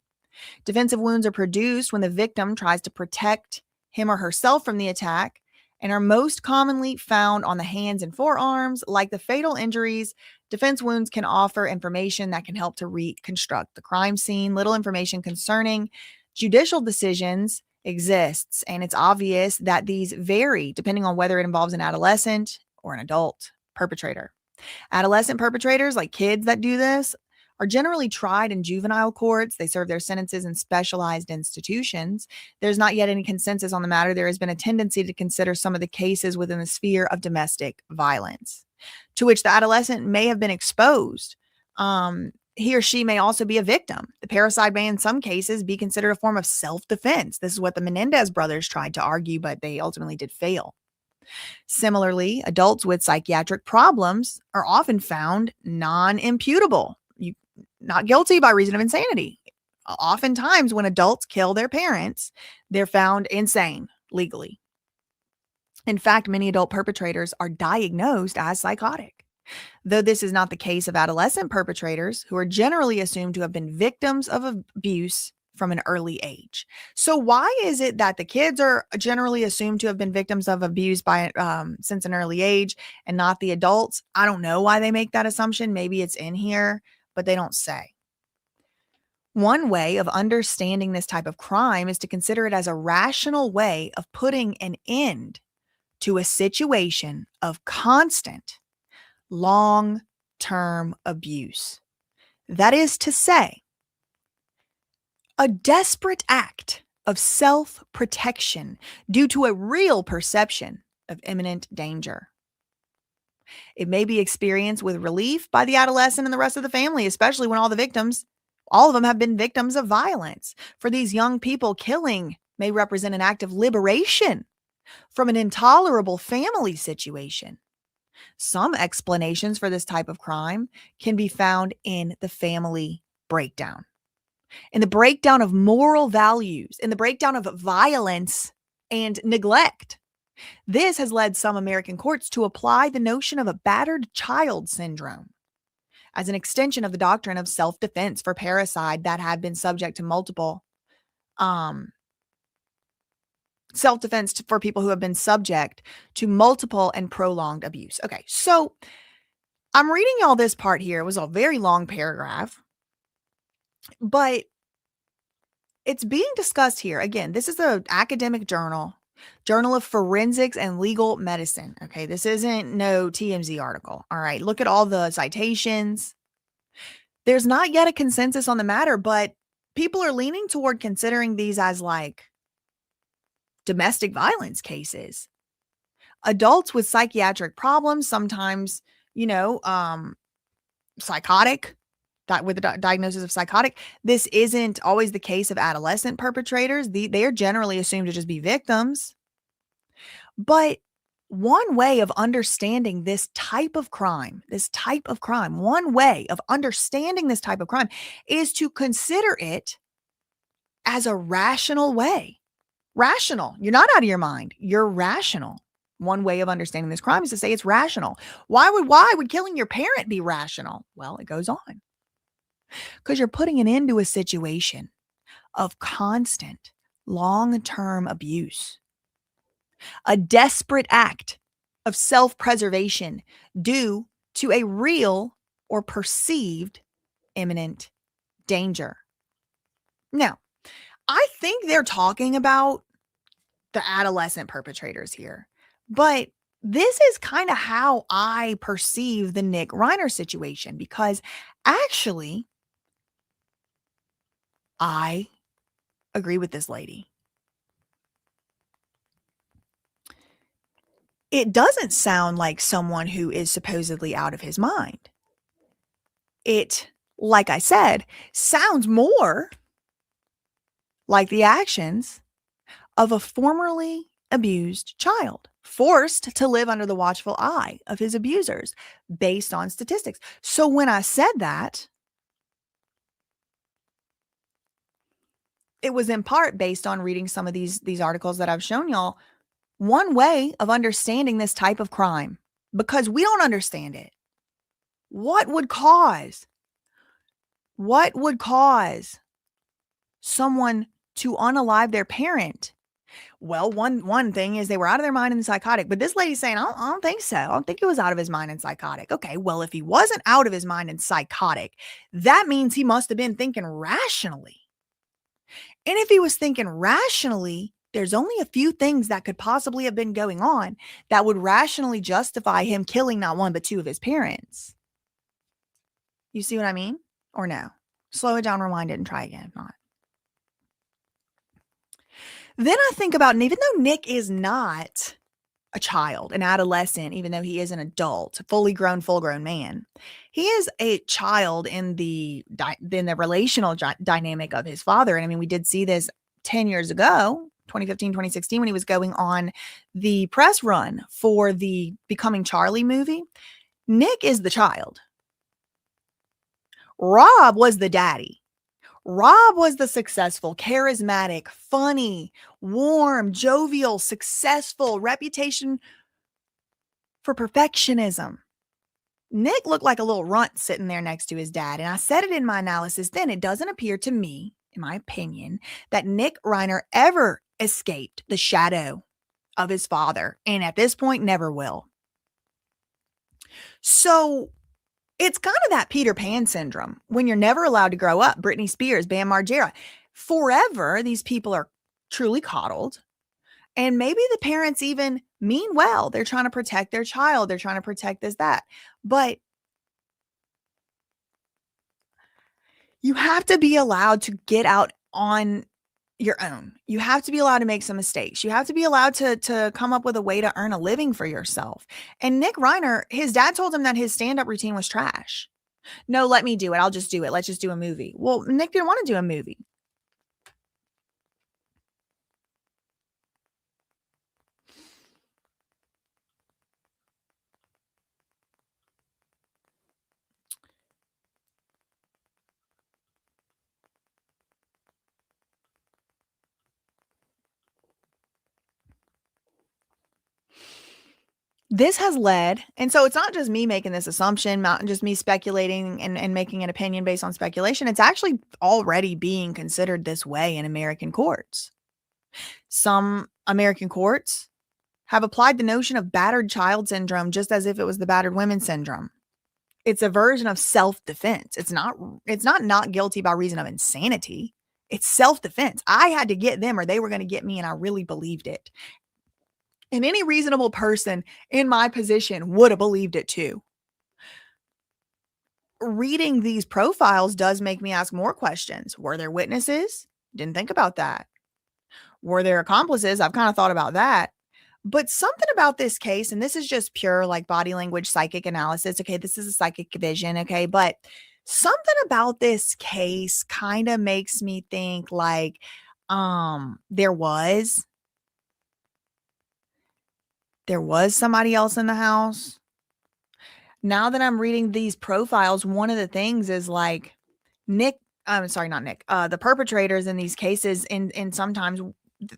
Defensive wounds are produced when the victim tries to protect him or herself from the attack and are most commonly found on the hands and forearms. Like the fatal injuries, defense wounds can offer information that can help to reconstruct the crime scene. Little information concerning judicial decisions exists, and it's obvious that these vary depending on whether it involves an adolescent or an adult perpetrator. Adolescent perpetrators, like kids that do this, are generally tried in juvenile courts. They serve their sentences in specialized institutions. There's not yet any consensus on the matter. There has been a tendency to consider some of the cases within the sphere of domestic violence, to which the adolescent may have been exposed. He or she may also be a victim. The parricide may in some cases be considered a form of self-defense. This is what the Menendez brothers tried to argue, but they ultimately did fail. Similarly, adults with psychiatric problems are often found non-imputable, not guilty by reason of insanity. Oftentimes, when adults kill their parents, they're found insane legally. In fact, many adult perpetrators are diagnosed as psychotic. Though this is not the case of adolescent perpetrators, who are generally assumed to have been victims of abuse from an early age. So why is it that the kids are generally assumed to have been victims of abuse since an early age and not the adults? I don't know why they make that assumption. Maybe it's in here, but they don't say. One way of understanding this type of crime is to consider it as a rational way of putting an end to a situation of constant, long-term abuse. That is to say, a desperate act of self-protection due to a real perception of imminent danger. It may be experienced with relief by the adolescent and the rest of the family, especially when all of them have been victims of violence. For these young people, killing may represent an act of liberation from an intolerable family situation. Some explanations for this type of crime can be found in the family breakdown, in the breakdown of moral values, in the breakdown of violence and neglect. This has led some American courts to apply the notion of a battered child syndrome as an extension of the doctrine of self-defense for parricide that have been subject to multiple self-defense for people who have been subject to multiple and prolonged abuse. Okay, so I'm reading y'all this part here. It was a very long paragraph, but it's being discussed here. Again, this is an academic journal of Forensics and Legal Medicine. Okay, this isn't no TMZ article. All right, look at all the citations. There's not yet a consensus on the matter, but people are leaning toward considering these as like domestic violence cases. Adults with psychiatric problems, sometimes, psychotic, with a diagnosis of psychotic. This isn't always the case of adolescent perpetrators. They are generally assumed to just be victims. But one way of understanding this type of crime, one way of understanding this type of crime is to consider it as a rational way. Rational. You're not out of your mind. You're rational. One way of understanding this crime is to say it's rational. Why would killing your parent be rational? Well, it goes on. Because you're putting an end to a situation of constant, long-term abuse. A desperate act of self-preservation due to a real or perceived imminent danger. Now, I think they're talking about the adolescent perpetrators here, but this is kind of how I perceive the Nick Reiner situation, because actually, I agree with this lady. It doesn't sound like someone who is supposedly out of his mind. It, like I said, sounds more like the actions of a formerly abused child, forced to live under the watchful eye of his abusers based on statistics. So when I said that, it was in part based on reading some of these articles that I've shown y'all. One way of understanding this type of crime, because we don't understand it. What would cause someone to unalive their parent? Well, one thing is they were out of their mind and psychotic. But this lady's saying, I don't think so. I don't think he was out of his mind and psychotic. Okay, well, if he wasn't out of his mind and psychotic, that means he must have been thinking rationally. And if he was thinking rationally, there's only a few things that could possibly have been going on that would rationally justify him killing not one, but two of his parents. You see what I mean? Or no? Slow it down, rewind it, and try again. If not. Then I think about, and even though Nick is not a child, an adolescent, even though he is an adult, fully grown, full-grown man, he is a child in the relational dynamic of his father. And I mean, we did see this 10 years ago, 2015, 2016, when he was going on the press run for the Becoming Charlie movie. Nick is the child. Rob was the daddy. Rob was the successful, charismatic, funny, warm, jovial, successful, reputation for perfectionism. Nick looked like a little runt sitting there next to his dad. And I said it in my analysis then. It doesn't appear to me, in my opinion, that Nick Reiner ever escaped the shadow of his father. And at this point, never will. So it's kind of that Peter Pan syndrome when you're never allowed to grow up. Britney Spears, Bam Margera. Forever, these people are truly coddled. And maybe the parents even mean well. They're trying to protect their child. They're trying to protect this, that. But you have to be allowed to get out on your own. You have to be allowed to make some mistakes. You have to be allowed to come up with a way to earn a living for yourself. And Nick Reiner, his dad told him that his stand-up routine was trash. No, let me do it. I'll just do it. Let's just do a movie. Well, Nick didn't want to do a movie. This has led, and so it's not just me making this assumption, not just me speculating and making an opinion based on speculation. It's actually already being considered this way in American courts. Some American courts have applied the notion of battered child syndrome just as if it was the battered women syndrome. It's a version of self-defense. It's not guilty by reason of insanity. It's self-defense. I had to get them or they were going to get me, and I really believed it. And any reasonable person in my position would have believed it too. Reading these profiles does make me ask more questions. Were there witnesses? Didn't think about that. Were there accomplices? I've kind of thought about that. But something about this case, and this is just pure like body language, psychic analysis. Okay, this is a psychic vision. Okay, but something about this case kind of makes me think like there was somebody else in the house. Now that I'm reading these profiles, one of the things is like the perpetrators in these cases, and sometimes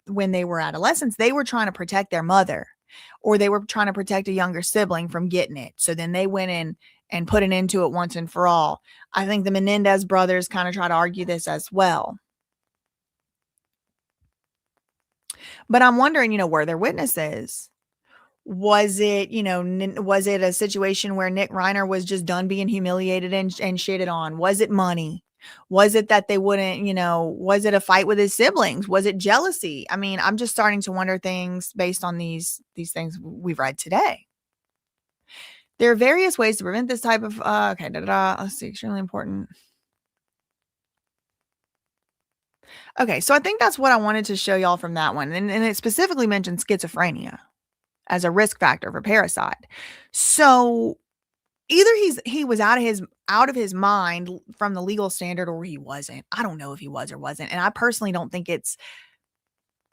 when they were adolescents, they were trying to protect their mother. or they were trying to protect a younger sibling from getting it. So then they went in and put an end to it once and for all. I think the Menendez brothers kind of try to argue this as well. But I'm wondering, were there witnesses? Was it, was it a situation where Nick Reiner was just done being humiliated and shitted on? Was it money? Was it that they wouldn't, was it a fight with his siblings? Was it jealousy? I mean, I'm just starting to wonder things based on these things we've read today. There are various ways to prevent this type of, let's see, extremely important. Okay, so I think that's what I wanted to show y'all from that one. And it specifically mentioned schizophrenia as a risk factor for parricide. So either he was out of his mind from the legal standard, or he wasn't. I don't know if he was or wasn't. And I personally don't think it's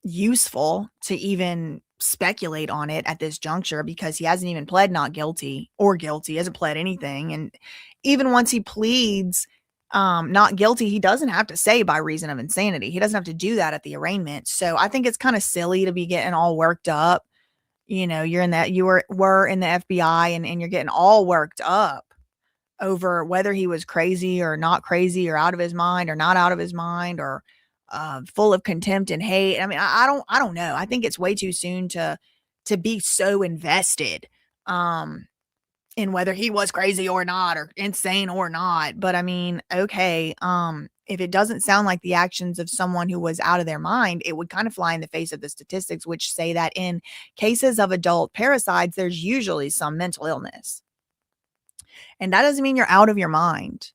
useful to even speculate on it at this juncture, because he hasn't even pled not guilty or guilty. He hasn't pled anything. And even once he pleads not guilty, he doesn't have to say by reason of insanity. He doesn't have to do that at the arraignment. So I think it's kind of silly to be getting all worked up. You're in that, you were in the FBI and you're getting all worked up over whether he was crazy or not crazy, or out of his mind or not out of his mind, or full of contempt and hate. I mean, I don't know. I think it's way too soon to be so invested in whether he was crazy or not, or insane or not. But I mean, okay, if it doesn't sound like the actions of someone who was out of their mind, it would kind of fly in the face of the statistics, which say that in cases of adult parricides, there's usually some mental illness. And that doesn't mean you're out of your mind,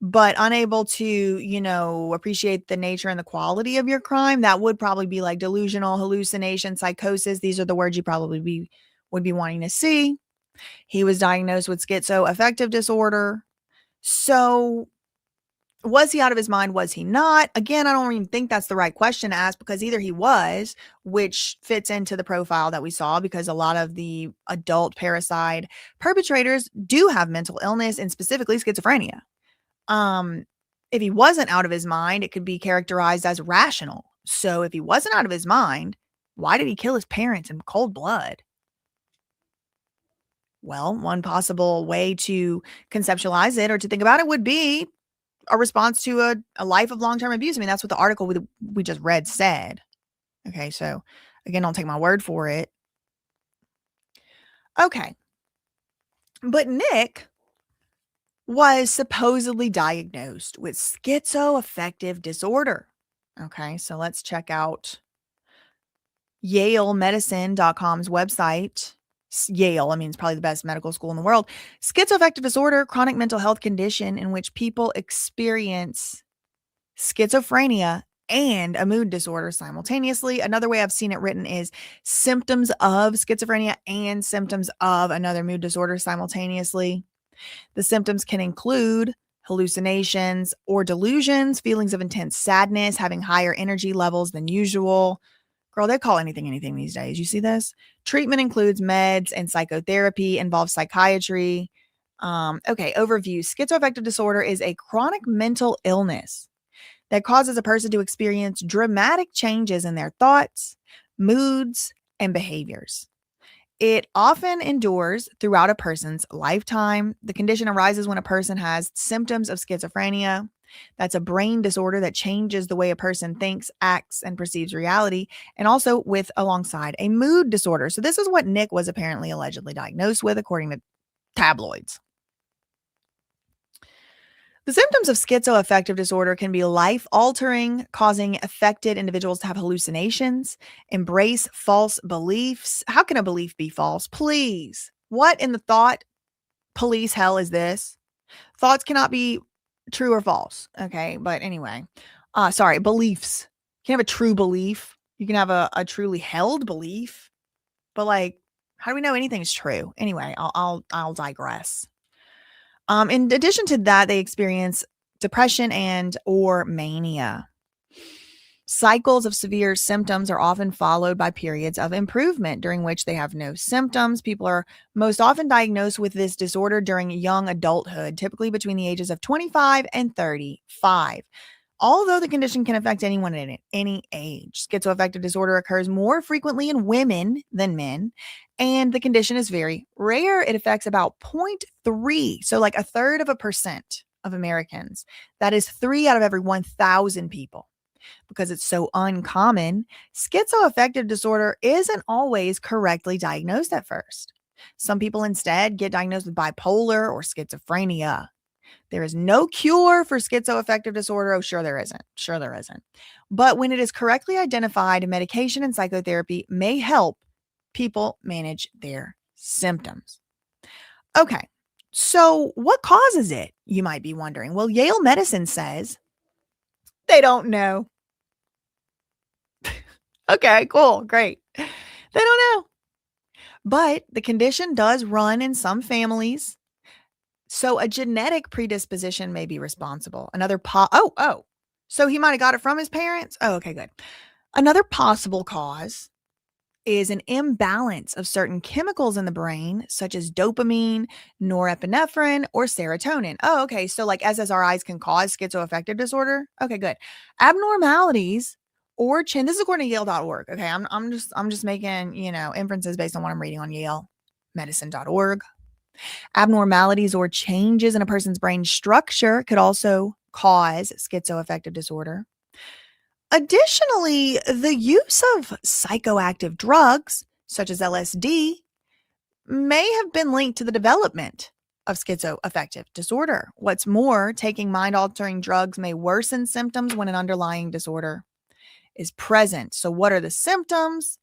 but unable to, appreciate the nature and the quality of your crime. That would probably be like delusional, hallucination, psychosis. These are the words you probably would be wanting to see. He was diagnosed with schizoaffective disorder. So was he out of his mind? Was he not? Again, I don't even think that's the right question to ask, because either he was, which fits into the profile that we saw, because a lot of the adult parricide perpetrators do have mental illness, and specifically schizophrenia. If he wasn't out of his mind, it could be characterized as rational. So if he wasn't out of his mind, why did he kill his parents in cold blood? Well, one possible way to conceptualize it or to think about it would be a response to a life of long-term abuse. I mean, that's what the article we just read said. Okay, so again, don't take my word for it. Okay. But Nick was supposedly diagnosed with schizoaffective disorder. Okay, so let's check out YaleMedicine.com's website. Yale, I mean, it's probably the best medical school in the world. Schizoaffective disorder, chronic mental health condition in which people experience schizophrenia and a mood disorder simultaneously. Another way I've seen it written is symptoms of schizophrenia and symptoms of another mood disorder simultaneously. The symptoms can include hallucinations or delusions, feelings of intense sadness, having higher energy levels than usual. Girl, they call anything these days. You see this? Treatment includes meds and psychotherapy, involves psychiatry. Okay, overview. Schizoaffective disorder is a chronic mental illness that causes a person to experience dramatic changes in their thoughts, moods, and behaviors. It often endures throughout a person's lifetime. The condition arises when a person has symptoms of schizophrenia. That's a brain disorder that changes the way a person thinks, acts, and perceives reality, and also alongside a mood disorder. So this is what Nick was apparently allegedly diagnosed with, according to tabloids. The symptoms of schizoaffective disorder can be life-altering, causing affected individuals to have hallucinations, embrace false beliefs. How can a belief be false? Please. What in the thought police hell is this? Thoughts cannot be true or false. Okay, but anyway. Beliefs. You can have a true belief. You can have a truly held belief. But like, how do we know anything is true? Anyway, I'll digress. In addition to that, they experience depression and or mania. Cycles of severe symptoms are often followed by periods of improvement during which they have no symptoms. People are most often diagnosed with this disorder during young adulthood, typically between the ages of 25 and 35. Although the condition can affect anyone at any age, schizoaffective disorder occurs more frequently in women than men, and the condition is very rare. It affects about 0.3, so like 1/3% of Americans. That is 3 out of every 1,000 people. Because it's so uncommon, schizoaffective disorder isn't always correctly diagnosed at first. Some people instead get diagnosed with bipolar or schizophrenia. There is no cure for schizoaffective disorder. Oh, sure there isn't. Sure there isn't. But when it is correctly identified, medication and psychotherapy may help people manage their symptoms. Okay, so what causes it? You might be wondering. Well, Yale Medicine says they don't know. Okay, cool, great. They don't know. But the condition does run in some families. So a genetic predisposition may be responsible. So he might have got it from his parents? Oh, okay, good. Another possible cause is an imbalance of certain chemicals in the brain, such as dopamine, norepinephrine, or serotonin. Oh, okay. So like SSRIs can cause schizoaffective disorder. Okay, good. Abnormalities or this is according to Yale.org. Okay, I'm just making, inferences based on what I'm reading on YaleMedicine.org. Abnormalities or changes in a person's brain structure could also cause schizoaffective disorder. Additionally, the use of psychoactive drugs, such as LSD, may have been linked to the development of schizoaffective disorder. What's more, taking mind-altering drugs may worsen symptoms when an underlying disorder is present. So what are the symptoms?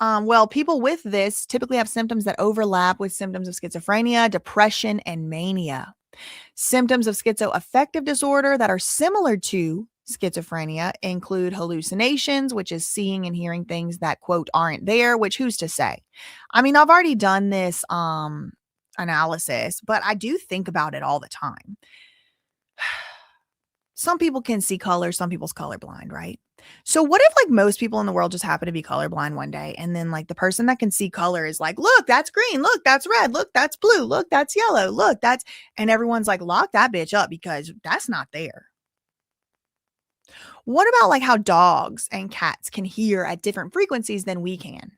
Well, people with this typically have symptoms that overlap with symptoms of schizophrenia, depression, and mania. Symptoms of schizoaffective disorder that are similar to schizophrenia include hallucinations, which is seeing and hearing things that, quote, aren't there, which who's to say? I mean, I've already done this analysis, but I do think about it all the time. Some people can see color, some people's colorblind, right? So what if like most people in the world just happen to be colorblind one day, and then like the person that can see color is like, look, that's green, look, that's red, look, that's blue, look, that's yellow, look, and everyone's like, lock that bitch up because that's not there. What about like how dogs and cats can hear at different frequencies than we can?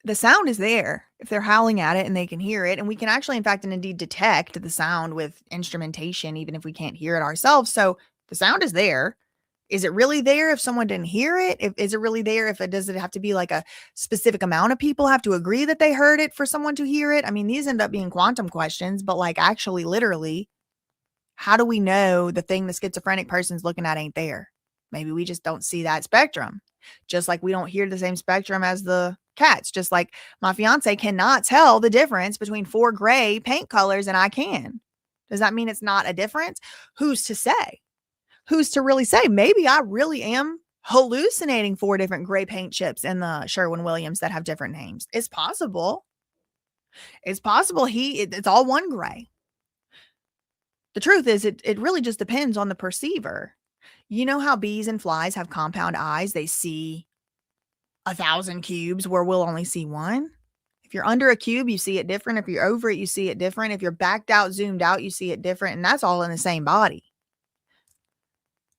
The sound is there if they're howling at it and they can hear it. And we can actually, in fact, and indeed detect the sound with instrumentation, even if we can't hear it ourselves. So the sound is there. Is it really there if someone didn't hear it? Is it really there does it have to be like a specific amount of people have to agree that they heard it for someone to hear it? I mean, these end up being quantum questions, but like actually, literally, how do we know the thing the schizophrenic person's looking at ain't there? Maybe we just don't see that spectrum. Just like we don't hear the same spectrum as the cats. Just like my fiance cannot tell the difference between 4 gray paint colors and I can. Does that mean it's not a difference? Who's to say? Who's to really say? Maybe I really am hallucinating 4 different gray paint chips in the Sherwin-Williams that have different names. It's possible. It's possible it's all one gray. The truth is it really just depends on the perceiver. You know how bees and flies have compound eyes? They see 1,000 cubes where we'll only see one. If you're under a cube, you see it different. If you're over it, you see it different. If you're backed out, zoomed out, you see it different. And that's all in the same body.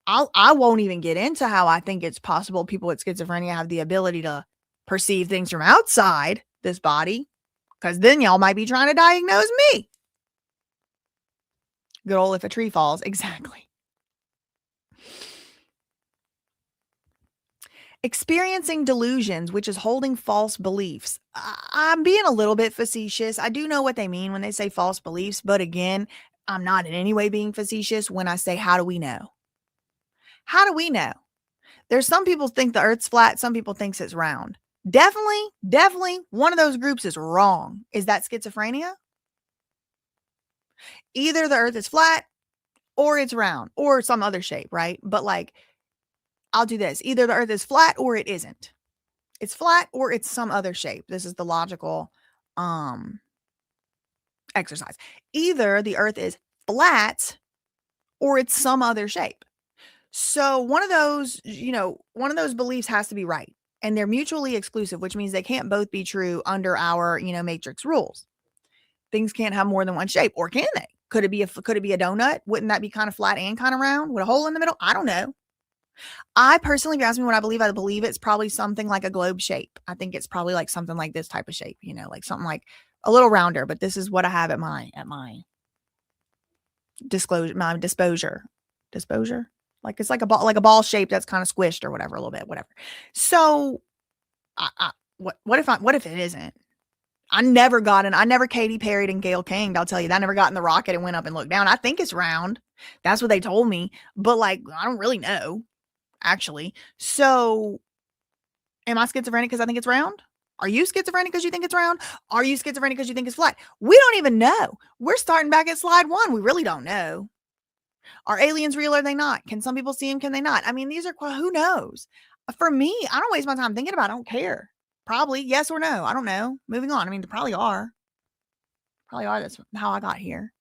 I won't even get into how I think it's possible people with schizophrenia have the ability to perceive things from outside this body, because then y'all might be trying to diagnose me. Good old if a tree falls. Exactly. Experiencing delusions, which is holding false beliefs. I'm being a little bit facetious. I do know what they mean when they say false beliefs, but again, I'm not in any way being facetious when I say, how do we know? How do we know? There's some people think the earth's flat. Some people think it's round. Definitely one of those groups is wrong. Is that schizophrenia? Either the earth is flat or it's round or some other shape, right? But like, I'll do this. Either the earth is flat or it isn't. It's flat or it's some other shape. This is the logical exercise. Either the earth is flat or it's some other shape. So one of those beliefs has to be right. And they're mutually exclusive, which means they can't both be true under our, matrix rules. Things can't have more than one shape, or can they? Could it be a donut? Wouldn't that be kind of flat and kind of round with a hole in the middle? I don't know. I personally, if you ask me what I believe it's probably something like a globe shape. I think it's probably like something like this type of shape, like something like a little rounder, but this is what I have at my disposure. Like it's like a ball shape that's kind of squished or whatever, a little bit, whatever. So what if it isn't? I never Katy Perry'd and Gail King'd, I'll tell you that. I never got in the rocket and went up and looked down. I think it's round. That's what they told me. But like, I don't really know, actually. So am I schizophrenic because I think it's round? Are you schizophrenic because you think it's round? Are you schizophrenic because you think it's flat? We don't even know. We're starting back at slide 1. We really don't know. Are aliens real? Are they not? Can some people see them? Can they not? I mean, these are, who knows? For me, I don't waste my time thinking about it. I don't care. Probably yes or no. I don't know. Moving on. I mean, they probably are. That's how I got here.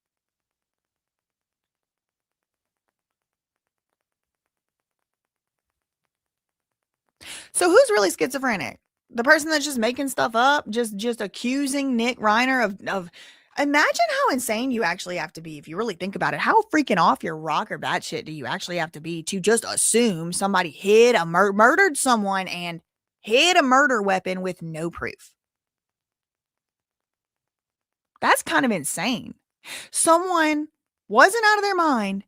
So who's really schizophrenic? The person that's just making stuff up, just accusing Nick Reiner of imagine how insane you actually have to be if you really think about it. How freaking off your rocker batshit do you actually have to be to just assume somebody murdered someone and hid a murder weapon with no proof? That's kind of insane. Someone wasn't out of their mind,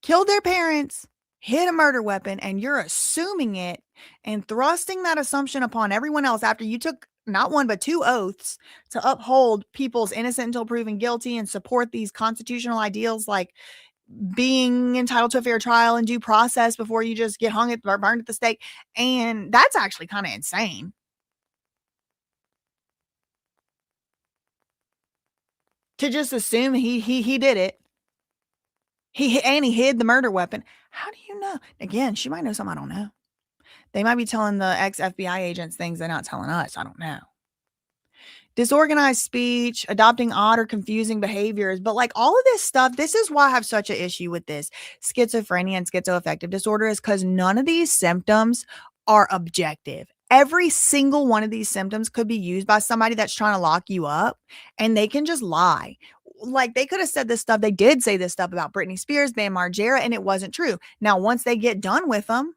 killed their parents, hid a murder weapon, and you're assuming it and thrusting that assumption upon everyone else after you took not one but 2 oaths to uphold people's innocent until proven guilty and support these constitutional ideals like being entitled to a fair trial and due process before you just get hung or burned at the stake. And that's actually kind of insane. To just assume he did it. He hid the murder weapon. How do you know? Again, she might know something I don't know. They might be telling the ex-FBI agents things they're not telling us. I don't know. Disorganized speech, adopting odd or confusing behaviors. But like all of this stuff, this is why I have such an issue with this schizophrenia and schizoaffective disorder, is because none of these symptoms are objective. Every single one of these symptoms could be used by somebody that's trying to lock you up, and they can just lie. Like they could have said this stuff. They did say this stuff about Britney Spears, Bam Margera, and it wasn't true. Now, once they get done with them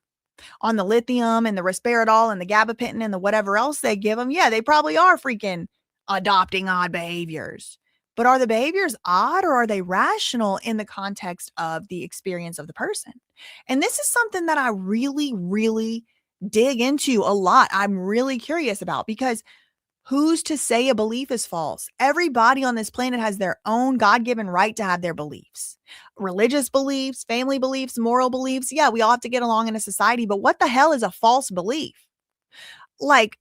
on the lithium and the risperidol and the gabapentin and the whatever else they give them, yeah, they probably are freaking adopting odd behaviors. But are the behaviors odd or are they rational in the context of the experience of the person? And this is something that I really, really dig into a lot. I'm really curious about, because who's to say a belief is false? Everybody on this planet has their own God-given right to have their beliefs. Religious beliefs, family beliefs, moral beliefs. Yeah, we all have to get along in a society, but what the hell is a false belief? Like,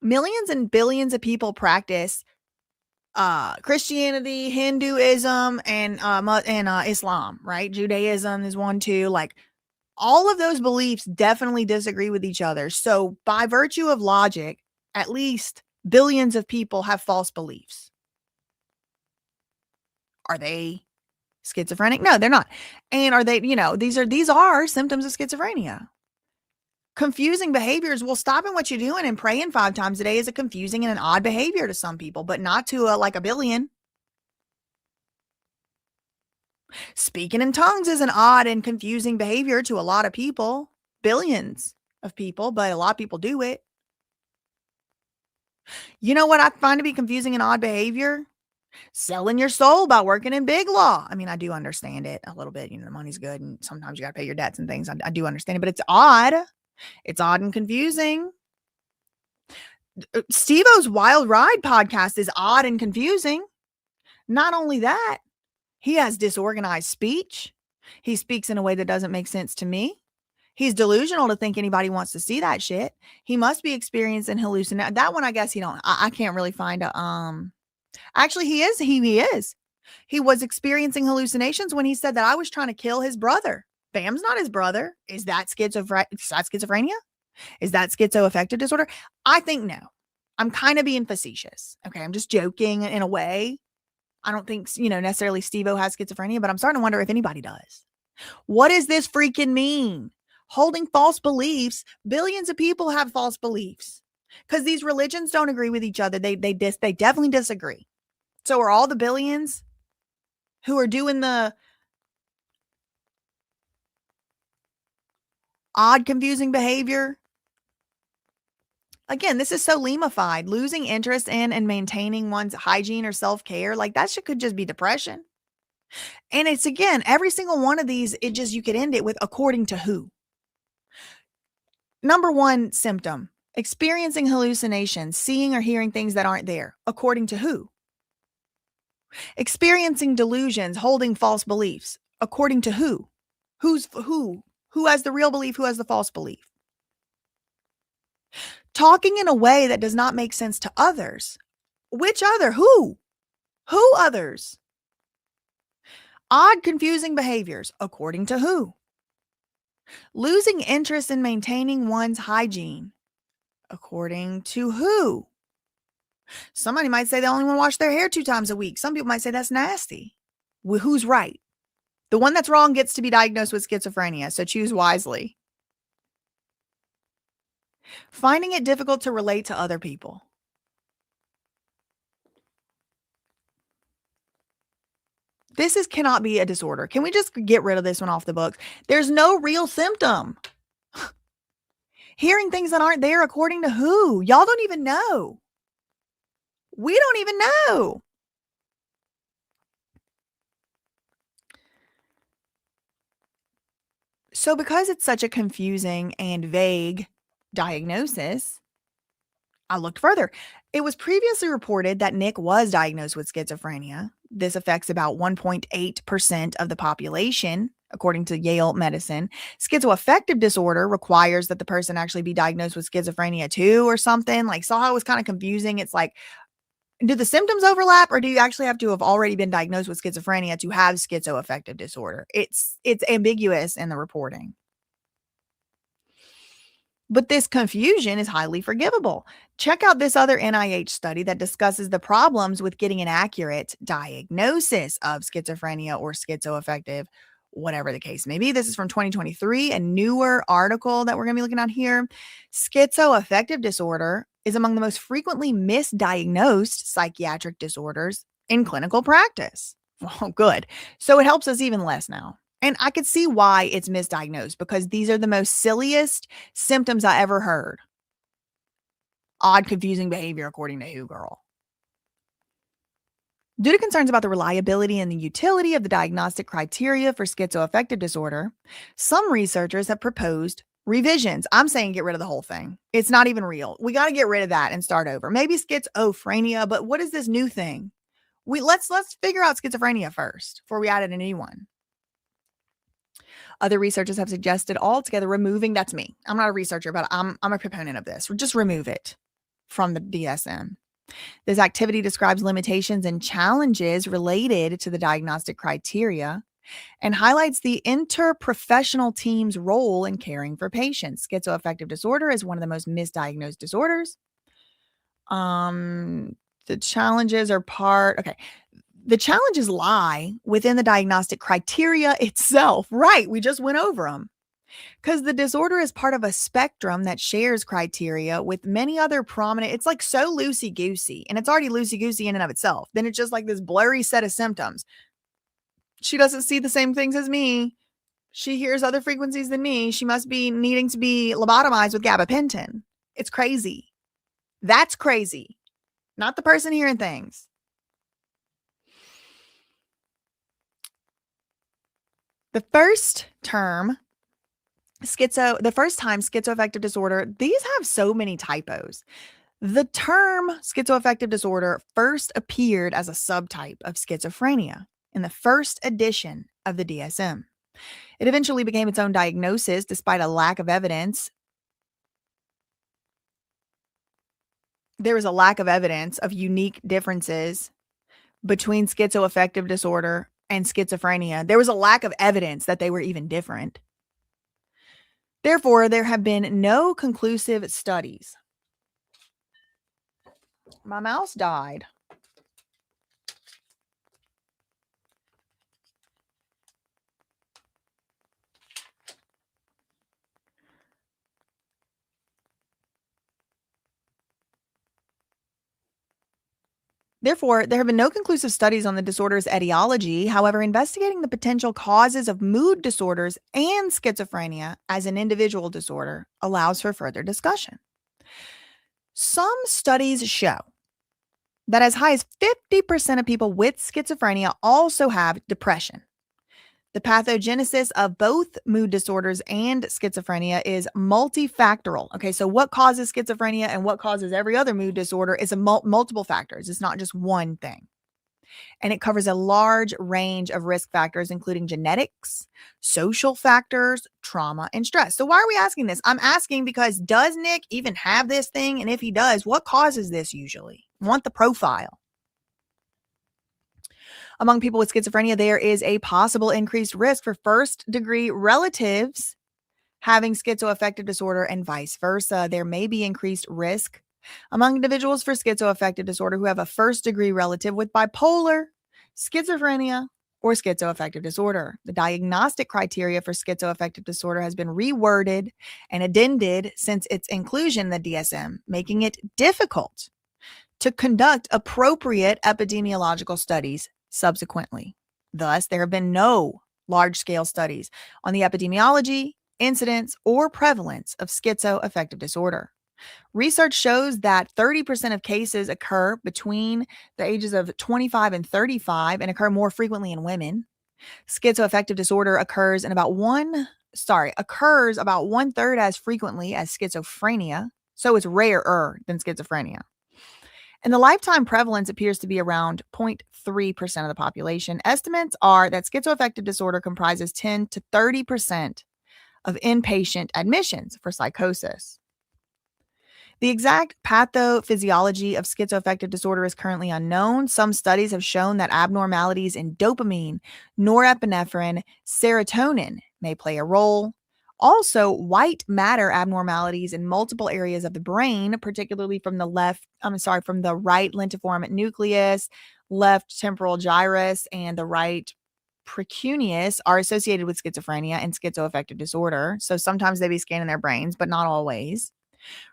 millions and billions of people practice Christianity, Hinduism, and Islam, right? Judaism is one too. Like, all of those beliefs definitely disagree with each other. So by virtue of logic, at least billions of people have false beliefs. Are they schizophrenic? No, they're not. And are they, these are symptoms of schizophrenia. Confusing behaviors. Well, stopping what you're doing and praying 5 times a day is a confusing and an odd behavior to some people, but not to like a billion. Speaking in tongues is an odd and confusing behavior to a lot of people, billions of people, but a lot of people do it. You know what I find to be confusing and odd behavior? Selling your soul by working in big law. I mean, I do understand it a little bit. The money's good and sometimes you got to pay your debts and things. I do understand it, but it's odd. It's odd and confusing. Steve-O's Wild Ride podcast is odd and confusing. Not only that, he has disorganized speech. He speaks in a way that doesn't make sense to me. He's delusional to think anybody wants to see that shit. He must be experiencing hallucination. That one, I guess I can't really find a, actually he is. He was experiencing hallucinations when he said that I was trying to kill his brother. Bam's not his brother. Is that schizophrenia? Is that schizoaffective disorder? I think no. I'm kind of being facetious. Okay. I'm just joking in a way. I don't think, necessarily Steve-O has schizophrenia, but I'm starting to wonder if anybody does. What does this freaking mean? Holding false beliefs. Billions of people have false beliefs because these religions don't agree with each other. They definitely disagree. So are all the billions who are doing the odd, confusing behavior. Again, this is so Lemified. Losing interest in and maintaining one's hygiene or self-care, like that shit could just be depression. And it's, again, every single one of these, you could end it with according to who. Number one symptom, experiencing hallucinations, seeing or hearing things that aren't there. According to who? Experiencing delusions, holding false beliefs. According to who? Who's who? Who has the real belief? Who has the false belief? Talking in a way that does not make sense to others. Which other? Who? Who others? Odd, confusing behaviors. According to who? Losing interest in maintaining one's hygiene. According to who? Somebody might say they only want to wash their hair 2 times a week. Some people might say that's nasty. Well, who's right? The one that's wrong gets to be diagnosed with schizophrenia, so choose wisely. Finding it difficult to relate to other people. This cannot be a disorder. Can we just get rid of this one off the books? There's no real symptom. Hearing things that aren't there according to who? Y'all don't even know. We don't even know. So because it's such a confusing and vague diagnosis, I looked further. It was previously reported that Nick was diagnosed with schizophrenia. This affects about 1.8% of the population, according to Yale Medicine. Schizoaffective disorder requires that the person actually be diagnosed with schizophrenia too or something. Like, saw how it was kind of confusing. It's like, do the symptoms overlap, or do you actually have to have already been diagnosed with schizophrenia to have schizoaffective disorder? It's ambiguous in the reporting. But this confusion is highly forgivable. Check out this other NIH study that discusses the problems with getting an accurate diagnosis of schizophrenia or schizoaffective, whatever the case may be. This is from 2023, a newer article that we're going to be looking at here. Schizoaffective disorder is among the most frequently misdiagnosed psychiatric disorders in clinical practice. Well, good. So it helps us even less now. And I could see why it's misdiagnosed, because these are the most silliest symptoms I ever heard. Odd, confusing behavior according to who, girl? Due to concerns about the reliability and the utility of the diagnostic criteria for schizoaffective disorder, some researchers have proposed revisions. I'm saying get rid of the whole thing. It's not even real. We got to get rid of that and start over. Maybe schizophrenia, but what is this new thing? Let's figure out schizophrenia first before we add a new one. Other researchers have suggested altogether removing, that's me. I'm not a researcher, but I'm a proponent of this. Just remove it from the DSM. This activity describes limitations and challenges related to the diagnostic criteria and highlights the interprofessional team's role in caring for patients. Schizoaffective disorder is one of the most misdiagnosed disorders. The challenges are the challenges lie within the diagnostic criteria itself. Right. We just went over them. Because the disorder is part of a spectrum that shares criteria with many other prominent. It's like so loosey-goosey, and it's already loosey-goosey in and of itself. Then it's just like this blurry set of symptoms. She doesn't see the same things as me. She hears other frequencies than me. She must be needing to be lobotomized with gabapentin. It's crazy. That's crazy. Not the person hearing things. The first time schizoaffective disorder, these have so many typos. The term schizoaffective disorder first appeared as a subtype of schizophrenia in the first edition of the DSM. It eventually became its own diagnosis despite a lack of evidence. There was a lack of evidence of unique differences between schizoaffective disorder and schizophrenia. There was a lack of evidence that they were even different. Therefore, there have been no conclusive studies. My mouse died. Therefore, there have been no conclusive studies on the disorder's etiology. However, investigating the potential causes of mood disorders and schizophrenia as an individual disorder allows for further discussion. Some studies show that as high as 50% of people with schizophrenia also have depression. The pathogenesis of both mood disorders and schizophrenia is multifactorial. Okay, so what causes schizophrenia and what causes every other mood disorder is multiple factors. It's not just one thing. And it covers a large range of risk factors, including genetics, social factors, trauma, and stress. So why are we asking this? I'm asking because does Nick even have this thing? And if he does, what causes this usually? I want the profile. Among people with schizophrenia, there is a possible increased risk for first-degree relatives having schizoaffective disorder and vice versa. There may be increased risk among individuals for schizoaffective disorder who have a first-degree relative with bipolar, schizophrenia, or schizoaffective disorder. The diagnostic criteria for schizoaffective disorder has been reworded and addended since its inclusion in the DSM, making it difficult to conduct appropriate epidemiological studies subsequently. Thus, there have been no large-scale studies on the epidemiology, incidence, or prevalence of schizoaffective disorder. Research shows that 30% of cases occur between the ages of 25 and 35 and occur more frequently in women. Schizoaffective disorder occurs about one-third as frequently as schizophrenia, so it's rarer than schizophrenia. And the lifetime prevalence appears to be around 0.3% of the population. Estimates are that schizoaffective disorder comprises 10 to 30% of inpatient admissions for psychosis. The exact pathophysiology of schizoaffective disorder is currently unknown. Some studies have shown that abnormalities in dopamine, norepinephrine, serotonin may play a role. Also, white matter abnormalities in multiple areas of the brain, particularly from the right lentiform nucleus, left temporal gyrus, and the right precuneus are associated with schizophrenia and schizoaffective disorder. So sometimes they be scanning their brains, but not always.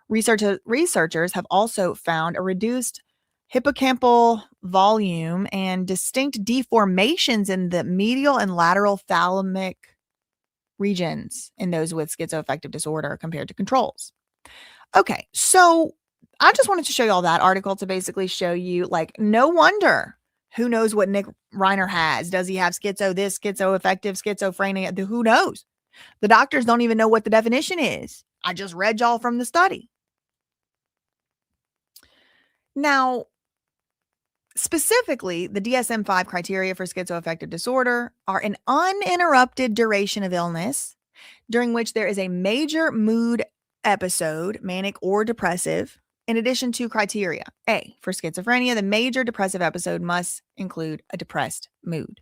Researchers have also found a reduced hippocampal volume and distinct deformations in the medial and lateral thalamic regions in those with schizoaffective disorder compared to controls. Okay, so I just wanted to show you all that article to basically show you, like, no wonder. Who knows what Nick REINER has? Does he have schizoaffective, schizophrenia? Who knows? The doctors don't even know what the definition is. I just read y'all from the study. Now, specifically, the DSM-5 criteria for schizoaffective disorder are an uninterrupted duration of illness during which there is a major mood episode, manic or depressive, in addition to criteria. A, for schizophrenia, the major depressive episode must include a depressed mood.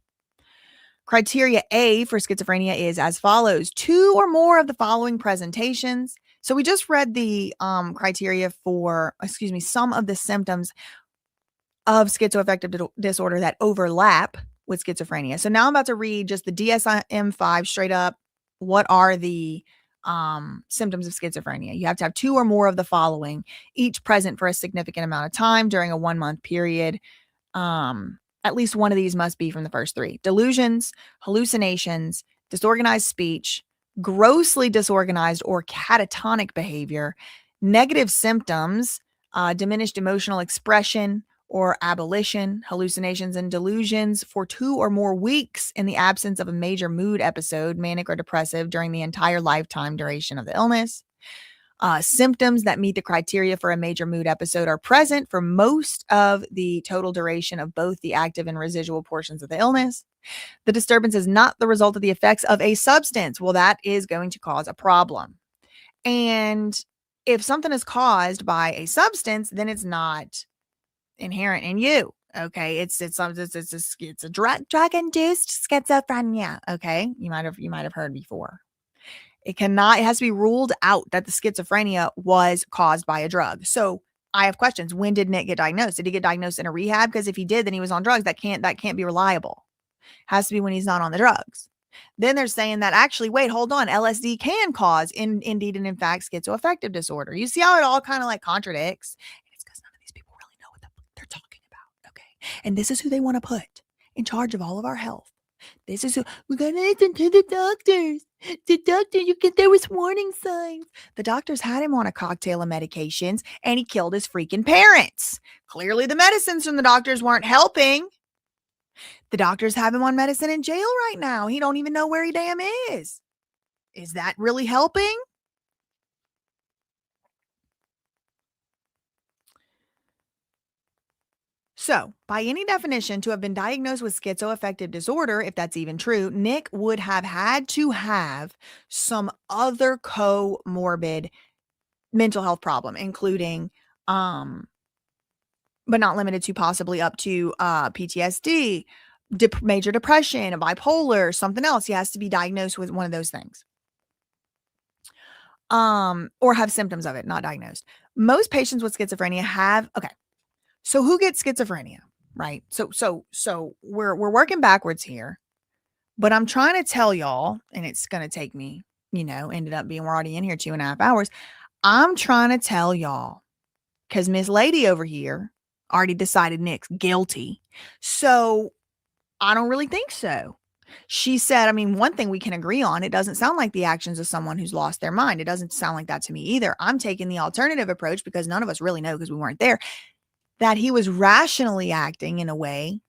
Criteria A for schizophrenia is as follows: 2 or more of the following presentations. So we just read the criteria for, some of the symptoms of schizoaffective disorder that overlap with schizophrenia. So now I'm about to read just the DSM-5 straight up. What are the symptoms of schizophrenia? You have to have 2 or more of the following, each present for a significant amount of time during a 1-month period. At least one of these must be from the first 3: delusions, hallucinations, disorganized speech, grossly disorganized or catatonic behavior, negative symptoms, diminished emotional expression or abolition, hallucinations and delusions for 2 or more weeks in the absence of a major mood episode, manic or depressive, during the entire lifetime duration of the illness. Symptoms that meet the criteria for a major mood episode are present for most of the total duration of both the active and residual portions of the illness. The disturbance is not the result of the effects of a substance. Well, that is going to cause a problem. And if something is caused by a substance, then it's not inherent in you. Okay, it's a drug-induced schizophrenia. Okay, you might have heard before. It has to be ruled out that the schizophrenia was caused by a drug. So I have questions. When did Nick get diagnosed? Did he get diagnosed in a rehab? Because if he did, then he was on drugs. That can't be reliable. Has to be when he's not on the drugs. Then they're saying that actually, wait, hold on. LSD can cause indeed and in fact schizoaffective disorder. You see how it all kind of like contradicts? And it's because none of these people really know what they're talking about. Okay. And this is who they want to put in charge of all of our health. This is who we're going to listen to the doctors. The doctor, you get there was warning signs. The doctors had him on a cocktail of medications and he killed his freaking parents. Clearly the medicines from the doctors weren't helping. The doctors have him on medicine in jail right now. He don't even know where he damn is. Is that really helping? So, by any definition, to have been diagnosed with schizoaffective disorder, if that's even true, Nick would have had to have some other comorbid mental health problem, including, but not limited to, possibly up to PTSD, major depression, bipolar, something else. He has to be diagnosed with one of those things. Or have symptoms of it, not diagnosed. Most patients with schizophrenia have, okay. So who gets schizophrenia, right? So we're working backwards here, but I'm trying to tell y'all, and it's going to take me, ended up being, we're already in here 2.5 hours. I'm trying to tell y'all, because Miss Lady over here already decided Nick's guilty. So I don't really think so. She said, one thing we can agree on, it doesn't sound like the actions of someone who's lost their mind. It doesn't sound like that to me either. I'm taking the alternative approach because none of us really know because we weren't there, that he was rationally acting in a way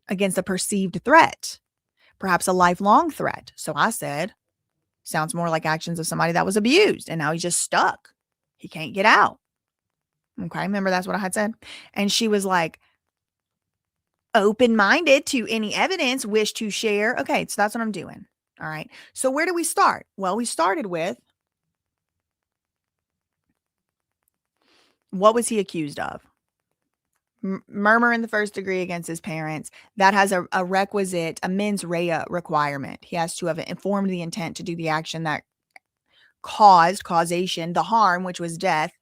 against a perceived threat, perhaps a lifelong threat. So I said, sounds more like actions of somebody that was abused and now he's just stuck. He can't get out. Okay, remember that's what I had said? And she was like, open-minded to any evidence, wish to share. Okay, so that's what I'm doing. All right. So where do we start? Well, we started with, what was he accused of? Murder in the first degree against his parents. That has a requisite, a mens rea requirement. He has to have informed the intent to do the action that causation, the harm, which was death.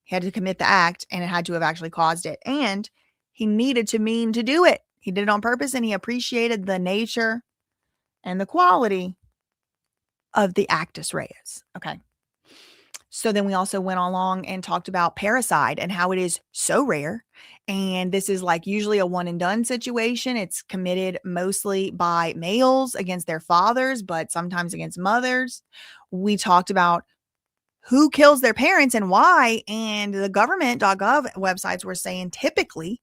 He had to commit the act and it had to have actually caused it. And he needed to mean to do it. He did it on purpose and he appreciated the nature and the quality of the actus reus. Okay. So then we also went along and talked about parricide and how it is so rare. And this is like usually a one and done situation. It's committed mostly by males against their fathers, but sometimes against mothers. We talked about who kills their parents and why. And the government.gov websites were saying typically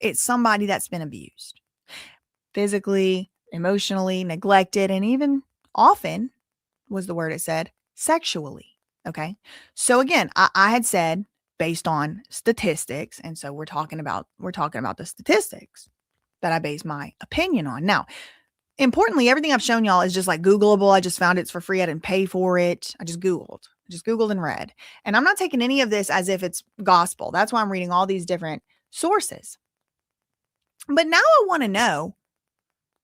it's somebody that's been abused, physically, emotionally, neglected, and even often was the word it said, sexually. Okay. So again, I had said based on statistics. And so we're talking about the statistics that I base my opinion on. Now, importantly, everything I've shown y'all is just like Googleable. I just found it's for free. I didn't pay for it. I just Googled and read. And I'm not taking any of this as if it's gospel. That's why I'm reading all these different sources. But now I want to know,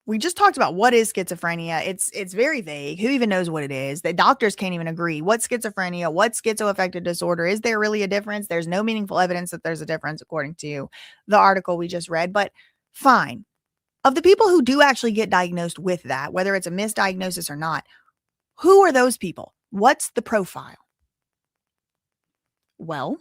we just talked about what is schizophrenia. It's very vague. Who even knows what it is? The doctors can't even agree. What's schizophrenia? What's schizoaffective disorder? Is there really a difference? There's no meaningful evidence that there's a difference according to the article we just read, but fine. Of the people who do actually get diagnosed with that, whether it's a misdiagnosis or not, who are those people? What's the profile? Well,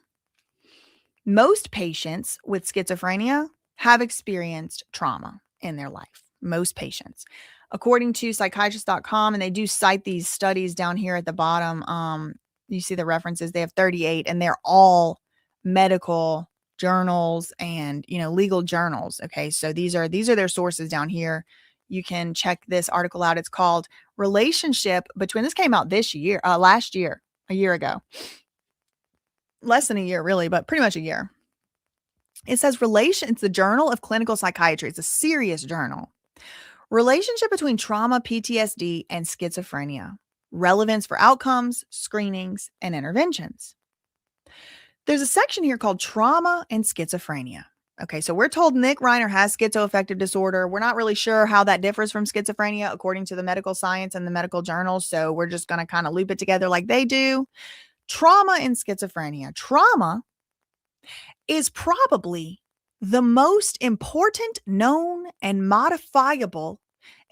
most patients with schizophrenia have experienced trauma in their life. Most patients, according to psychiatrist.com, and they do cite these studies down here at the bottom. You see the references, they have 38 and they're all medical journals and, legal journals. Okay. So these are their sources down here. You can check this article out. It's called Relationship Between, this came out last year, a year ago, less than a year really, but pretty much a year. It says it's the Journal of Clinical Psychiatry. It's a serious journal. Relationship between trauma, PTSD, and schizophrenia. Relevance for outcomes, screenings, and interventions. There's a section here called Trauma and Schizophrenia. Okay, so we're told Nick REINER has schizoaffective disorder. We're not really sure how that differs from schizophrenia according to the medical science and the medical journals. So we're just going to kind of loop it together like they do. Trauma and schizophrenia. Trauma is probably the most important known and modifiable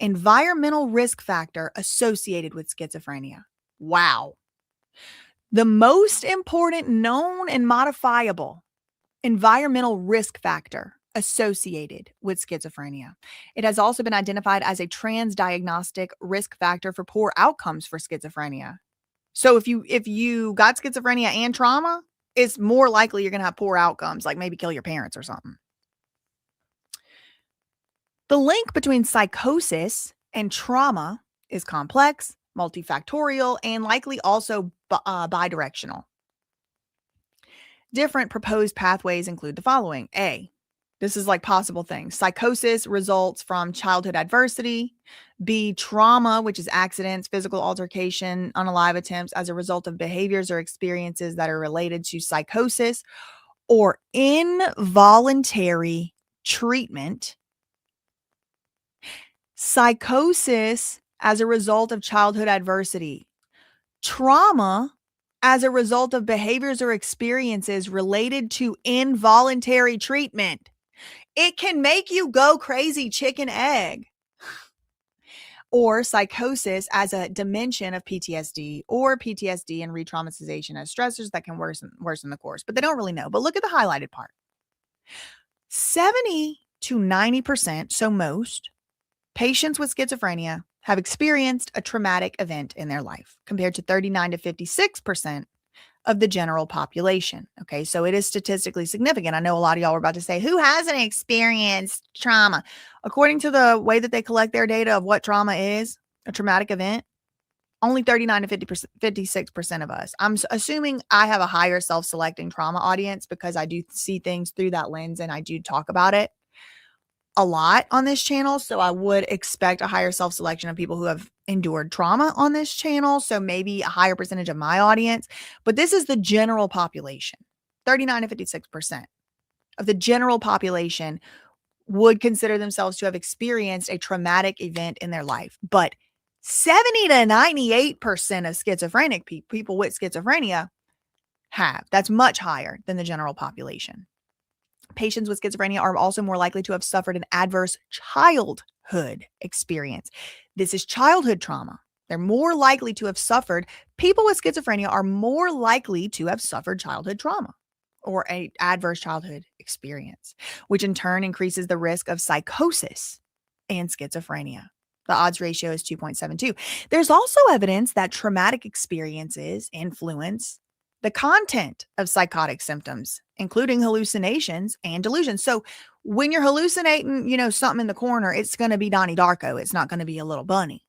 environmental risk factor associated with schizophrenia. Wow. The most important known and modifiable environmental risk factor associated with schizophrenia. It has also been identified as a transdiagnostic risk factor for poor outcomes for schizophrenia. So if you got schizophrenia and trauma, it's more likely you're going to have poor outcomes, like maybe kill your parents or something. The link between psychosis and trauma is complex, multifactorial, and likely also bidirectional. Different proposed pathways include the following. A, this is like possible things. Psychosis results from childhood adversity. B, trauma, which is accidents, physical altercation, unalive attempts as a result of behaviors or experiences that are related to psychosis. Or involuntary treatment. Psychosis as a result of childhood adversity. Trauma as a result of behaviors or experiences related to involuntary treatment. It can make you go crazy chicken egg. Or psychosis as a dimension of PTSD, or PTSD and re-traumatization as stressors that can worsen the course. But they don't really know. But look at the highlighted part. 70 to 90%, so most, patients with schizophrenia have experienced a traumatic event in their life, compared to 39 to 56% of the general population. Okay, so it is statistically significant. I know a lot of y'all were about to say, who hasn't experienced trauma? According to the way that they collect their data of what trauma is, a traumatic event, only 39 to 56% of us. I'm assuming I have a higher self-selecting trauma audience because I do see things through that lens and I do talk about it a lot on this channel. So I would expect a higher self-selection of people who have endured trauma on this channel. So maybe a higher percentage of my audience, but this is the general population. 39 to 56% of the general population would consider themselves to have experienced a traumatic event in their life. But 70 to 98% of schizophrenic people with schizophrenia have. That's much higher than the general population. Patients with schizophrenia are also more likely to have suffered an adverse childhood experience. This is childhood trauma. They're more likely to have suffered. People with schizophrenia are more likely to have suffered childhood trauma or an adverse childhood experience, which in turn increases the risk of psychosis and schizophrenia. The odds ratio is 2.72. There's also evidence that traumatic experiences influence the content of psychotic symptoms, including hallucinations and delusions. So when you're hallucinating, something in the corner, it's going to be Donnie Darko. It's not going to be a little bunny.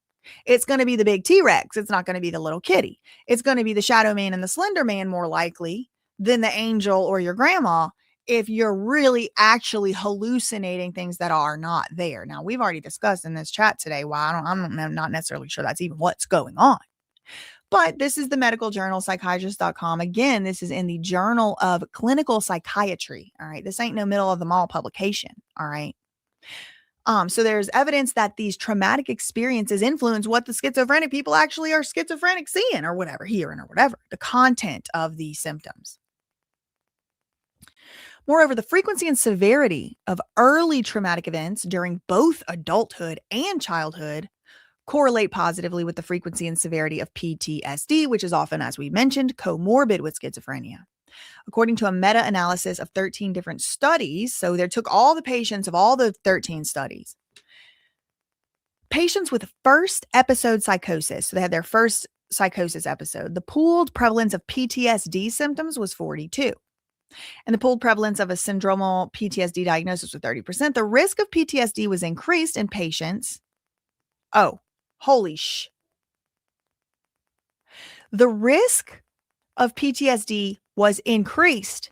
It's going to be the big T-Rex. It's not going to be the little kitty. It's going to be the Shadow Man and the Slender Man more likely than the angel or your grandma if you're really actually hallucinating things that are not there. Now, we've already discussed in this chat today why I'm not necessarily sure that's even what's going on. But this is the medical journal, psychiatrist.com. Again, this is in the Journal of Clinical Psychiatry. All right. This ain't no middle of the mall publication. All right. So there's evidence that these traumatic experiences influence what the schizophrenic people actually are schizophrenic seeing or whatever, hearing or whatever, the content of these symptoms. Moreover, the frequency and severity of early traumatic events during both adulthood and childhood correlate positively with the frequency and severity of PTSD, which is often, as we mentioned, comorbid with schizophrenia. According to a meta-analysis of 13 different studies, so they took all the patients of all the 13 studies, patients with first episode psychosis, so they had their first psychosis episode, the pooled prevalence of PTSD symptoms was 42. And the pooled prevalence of a syndromal PTSD diagnosis was 30%. The risk of PTSD was increased in patients. Oh, the risk of PTSD was increased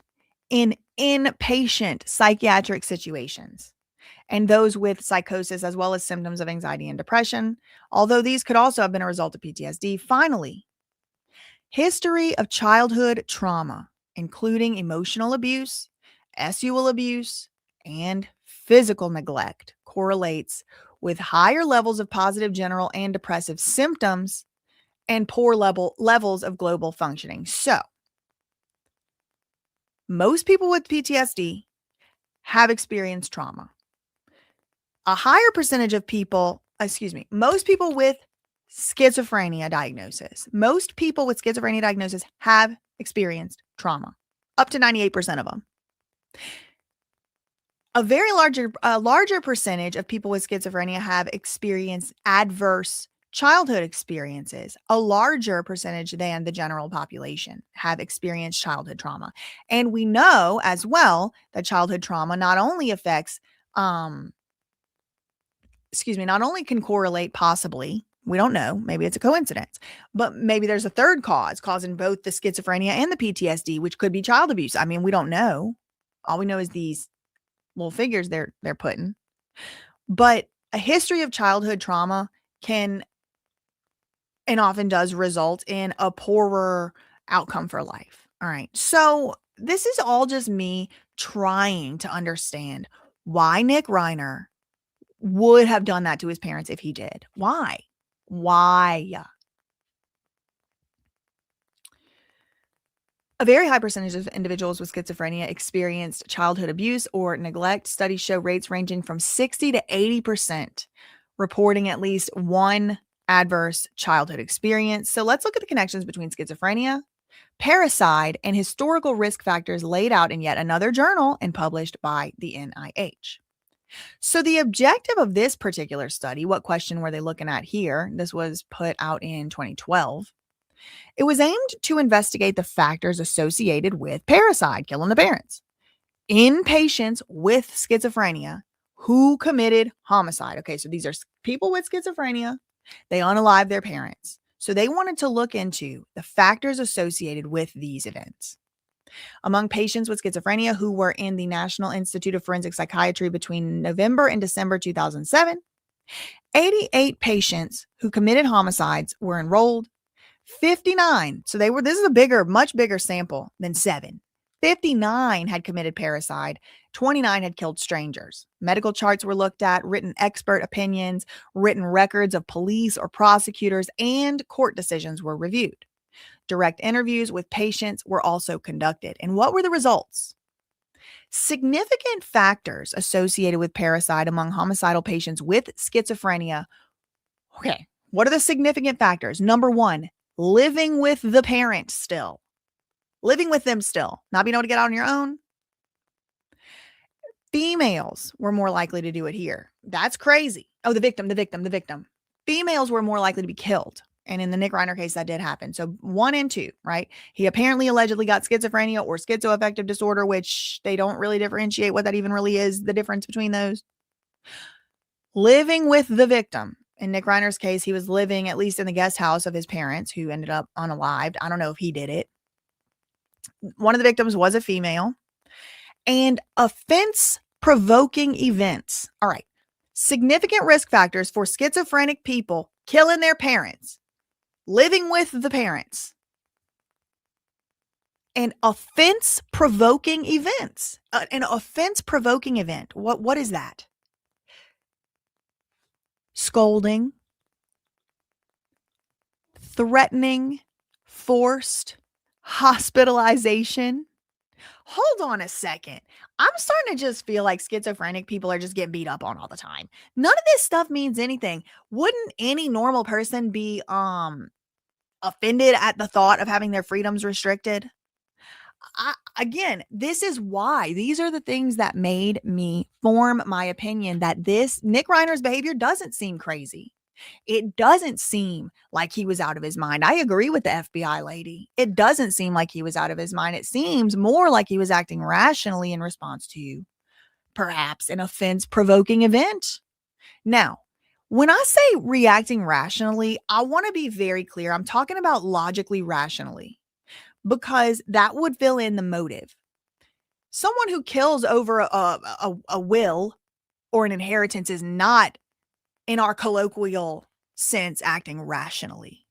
in inpatient psychiatric situations and those with psychosis as well as symptoms of anxiety and depression, although these could also have been a result of PTSD. Finally, history of childhood trauma, including emotional abuse, sexual abuse, and physical neglect, correlates with higher levels of positive general and depressive symptoms and poor levels of global functioning. So, most people with PTSD have experienced trauma. A higher percentage of people, most people with schizophrenia diagnosis, have experienced trauma, up to 98% of them. a larger percentage of people with schizophrenia have experienced adverse childhood experiences. A larger percentage than the general population have experienced childhood trauma. And we know as well that childhood trauma not only affects, not only can correlate possibly, we don't know, maybe it's a coincidence, but maybe there's a third cause causing both the schizophrenia and the PTSD, which could be child abuse. I mean, we don't know. All we know is these little figures they're putting. But a history of childhood trauma can and often does result in a poorer outcome for life. All right. So this is all just me trying to understand why Nick Reiner would have done that to his parents if he did. Why? A very high percentage of individuals with schizophrenia experienced childhood abuse or neglect. Studies show rates ranging from 60 to 80% reporting at least one adverse childhood experience. So let's look at the connections between schizophrenia, parricide, and historical risk factors laid out in yet another journal and published by the NIH. So the objective of this particular study, what question were they looking at here? This was put out in 2012. It was aimed to investigate the factors associated with parricide, killing the parents, in patients with schizophrenia who committed homicide. Okay, so these are people with schizophrenia. They unalive their parents. So they wanted to look into the factors associated with these events. Among patients with schizophrenia who were in the National Institute of Forensic Psychiatry between November and December 2007, 88 patients who committed homicides were enrolled. 59. So this is a much bigger sample than 7. 59 had committed parricide. 29 had killed strangers. Medical charts were looked at, written expert opinions, written records of police or prosecutors, and court decisions were reviewed. Direct interviews with patients were also conducted. And what were the results? Significant factors associated with parricide among homicidal patients with schizophrenia. Okay, what are the significant factors? Number 1, living with the parent still. Living with them still. Not being able to get out on your own. Females were more likely to do it here. That's crazy. Oh, the victim. Females were more likely to be killed. And in the Nick Reiner case, that did happen. So 1 and 2, right? He apparently allegedly got schizophrenia or schizoaffective disorder, which they don't really differentiate what that even really is, the difference between those. Living with the victim. In Nick Reiner's case, he was living at least in the guest house of his parents who ended up unalived. I don't know if he did it. One of the victims was a female. And offense-provoking events. All right. Significant risk factors for schizophrenic people killing their parents. Living with the parents. And offense-provoking events. An offense-provoking event. What is that? Scolding, threatening, forced, hospitalization. Hold on a second. I'm starting to just feel like schizophrenic people are just getting beat up on all the time. None of this stuff means anything. Wouldn't any normal person be offended at the thought of having their freedoms restricted? Again, this is why. These are the things that made me form my opinion that this Nick Reiner's behavior doesn't seem crazy. It doesn't seem like he was out of his mind. I agree with the FBI lady. It doesn't seem like he was out of his mind. It seems more like he was acting rationally in response to perhaps an offense-provoking event. Now, when I say reacting rationally, I want to be very clear. I'm talking about logically rationally, because that would fill in the motive. Someone who kills over a will or an inheritance is not, in our colloquial sense, acting rationally.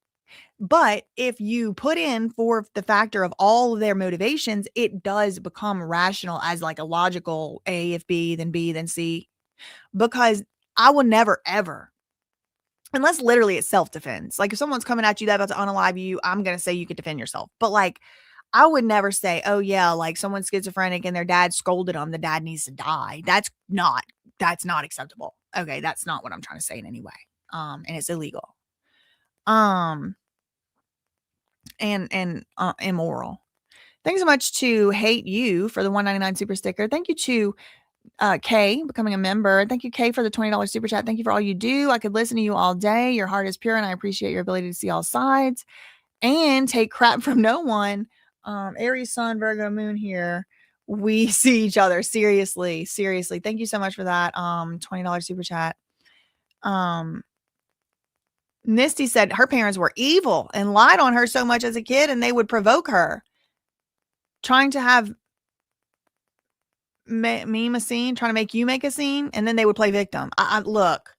But if you put in for the factor of all of their motivations, it does become rational as like a logical A, if B, then C. Because I will never, ever, unless literally it's self-defense. Like if someone's coming at you, that's about to unalive you, I'm going to say you could defend yourself. But like, I would never say, oh yeah, like someone's schizophrenic and their dad scolded them, the dad needs to die. That's not acceptable. Okay, that's not what I'm trying to say in any way. And it's illegal. And immoral. Thanks so much to Hate You for the $1.99 super sticker. Thank you to Kay becoming a member. Thank you, Kay, for the $20 super chat. Thank you for all you do. I could listen to you all day. Your heart is pure, and I appreciate your ability to see all sides and take crap from no one. Aries, Sun, Virgo, Moon here. We see each other. Seriously. Thank you so much for that. $20 super chat. Misty said her parents were evil and lied on her so much as a kid, and they would provoke her, trying to have meme a scene, trying to make you make a scene, and then they would play victim. Look,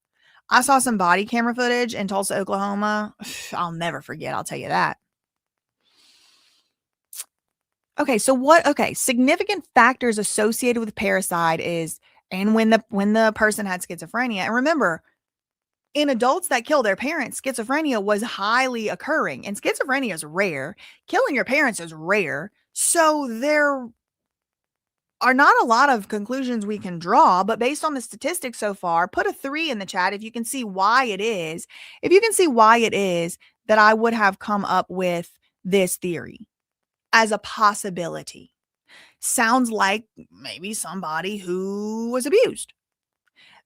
I saw some body camera footage in Tulsa, Oklahoma. I'll never forget. I'll tell you that. Okay, so significant factors associated with parricide is, and when the person had schizophrenia, and remember, in adults that kill their parents, schizophrenia was highly occurring, and schizophrenia is rare. Killing your parents is rare. So there are not a lot of conclusions we can draw, but based on the statistics so far, put a 3 in the chat if you can see why it is. If you can see why it is that I would have come up with this theory as a possibility. Sounds like maybe somebody who was abused.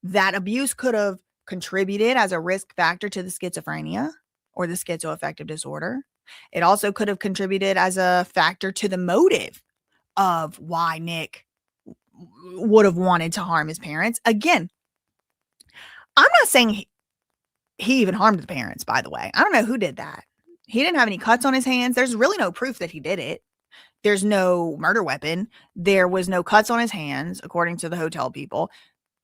That abuse could have contributed as a risk factor to the schizophrenia or the schizoaffective disorder. It also could have contributed as a factor to the motive of why Nick would have wanted to harm his parents. Again, I'm not saying he even harmed the parents, by the way. I don't know who did that. He didn't have any cuts on his hands. There's really no proof that he did it. There's no murder weapon. There was no cuts on his hands, according to the hotel people.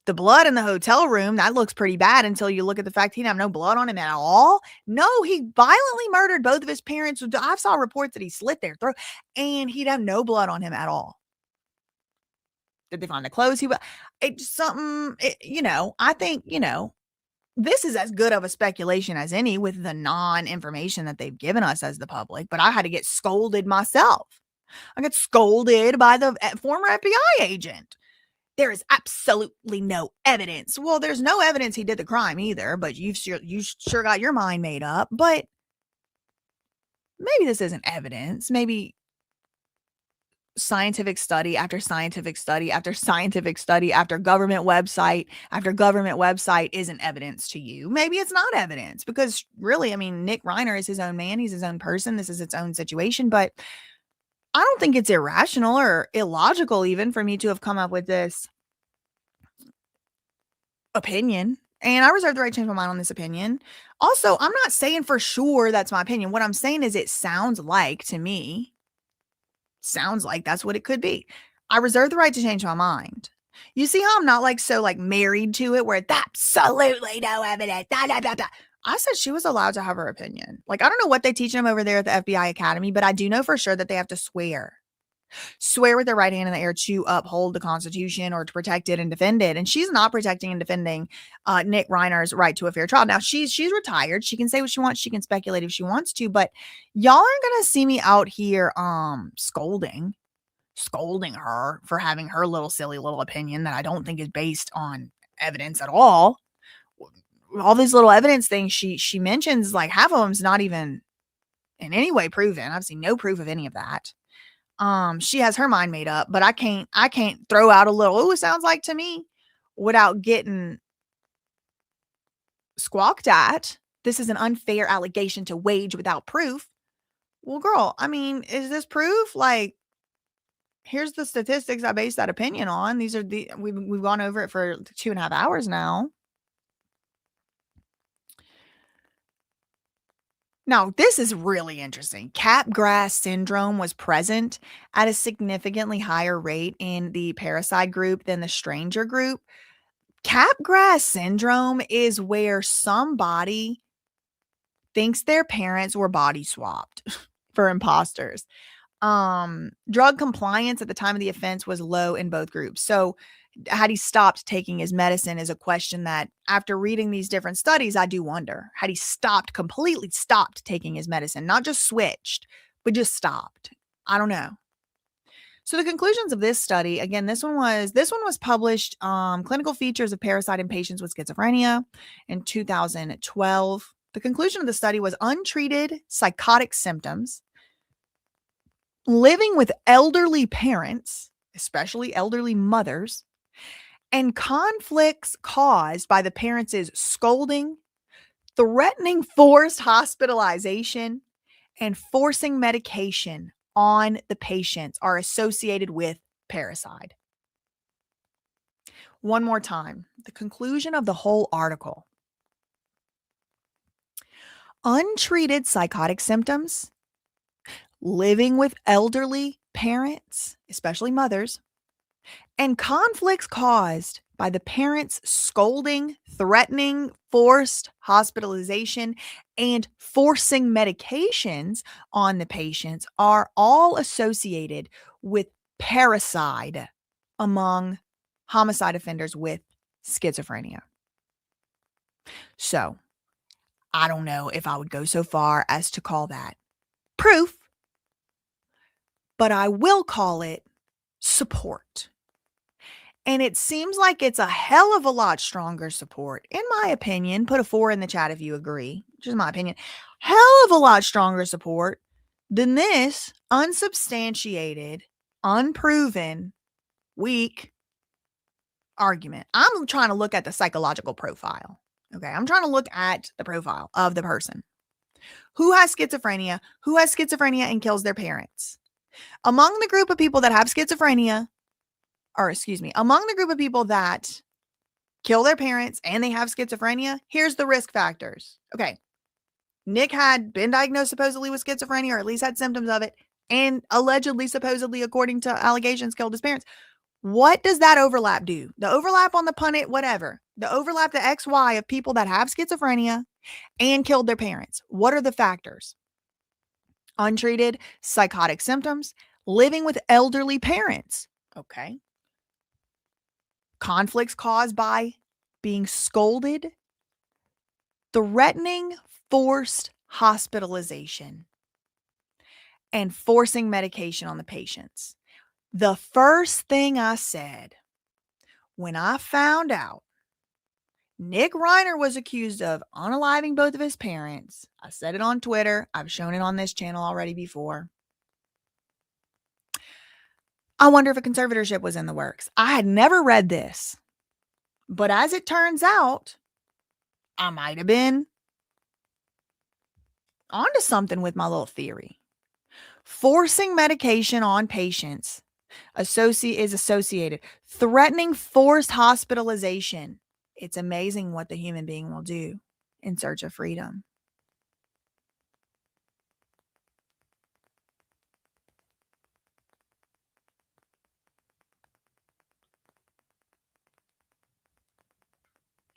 The blood in the hotel room, that looks pretty bad until you look at the fact he didn't have no blood on him at all. No, he violently murdered both of his parents. I saw reports that he slit their throat, and he'd have no blood on him at all. Did they find the clothes? I think, this is as good of a speculation as any with the non-information that they've given us as the public, but I had to get scolded myself. I got scolded by the former FBI agent. There is absolutely no evidence. Well, there's no evidence he did the crime either, but you sure got your mind made up. But maybe this isn't evidence. Maybe scientific study after scientific study after scientific study after government website after government website isn't evidence to you. Maybe it's not evidence because really, I mean, Nick REINER is his own man. He's his own person. This is its own situation, but I don't think it's irrational or illogical even for me to have come up with this opinion. And I reserve the right to change my mind on this opinion. Also, I'm not saying for sure that's my opinion. What I'm saying is it sounds like to me, that's what it could be. I reserve the right to change my mind. You see how I'm not married to it where it's absolutely no evidence. I said she was allowed to have her opinion. I don't know what they teach them over there at the FBI Academy, but I do know for sure that they have to swear with their right hand in the air to uphold the Constitution or to protect it and defend it. And she's not protecting and defending Nick REINER's right to a fair trial. Now she's retired. She can say what she wants. She can speculate if she wants to, but y'all aren't going to see me out here scolding her for having her silly little opinion that I don't think is based on evidence at all. All these little evidence things she mentions, half of them's not even in any way proven. I've seen no proof of any of that. She has her mind made up, but I can't throw out a little, it sounds like to me, without getting squawked at. This is an unfair allegation to wage without proof. Well, girl, I mean, is this proof? Here's the statistics I base that opinion on. These are we've gone over it for 2.5 hours now. Now, this is really interesting. Capgras syndrome was present at a significantly higher rate in the parricide group than the stranger group. Capgras syndrome is where somebody thinks their parents were body swapped for imposters. Drug compliance at the time of the offense was low in both groups. So had he stopped taking his medicine is a question that after reading these different studies, I do wonder. Had he completely stopped taking his medicine, not just switched, but just stopped? I don't know. So the conclusions of this study, again, this one was published, Clinical Features of Parricide in Patients with Schizophrenia in 2012. The conclusion of the study was untreated psychotic symptoms, living with elderly parents, especially elderly mothers, and conflicts caused by the parents' scolding, threatening forced hospitalization, and forcing medication on the patients are associated with parricide. One more time, the conclusion of the whole article. Untreated psychotic symptoms, living with elderly parents, especially mothers, and conflicts caused by the parents scolding, threatening, forced hospitalization, and forcing medications on the patients are all associated with parricide among homicide offenders with schizophrenia. So, I don't know if I would go so far as to call that proof, but I will call it support. And it seems like it's a hell of a lot stronger support, in my opinion. Put a 4 in the chat if you agree, which is my opinion. Hell of a lot stronger support than this unsubstantiated, unproven, weak argument. I'm trying to look at the psychological profile. Okay, I'm trying to look at the profile of the person. Who has schizophrenia and kills their parents? Among the group of people that have schizophrenia, among the group of people that kill their parents and they have schizophrenia, here's the risk factors. Okay. Nick had been diagnosed supposedly with schizophrenia, or at least had symptoms of it, and allegedly, supposedly, according to allegations, killed his parents. What does that overlap do? The overlap on the punnet, whatever. The overlap, the XY of people that have schizophrenia and killed their parents. What are the factors? Untreated psychotic symptoms, living with elderly parents. Okay. Conflicts caused by being scolded, threatening forced hospitalization, and forcing medication on the patients. The first thing I said when I found out Nick REINER was accused of unaliving both of his parents, I said it on Twitter. I've shown it on this channel already before. I wonder if a conservatorship was in the works. I had never read this, but as it turns out, I might have been onto something with my little theory. Forcing medication on patients is associated. Threatening forced hospitalization. It's amazing what the human being will do in search of freedom.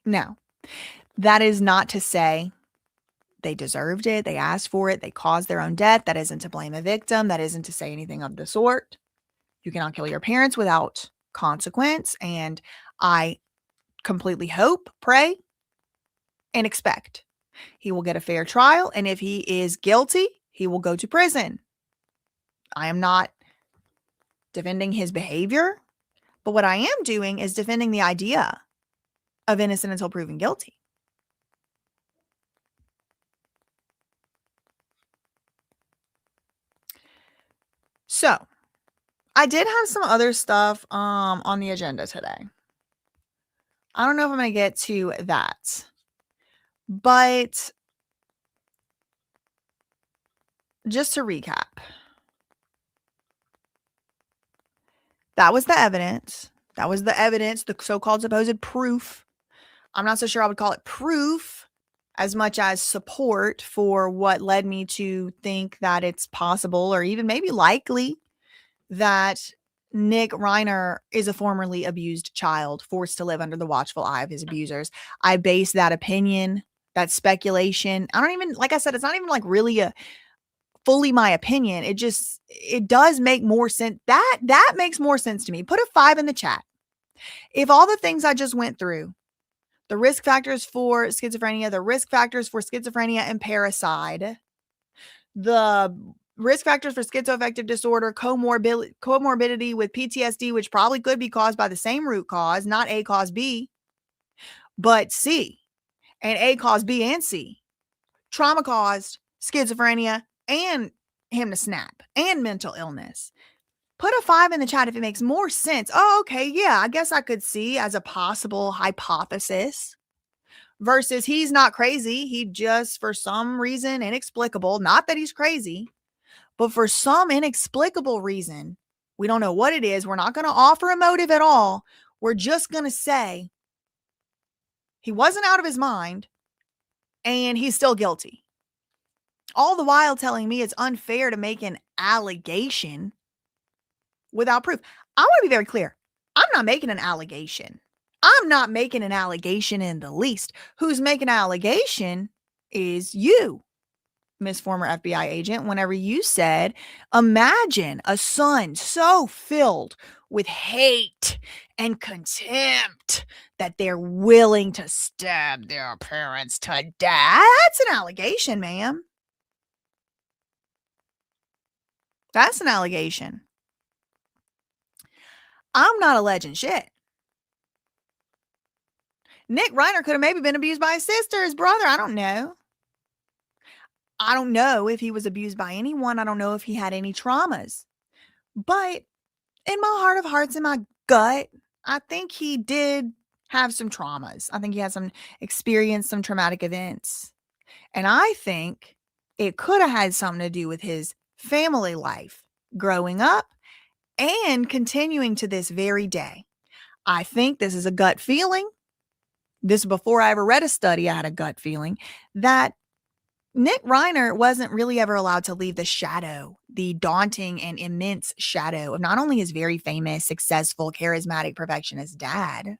Now, that is not to say they deserved it, they asked for it, they caused their own death. That isn't to blame a victim. That isn't to say anything of the sort. You cannot kill your parents without consequence. And I completely hope, pray, and expect he will get a fair trial. And if he is guilty, he will go to prison. I am not defending his behavior, but what I am doing is defending the idea of innocent until proven guilty. So, I did have some other stuff on the agenda today. I don't know if I'm going to get to that. But just to recap. That was the evidence. That was the evidence, the so-called supposed proof. I'm not so sure I would call it proof as much as support for what led me to think that it's possible or even maybe likely that Nick REINER is a formerly abused child forced to live under the watchful eye of his abusers. I base that opinion, that speculation. I don't even, like I said, it's not even like really a fully my opinion. It does make more sense. That makes more sense to me. Put a 5 in the chat. If all the things I just went through, the risk factors for schizophrenia, the risk factors for schizophrenia and parricide, the risk factors for schizoaffective disorder, comorbidity with PTSD, which probably could be caused by the same root cause, not A cause B, but C, and A cause B and C, trauma caused schizophrenia and him to snap and mental illness. Put a 5 in the chat if it makes more sense. Oh, okay. Yeah, I guess I could see as a possible hypothesis. Versus he's not crazy. He just, for some reason, inexplicable, not that he's crazy, but for some inexplicable reason, we don't know what it is. We're not going to offer a motive at all. We're just going to say he wasn't out of his mind and he's still guilty. All the while telling me it's unfair to make an allegation without proof. I want to be very clear. I'm not making an allegation. I'm not making an allegation in the least. Who's making an allegation is you, Miss Former FBI Agent, whenever you said, imagine a son so filled with hate and contempt that they're willing to stab their parents to death. That's an allegation, ma'am. That's an allegation. I'm not alleging shit. Nick Reiner could have maybe been abused by his sister, his brother. I don't know. I don't know if he was abused by anyone. I don't know if he had any traumas. But in my heart of hearts, in my gut, I think he did have some traumas. I think he had some experienced some traumatic events. And I think it could have had something to do with his family life growing up and continuing to this very day. I think this is a gut feeling. This before I ever read a study, I had a gut feeling that Nick Reiner wasn't really ever allowed to leave the shadow, the daunting and immense shadow of not only his very famous, successful, charismatic, perfectionist dad,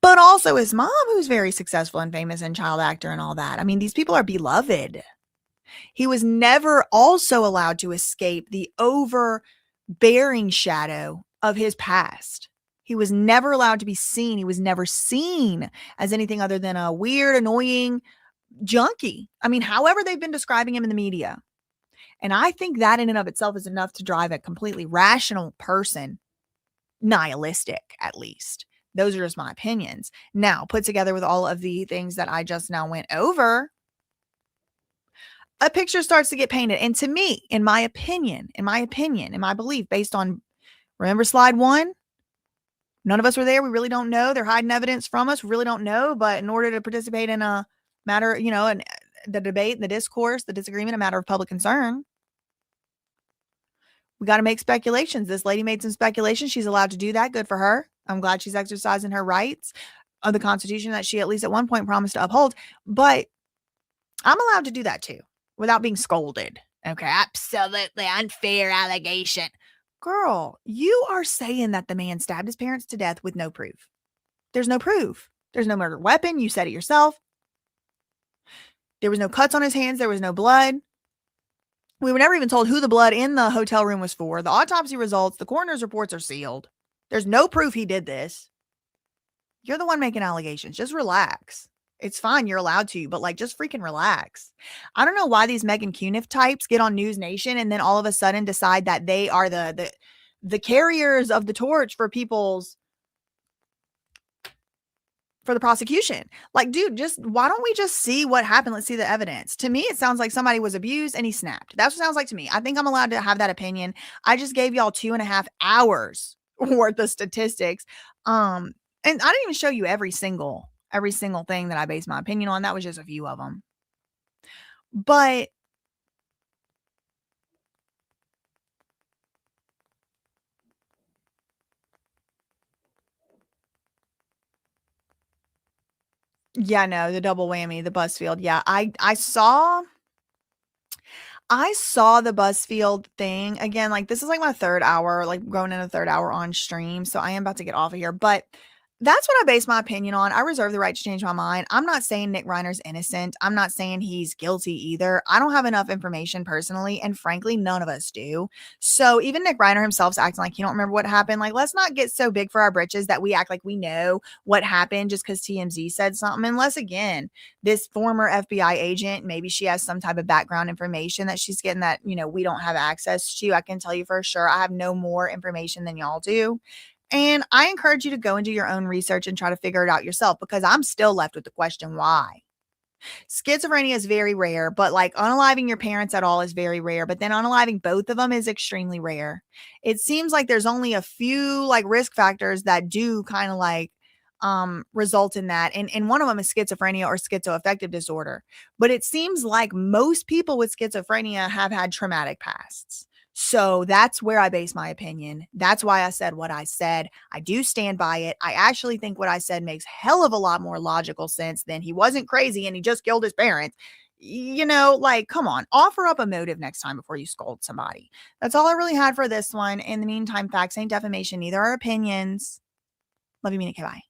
but also his mom, who's very successful and famous and child actor and all that. I mean, these people are beloved. He was never also allowed to escape the overbearing shadow of his past. He was never allowed to be seen. He was never seen as anything other than a weird, annoying junkie. I mean, however they've been describing him in the media. And I think that in and of itself is enough to drive a completely rational person nihilistic, at least. Those are just my opinions. Now, put together with all of the things that I just now went over, a picture starts to get painted. And to me, in my opinion, in my belief, based on, remember slide 1? None of us were there. We really don't know. They're hiding evidence from us. We really don't know. But in order to participate in a matter, and the debate, the discourse, the disagreement, a matter of public concern, we got to make speculations. This lady made some speculations. She's allowed to do that. Good for her. I'm glad she's exercising her rights of the Constitution that she at least at one point promised to uphold. But I'm allowed to do that too without being scolded. Okay. Absolutely unfair allegation. Girl, you are saying that the man stabbed his parents to death with no proof. There's no proof. There's no murder weapon. You said it yourself. There was no cuts on his hands. There was no blood. We were never even told who the blood in the hotel room was for. The autopsy results, the coroner's reports are sealed. There's no proof he did this. You're the one making allegations. Just relax. It's fine. You're allowed to, but just freaking relax. I don't know why these Megan Cuniff types get on News Nation and then all of a sudden decide that they are the carriers of the torch for the prosecution. Dude, why don't we just see what happened? Let's see the evidence. To me, it sounds like somebody was abused and he snapped. That's what it sounds like to me. I think I'm allowed to have that opinion. I just gave y'all 2.5 hours worth of statistics. And I didn't even show you every single thing that I based my opinion on. That was just a few of them. But yeah, no, the double whammy, the Busfield. Yeah, I saw the Busfield thing again. This is my third hour, going in a third hour on stream. So I am about to get off of here, but that's what I base my opinion on. I reserve the right to change my mind. I'm not saying Nick Reiner's innocent. I'm not saying he's guilty either. I don't have enough information personally, and frankly, none of us do. So even Nick Reiner himself's acting like he don't remember what happened. Let's not get so big for our britches that we act like we know what happened just because TMZ said something. Unless, again, this former FBI agent, maybe she has some type of background information that she's getting that, we don't have access to. I can tell you for sure, I have no more information than y'all do. And I encourage you to go and do your own research and try to figure it out yourself, because I'm still left with the question, why? Schizophrenia is very rare, but like unaliving your parents at all is very rare. But then unaliving both of them is extremely rare. It seems like there's only a few like risk factors that do kind of like result in that. And one of them is schizophrenia or schizoaffective disorder. But it seems like most people with schizophrenia have had traumatic pasts. So that's where I base my opinion. That's why I said what I said. I do stand by it. I actually think what I said makes hell of a lot more logical sense than he wasn't crazy and he just killed his parents. You know, like, come on, offer up a motive next time before you scold somebody. That's all I really had for this one. In the meantime, facts ain't defamation, neither are opinions. Love you, mean it. Okay, bye.